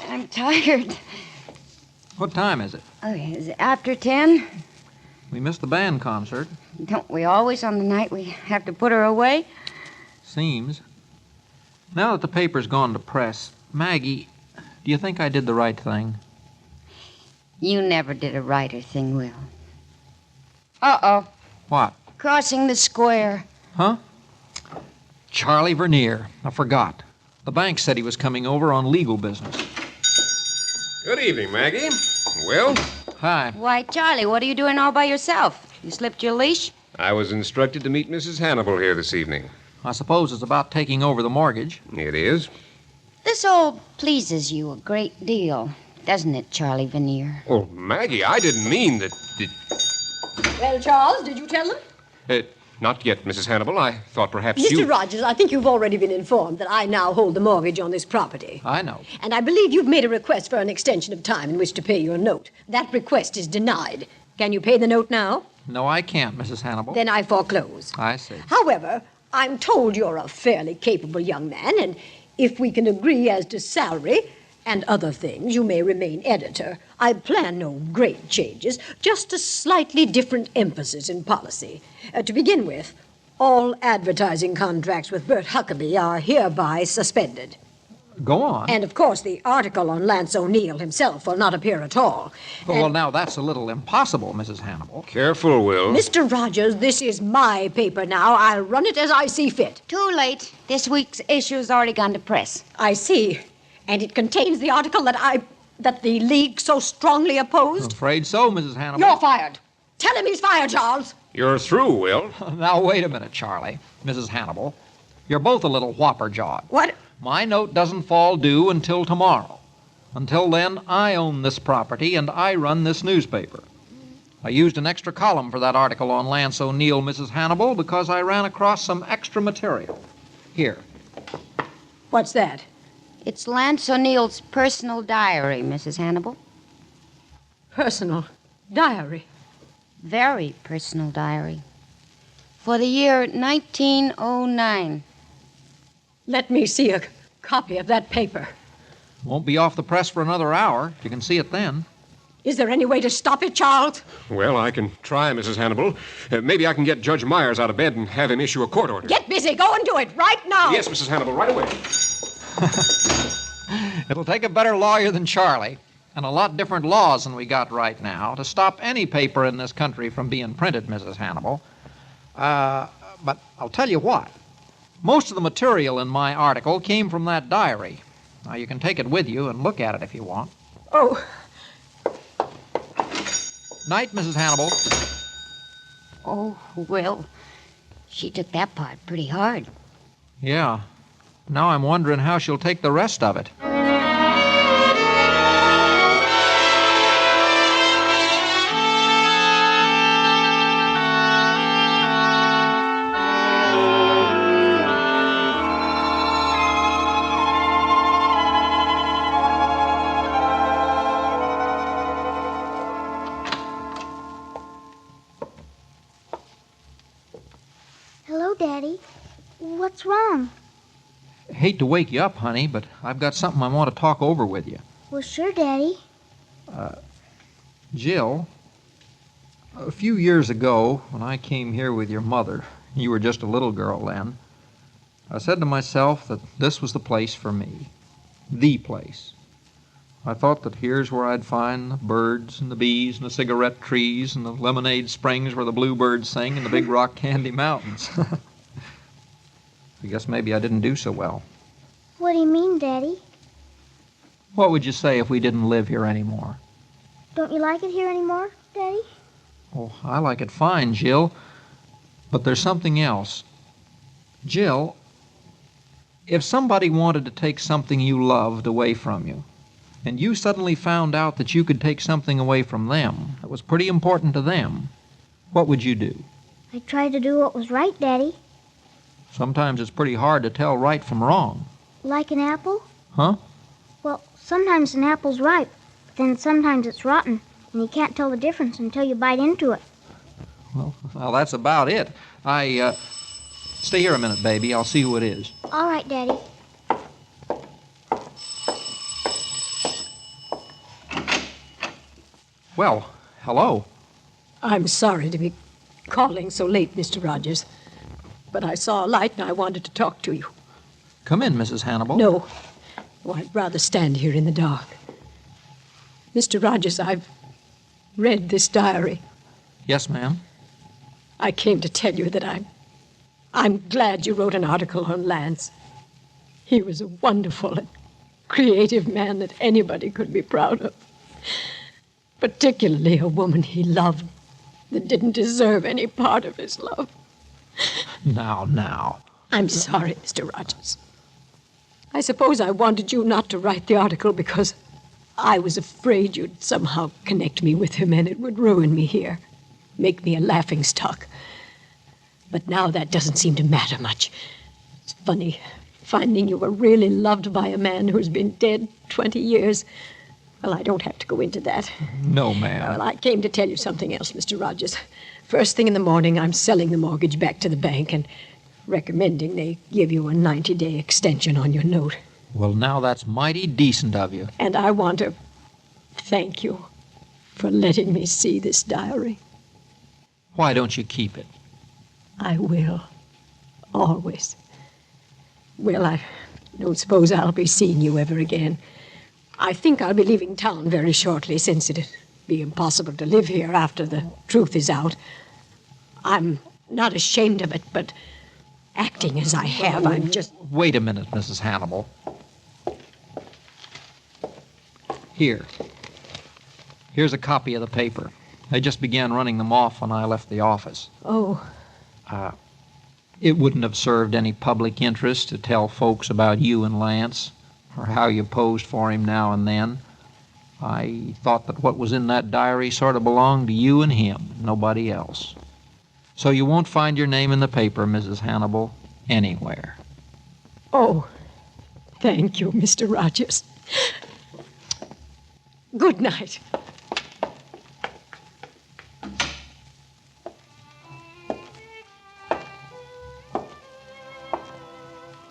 I'm tired. What time is it? Oh, is it after 10? We missed the band concert. Don't we always on the night we have to put her away? Seems. Now that the paper's gone to press, Maggie, do you think I did the right thing? You never did a righter thing, Will. Uh-oh. What? Crossing the square. Huh? Charlie Vernier. I forgot. The bank said he was coming over on legal business. Good evening, Maggie. Will? Hi. Why, Charlie, what are you doing all by yourself? You slipped your leash? I was instructed to meet Mrs. Hannibal here this evening. I suppose it's about taking over the mortgage. It is. This all pleases you a great deal, doesn't it, Charlie Vernier? Oh, Maggie, I didn't mean that... Well, Charles, did you tell them? Not yet, Mrs. Hannibal. I thought perhaps Mr. you... Rogers, I think you've already been informed that I now hold the mortgage on this property. I know. And I believe you've made a request for an extension of time in which to pay your note. That request is denied. Can you pay the note now? No, I can't, Mrs. Hannibal. Then I foreclose. I see. However, I'm told you're a fairly capable young man, and if we can agree as to salary and other things, you may remain editor. I plan no great changes, just a slightly different emphasis in policy. To begin with, all advertising contracts with Bert Huckabee are hereby suspended. Go on. And, of course, the article on Lance O'Neill himself will not appear at all. Well, now, that's a little impossible, Mrs. Hannibal. Careful, Will. Mr. Rogers, this is my paper now. I'll run it as I see fit. Too late. This week's issue's already gone to press. I see. And it contains the article that the League so strongly opposed? I'm afraid so, Mrs. Hannibal. You're fired. Tell him he's fired, Charles. You're through, Will. Now, wait a minute, Charlie. Mrs. Hannibal. You're both a little whopper-jawed. What? My note doesn't fall due until tomorrow. Until then, I own this property and I run this newspaper. I used an extra column for that article on Lance O'Neill, Mrs. Hannibal, because I ran across some extra material. Here. What's that? It's Lance O'Neill's personal diary, Mrs. Hannibal. Personal diary? Very personal diary. For the year 1909. Let me see a copy of that paper. Won't be off the press for another hour. You can see it then. Is there any way to stop it, Charles? Well, I can try, Mrs. Hannibal. Maybe I can get Judge Myers out of bed and have him issue a court order. Get busy. Go and do it right now. Yes, Mrs. Hannibal, right away. It'll take a better lawyer than Charlie, and a lot different laws than we got right now to stop any paper in this country from being printed, Mrs. Hannibal. But I'll tell you what. Most of the material in my article came from that diary. Now, you can take it with you and look at it if you want. Oh. Night, Mrs. Hannibal. Oh, Will. She took that part pretty hard. Yeah. Now I'm wondering how she'll take the rest of it. What's wrong? Hate to wake you up, honey, but I've got something I want to talk over with you. Well, sure, Daddy. Jill, a few years ago, when I came here with your mother, you were just a little girl then, I said to myself that this was the place for me. The place. I thought that here's where I'd find the birds and the bees and the cigarette trees and the lemonade springs where the bluebirds sing and the big rock candy mountains. I guess maybe I didn't do so well. What do you mean, Daddy? What would you say if we didn't live here anymore? Don't you like it here anymore, Daddy? Oh, I like it fine, Jill. But there's something else. Jill, if somebody wanted to take something you loved away from you, and you suddenly found out that you could take something away from them that was pretty important to them, what would you do? I tried to do what was right, Daddy. Sometimes it's pretty hard to tell right from wrong. Like an apple? Huh? Well, sometimes an apple's ripe, but then sometimes it's rotten, and you can't tell the difference until you bite into it. Well, that's about it. Stay here a minute, baby. I'll see who it is. All right, Daddy. Well, hello. I'm sorry to be calling so late, Mr. Rogers, but I saw a light and I wanted to talk to you. Come in, Mrs. Hannibal. No. Oh, I'd rather stand here in the dark. Mr. Rogers, I've read this diary. Yes, ma'am. I came to tell you that I'm glad you wrote an article on Lance. He was a wonderful and creative man that anybody could be proud of. Particularly a woman he loved that didn't deserve any part of his love. Now. I'm sorry, Mr. Rogers. I suppose I wanted you not to write the article because I was afraid you'd somehow connect me with him and it would ruin me here, make me a laughingstock. But now that doesn't seem to matter much. It's funny finding you were really loved by a man who's been dead 20 years. Well, I don't have to go into that. No, ma'am. Well, I came to tell you something else, Mr. Rogers. First thing in the morning, I'm selling the mortgage back to the bank and recommending they give you a 90-day extension on your note. Well, now that's mighty decent of you. And I want to thank you for letting me see this diary. Why don't you keep it? I will. Always. Well, I don't suppose I'll be seeing you ever again. I think I'll be leaving town very shortly, since it'd be impossible to live here after the truth is out. I'm not ashamed of it, but acting as I have, I'm just... Wait a minute, Mrs. Hannibal. Here's a copy of the paper. They just began running them off when I left the office. Oh. It wouldn't have served any public interest to tell folks about you and Lance, or how you posed for him now and then. I thought that what was in that diary sort of belonged to you and him, nobody else. So you won't find your name in the paper, Mrs. Hannibal, anywhere. Oh, thank you, Mr. Rogers. Good night.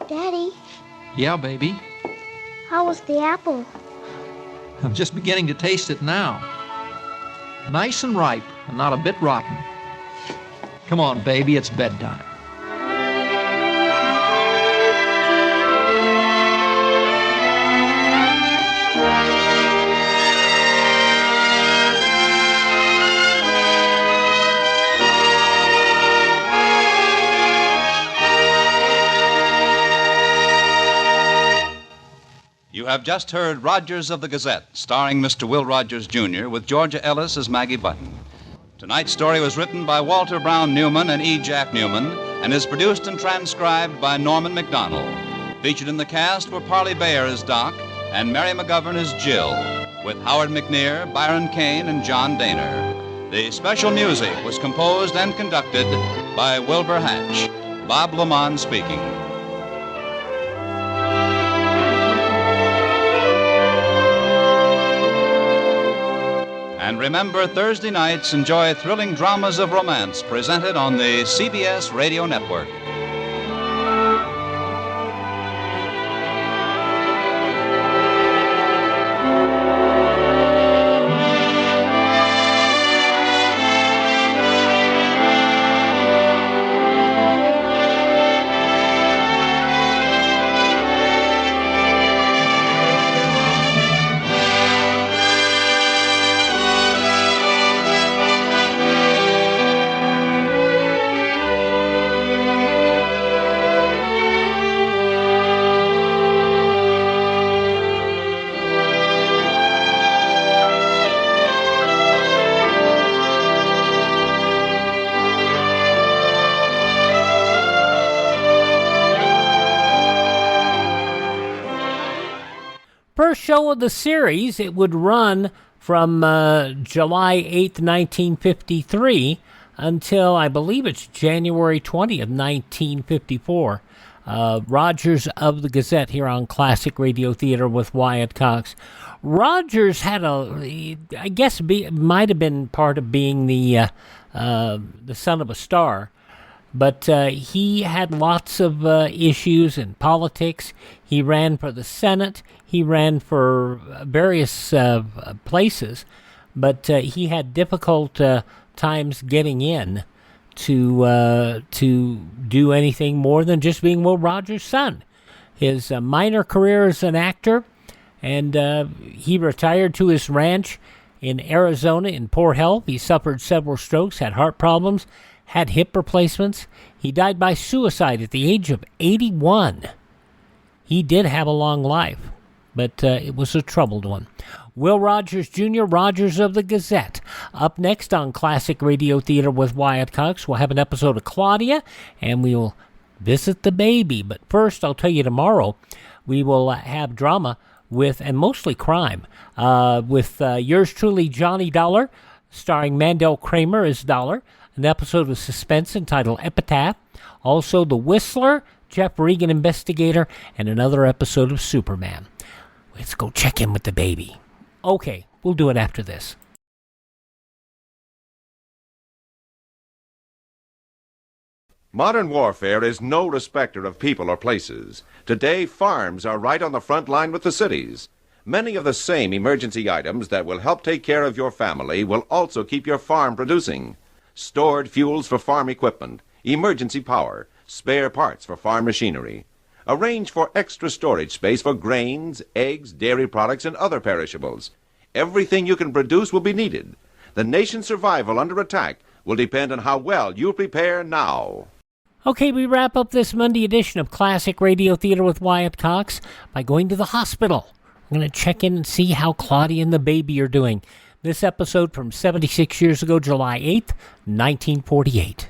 Daddy, Yeah, baby. how was the apple? I'm just beginning to taste it now. Nice and ripe, and not a bit rotten. Come on, baby, it's bedtime. You have just heard Rogers of the Gazette, starring Mr. Will Rogers, Jr., with Georgia Ellis as Maggie Button. Tonight's story was written by Walter Brown Newman and E. Jack Newman and is produced and transcribed by Norman McDonald. Featured in the cast were Parley Baer as Doc and Mary McGovern as Jill, with Howard McNear, Byron Kane, and John Dehner. The special music was composed and conducted by Wilbur Hatch. Bob Lamont speaking. And remember, Thursday nights enjoy thrilling dramas of romance presented on the CBS Radio Network. first show of the series. It would run from July 8th, 1953 until, I believe it's January 20th, 1954. Rogers of the Gazette here on Classic Radio Theater with Wyatt Cox. Rogers had I guess might have been part of being the son of a star, but he had lots of issues in politics. He ran for the Senate. He ran for various places, but he had difficult times getting in to do anything more than just being Will Rogers' son. His minor career as an actor, and he retired to his ranch in Arizona in poor health. He suffered several strokes, had heart problems, had hip replacements. He died by suicide at the age of 81. He did have a long life, but it was a troubled one. Will Rogers Jr., Rogers of the Gazette. Up next on Classic Radio Theater with Wyatt Cox, we'll have an episode of Claudia, and we'll visit the baby. But first, I'll tell you tomorrow, we will have drama with, and mostly crime, with yours truly, Johnny Dollar, starring Mandel Kramer as Dollar, an episode of Suspense entitled Epitaph, also The Whistler, Jeff Regan Investigator, and another episode of Superman. Let's go check in with the baby. Okay, we'll do it after this. Modern warfare is no respecter of people or places. Today, farms are right on the front line with the cities. Many of the same emergency items that will help take care of your family will also keep your farm producing. Stored fuels for farm equipment, emergency power, spare parts for farm machinery. Arrange for extra storage space for grains, eggs, dairy products, and other perishables. Everything you can produce will be needed. The nation's survival under attack will depend on how well you prepare now. Okay, we wrap up this Monday edition of Classic Radio Theater with Wyatt Cox by going to the hospital. I'm going to check in and see how Claudia and the baby are doing. This episode from 76 years ago, July 8th, 1948.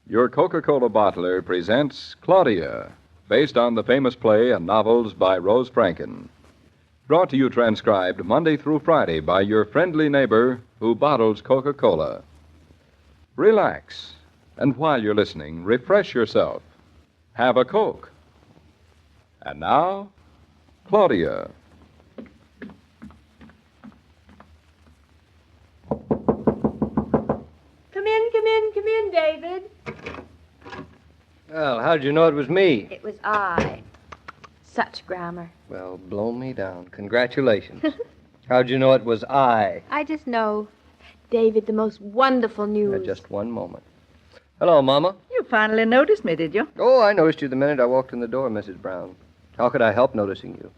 Your Coca-Cola bottler presents Claudia, based on the famous play and novels by Rose Franken. Brought to you transcribed Monday through Friday by your friendly neighbor who bottles Coca-Cola. Relax, and while you're listening, refresh yourself. Have a Coke. And now, Claudia. Come in, David. Well, how'd you know it was me? It was I. Such grammar. Well, blow me down. Congratulations. How'd you know it was I? I just know. David, the most wonderful news. Just one moment. Hello, Mama. You finally noticed me, did you? Oh, I noticed you the minute I walked in the door, Mrs. Brown. How could I help noticing you?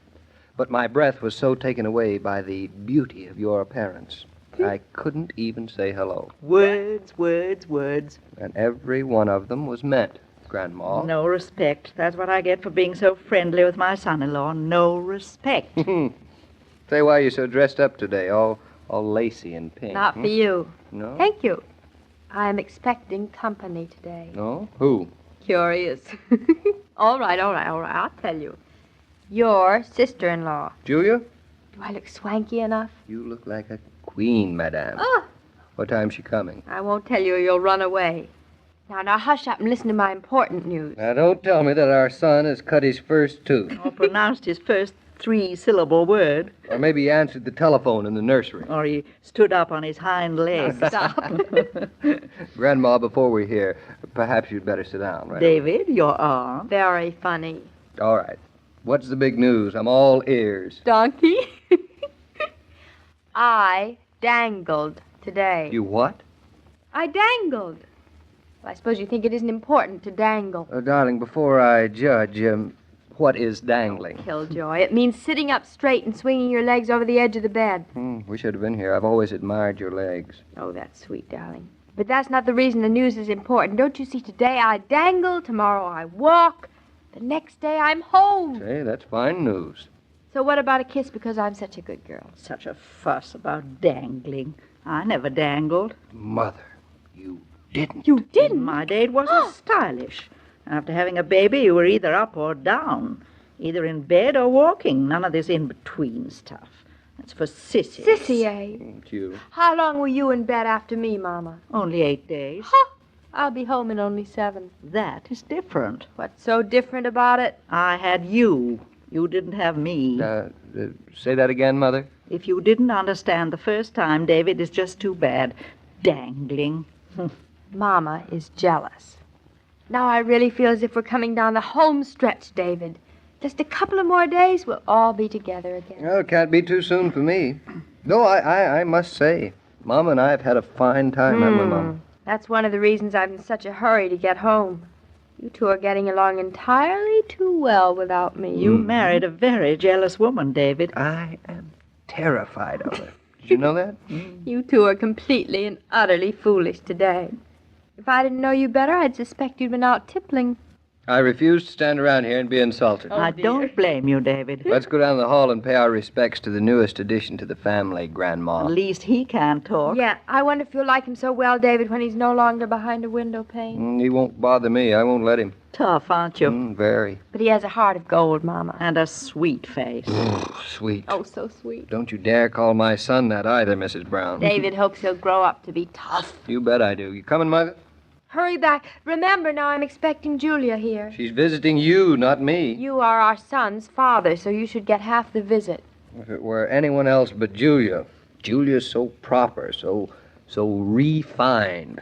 But my breath was so taken away by the beauty of your appearance, I couldn't even say hello. Words, words, words. And every one of them was meant, Grandma. No respect. That's what I get for being so friendly with my son-in-law. No respect. Say, why are you so dressed up today, all lacy and pink? Not for you. No? Thank you. I'm expecting company today. No? Who? Curious. All right. I'll tell you. Your sister-in-law. Julia? Do I look swanky enough? You look like a queen, madame. Oh! What time's she coming? I won't tell you or you'll run away. Now hush up and listen to my important news. Now, don't tell me that our son has cut his first tooth. Or pronounced his first 3-syllable word. Or maybe he answered the telephone in the nursery. Or he stood up on his hind legs. Stop. Grandma, before we're here, perhaps you'd better sit down, right? David, your arm. Very funny. All right. What's the big news? I'm all ears. Donkey. I dangled today. You what? I dangled. Well, I suppose you think it isn't important to dangle. Oh, darling, before I judge, what is dangling? Killjoy. It means sitting up straight and swinging your legs over the edge of the bed. We should have been here. I've always admired your legs. Oh, that's sweet, darling. But that's not the reason the news is important. Don't you see, today I dangle, tomorrow I walk, the next day I'm home. Say, that's fine news. So what about a kiss because I'm such a good girl? Such a fuss about dangling. I never dangled. Mother, you didn't. You didn't? In my day, it wasn't stylish. After having a baby, you were either up or down. Either in bed or walking. None of this in-between stuff. That's for sissies. Sissy, eh? Thank you. How long were you in bed after me, Mama? Only 8 days. Ha! I'll be home in only 7. That is different. What's so different about it? I had you. You didn't have me. Say that again, Mother. If you didn't understand the first time, David, it's just too bad. Dangling. Mama is jealous. Now I really feel as if we're coming down the home stretch, David. Just a couple of more days, we'll all be together again. Well, it can't be too soon for me. No, I must say, Mama and I have had a fine time, haven't we, Mama? That's one of the reasons I'm in such a hurry to get home. You two are getting along entirely too well without me. You married a very jealous woman, David. I am terrified of her. Did you know that? You two are completely and utterly foolish today. If I didn't know you better, I'd suspect you'd been out tippling. I refuse to stand around here and be insulted. I don't blame you, David. Let's go down the hall and pay our respects to the newest addition to the family, Grandma. At least he can talk. Yeah, I wonder if you'll like him so well, David, when he's no longer behind a window pane. He won't bother me. I won't let him. Tough, aren't you? Very. But he has a heart of gold, Mama. And a sweet face. Sweet. Oh, so sweet. Don't you dare call my son that either, Mrs. Brown. David hopes he'll grow up to be tough. You bet I do. You coming, Mother? Hurry back. Remember, now I'm expecting Julia here. She's visiting you, not me. You are our son's father, so you should get half the visit. If it were anyone else but Julia. Julia's so proper, so refined.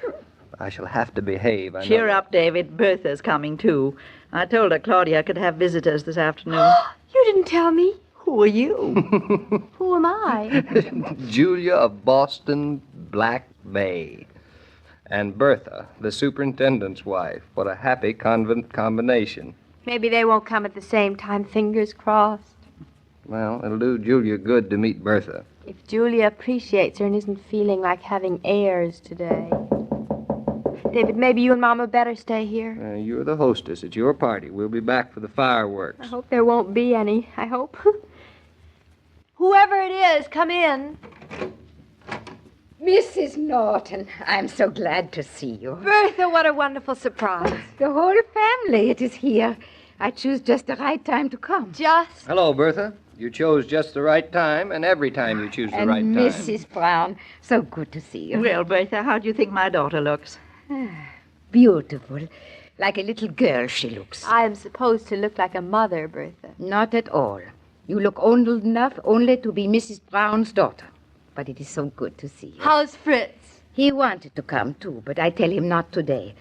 I shall have to behave. I know Cheer that. up, David. Bertha's coming, too. I told her Claudia could have visitors this afternoon. You didn't tell me. Who are you? Who am I? Julia of Boston Black Bay. And Bertha, the superintendent's wife. What a happy convent combination. Maybe they won't come at the same time, fingers crossed. Well, it'll do Julia good to meet Bertha. If Julia appreciates her and isn't feeling like having airs today. David, maybe you and Mama better stay here. You're the hostess. It's your party. We'll be back for the fireworks. I hope there won't be any. I hope. Whoever it is, come in. Mrs. Norton, I'm so glad to see you. Bertha, what a wonderful surprise. The whole family, it is here. I choose just the right time to come. Just? Hello, Bertha. You chose just the right time, and every time you choose the right time. Mrs. Brown, so good to see you. Well, Bertha, how do you think my daughter looks? Beautiful. Like a little girl she looks. I am supposed to look like a mother, Bertha. Not at all. You look old enough only to be Mrs. Brown's daughter. But it is so good to see you. How's Fritz? He wanted to come, too, but I tell him not today.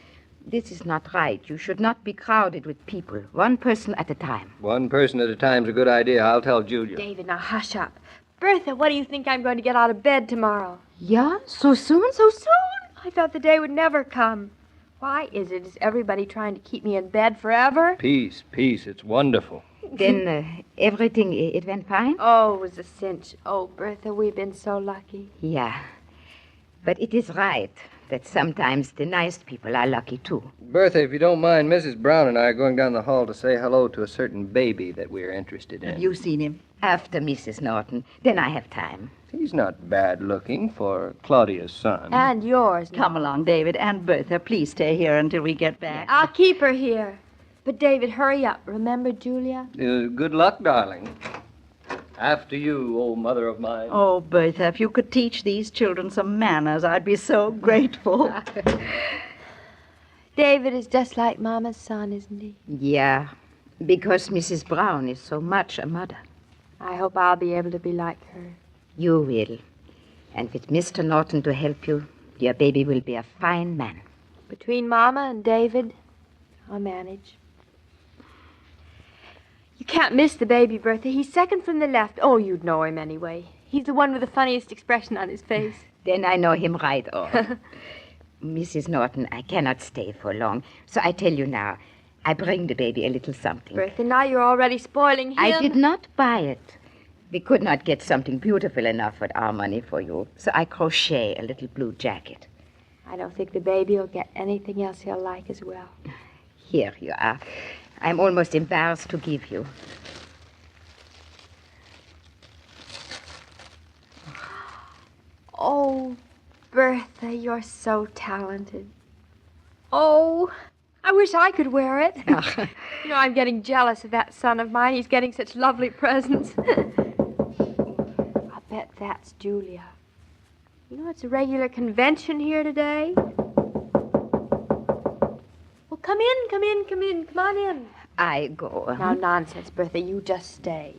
This is not right. You should not be crowded with people. One person at a time. One person at a time's a good idea. I'll tell Julia. David, now hush up. Bertha, what do you think I'm going to get out of bed tomorrow? Yeah? So soon? So soon? I thought the day would never come. Why is it? Is everybody trying to keep me in bed forever? Peace. It's wonderful. Then everything, it went fine? Oh, it was a cinch. Oh, Bertha, we've been so lucky. Yeah. But it is right that sometimes the nice people are lucky, too. Bertha, if you don't mind, Mrs. Brown and I are going down the hall to say hello to a certain baby that we're interested in. Have you seen him? After Mrs. Norton. Then I have time. He's not bad looking for Claudia's son. And yours. Come along, David. And Bertha, please stay here until we get back. I'll keep her here. But, David, hurry up. Remember Julia? Good luck, darling. After you, old mother of mine. Oh, Bertha, if you could teach these children some manners, I'd be so grateful. David is just like Mama's son, isn't he? Yeah, because Mrs. Brown is so much a mother. I hope I'll be able to be like her. You will. And with Mr. Norton to help you, your baby will be a fine man. Between Mama and David, I'll manage. You can't miss the baby, Bertha. He's second from the left. Oh, you'd know him anyway. He's the one with the funniest expression on his face. Then I know him right off. Mrs. Norton, I cannot stay for long. So I tell you now, I bring the baby a little something. Bertha, now you're already spoiling him. I did not buy it. We could not get something beautiful enough with our money for you. So I crochet a little blue jacket. I don't think the baby will get anything else he'll like as well. Here you are. I'm almost embarrassed to give you. Oh, Bertha, you're so talented. Oh, I wish I could wear it. You know, I'm getting jealous of that son of mine. He's getting such lovely presents. I'll bet that's Julia. You know, it's a regular convention here today. Well, come in. Come on in. I go. Now, nonsense, Bertha. You just stay.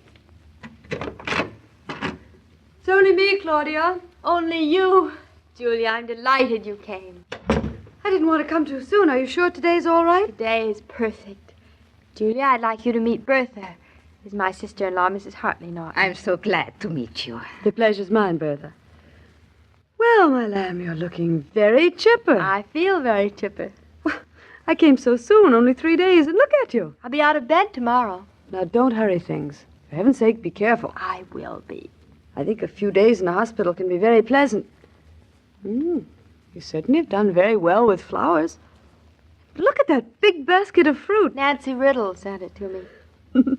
It's only me, Claudia. Only you. Julia, I'm delighted you came. I didn't want to come too soon. Are you sure today's all right? Today is perfect. Julia, I'd like you to meet Bertha. This is my sister-in-law, Mrs. Hartley Norton. I'm so glad to meet you. The pleasure's mine, Bertha. Well, my lamb, you're looking very chipper. I feel very chipper. I came so soon, only 3 days, and look at you. I'll be out of bed tomorrow. Now, don't hurry things. For heaven's sake, be careful. I will be. I think a few days in a hospital can be very pleasant. You certainly have done very well with flowers. Look at that big basket of fruit. Nancy Riddle sent it to me.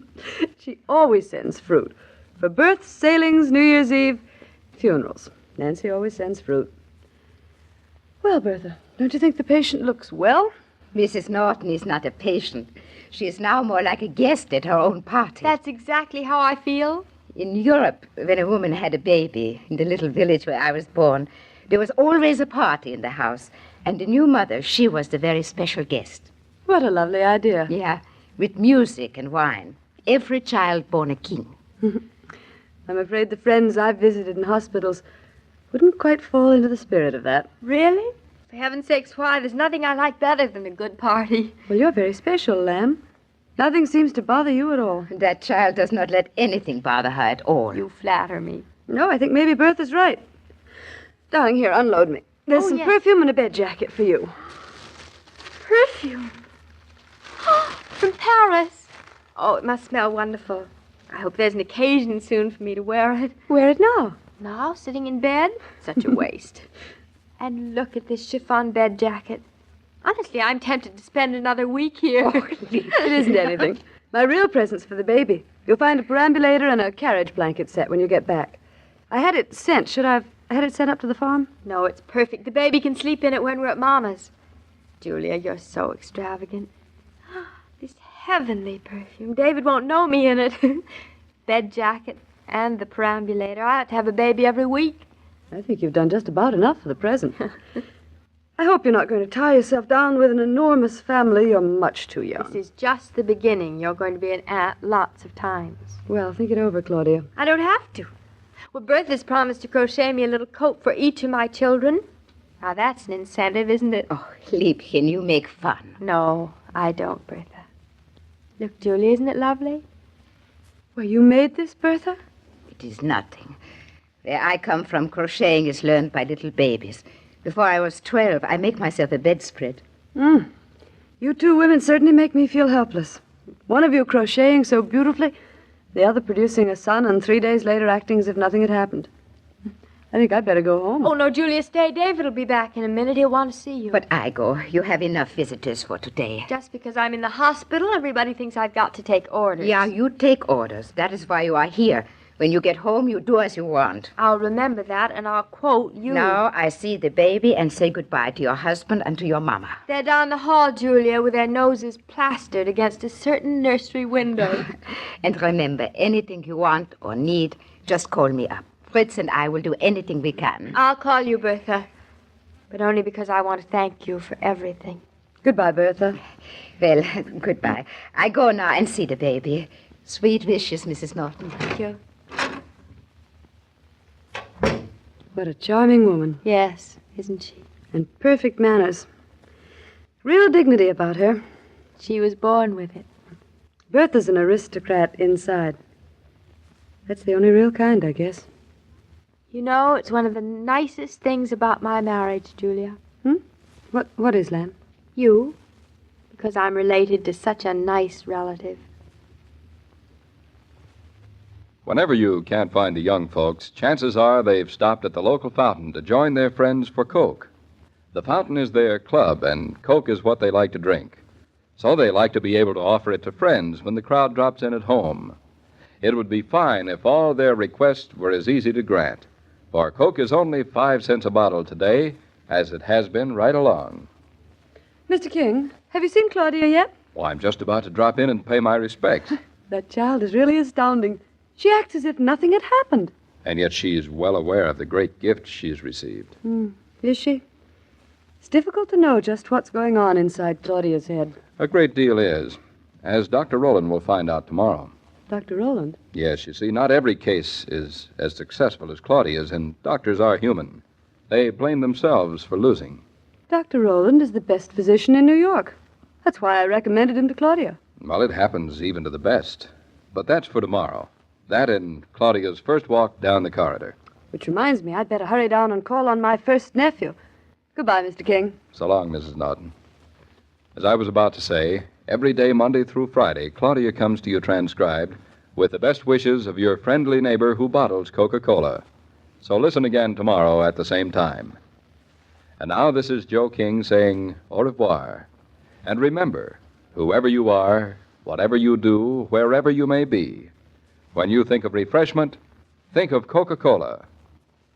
She always sends fruit. For births, sailings, New Year's Eve, funerals. Nancy always sends fruit. Well, Bertha, don't you think the patient looks well? Mrs. Norton is not a patient. She is now more like a guest at her own party. That's exactly how I feel. In Europe, when a woman had a baby, in the little village where I was born, there was always a party in the house, and the new mother, she was the very special guest. What a lovely idea. Yeah, with music and wine. Every child born a king. I'm afraid the friends I've visited in hospitals wouldn't quite fall into the spirit of that. Really? For heaven's sakes, why? There's nothing I like better than a good party. Well, you're very special, Lamb. Nothing seems to bother you at all. That child does not let anything bother her at all. You flatter me. No, I think maybe Bertha's right. Darling, here, unload me. There's some perfume and a bed jacket for you. Perfume? From Paris. Oh, it must smell wonderful. I hope there's an occasion soon for me to wear it. Wear it now. Now, sitting in bed? Such a waste. And look at this chiffon bed jacket. Honestly, I'm tempted to spend another week here. It isn't anything. My real present's for the baby. You'll find a perambulator and a carriage blanket set when you get back. I had it sent. Should I had it sent up to the farm? No, it's perfect. The baby can sleep in it when we're at Mama's. Julia, you're so extravagant. This heavenly perfume. David won't know me in it. Bed jacket and the perambulator. I ought to have a baby every week. I think you've done just about enough for the present. I hope you're not going to tie yourself down with an enormous family. You're much too young. This is just the beginning. You're going to be an aunt lots of times. Well, think it over, Claudia. I don't have to. Well, Bertha's promised to crochet me a little coat for each of my children. Now, that's an incentive, isn't it? Oh, Liebchen, you make fun. No, I don't, Bertha. Look, Julie, isn't it lovely? Well, you made this, Bertha? It is nothing. Where I come from, crocheting is learned by little babies. Before I was 12, I make myself a bedspread. You two women certainly make me feel helpless. One of you crocheting so beautifully, the other producing a son, and 3 days later acting as if nothing had happened. I think I'd better go home. Oh, no, Julia, stay. David will be back in a minute. He'll want to see you. But I go. You have enough visitors for today. Just because I'm in the hospital, everybody thinks I've got to take orders. Yeah, you take orders. That is why you are here. When you get home, you do as you want. I'll remember that, and I'll quote you. Now I see the baby and say goodbye to your husband and to your mama. They're down the hall, Julia, with their noses plastered against a certain nursery window. And remember, anything you want or need, just call me up. Fritz and I will do anything we can. I'll call you, Bertha. But only because I want to thank you for everything. Goodbye, Bertha. Well, goodbye. I go now and see the baby. Sweet wishes, Mrs. Norton. Thank you. What a charming woman. Yes, isn't she? And perfect manners. Real dignity about her. She was born with it. Bertha's an aristocrat inside. That's the only real kind, I guess. You know, it's one of the nicest things about my marriage, Julia. What is, Lamb? You. Because I'm related to such a nice relative. Whenever you can't find the young folks, chances are they've stopped at the local fountain to join their friends for Coke. The fountain is their club, and Coke is what they like to drink. So they like to be able to offer it to friends when the crowd drops in at home. It would be fine if all their requests were as easy to grant, for Coke is only 5 cents a bottle today, as it has been right along. Mr. King, Have you seen Claudia yet? Well, I'm just about to drop in and pay my respects. That child is really astounding. She acts as if nothing had happened. And yet she's well aware of the great gift she's received. Is she? It's difficult to know just what's going on inside Claudia's head. A great deal is, as Dr. Rowland will find out tomorrow. Dr. Rowland? Yes, you see, not every case is as successful as Claudia's, and doctors are human. They blame themselves for losing. Dr. Rowland is the best physician in New York. That's why I recommended him to Claudia. Well, it happens even to the best. But that's for tomorrow. That and Claudia's first walk down the corridor. Which reminds me, I'd better hurry down and call on my first nephew. Goodbye, Mr. King. So long, Mrs. Naughton. As I was about to say, every day, Monday through Friday, Claudia comes to you transcribed with the best wishes of your friendly neighbor who bottles Coca-Cola. So listen again tomorrow at the same time. And now this is Joe King saying au revoir. And remember, whoever you are, whatever you do, wherever you may be, when you think of refreshment, think of Coca-Cola.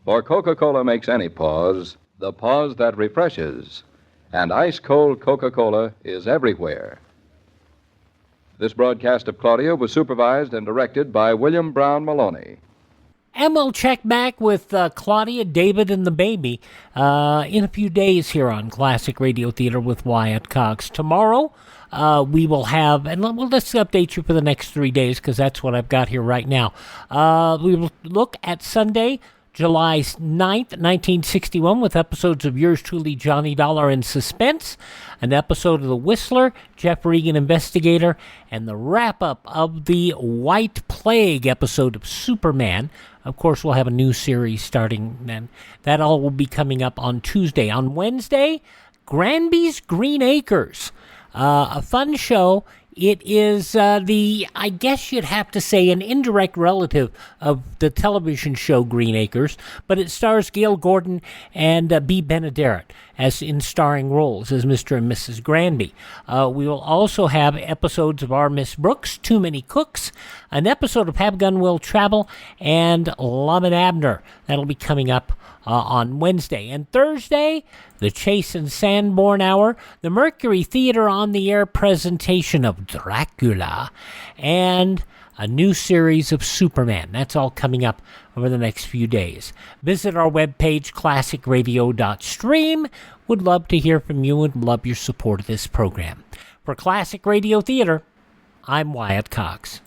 For Coca-Cola makes any pause the pause that refreshes. And ice-cold Coca-Cola is everywhere. This broadcast of Claudia was supervised and directed by William Brown Maloney. And we'll check back with Claudia, David, and the baby in a few days here on Classic Radio Theater with Wyatt Cox. Tomorrow, we will have, and let's update you for the next 3 days because that's what I've got here right now. We will look at Sunday, July 9th, 1961, with episodes of Yours Truly, Johnny Dollar in Suspense, an episode of The Whistler, Jeff Regan Investigator, and the wrap-up of the White Plague episode of Superman. Of course, we'll have a new series starting then. That all will be coming up on Tuesday. On Wednesday, Granby's Green Acres, a fun show. It is I guess you'd have to say, an indirect relative of the television show Green Acres, but it stars Gail Gordon and B. Benaderet as in starring roles as Mr. and Mrs. Granby. We will also have episodes of Our Miss Brooks, Too Many Cooks, an episode of Have Gun Will Travel, and Lum and Abner. That'll be coming up on Wednesday. And Thursday, the Chase and Sanborn Hour, the Mercury Theater on the Air presentation of Dracula, and a new series of Superman. That's all coming up over the next few days. Visit our webpage, classicradio.stream. Would love to hear from you and love your support of this program. For Classic Radio Theater, I'm Wyatt Cox.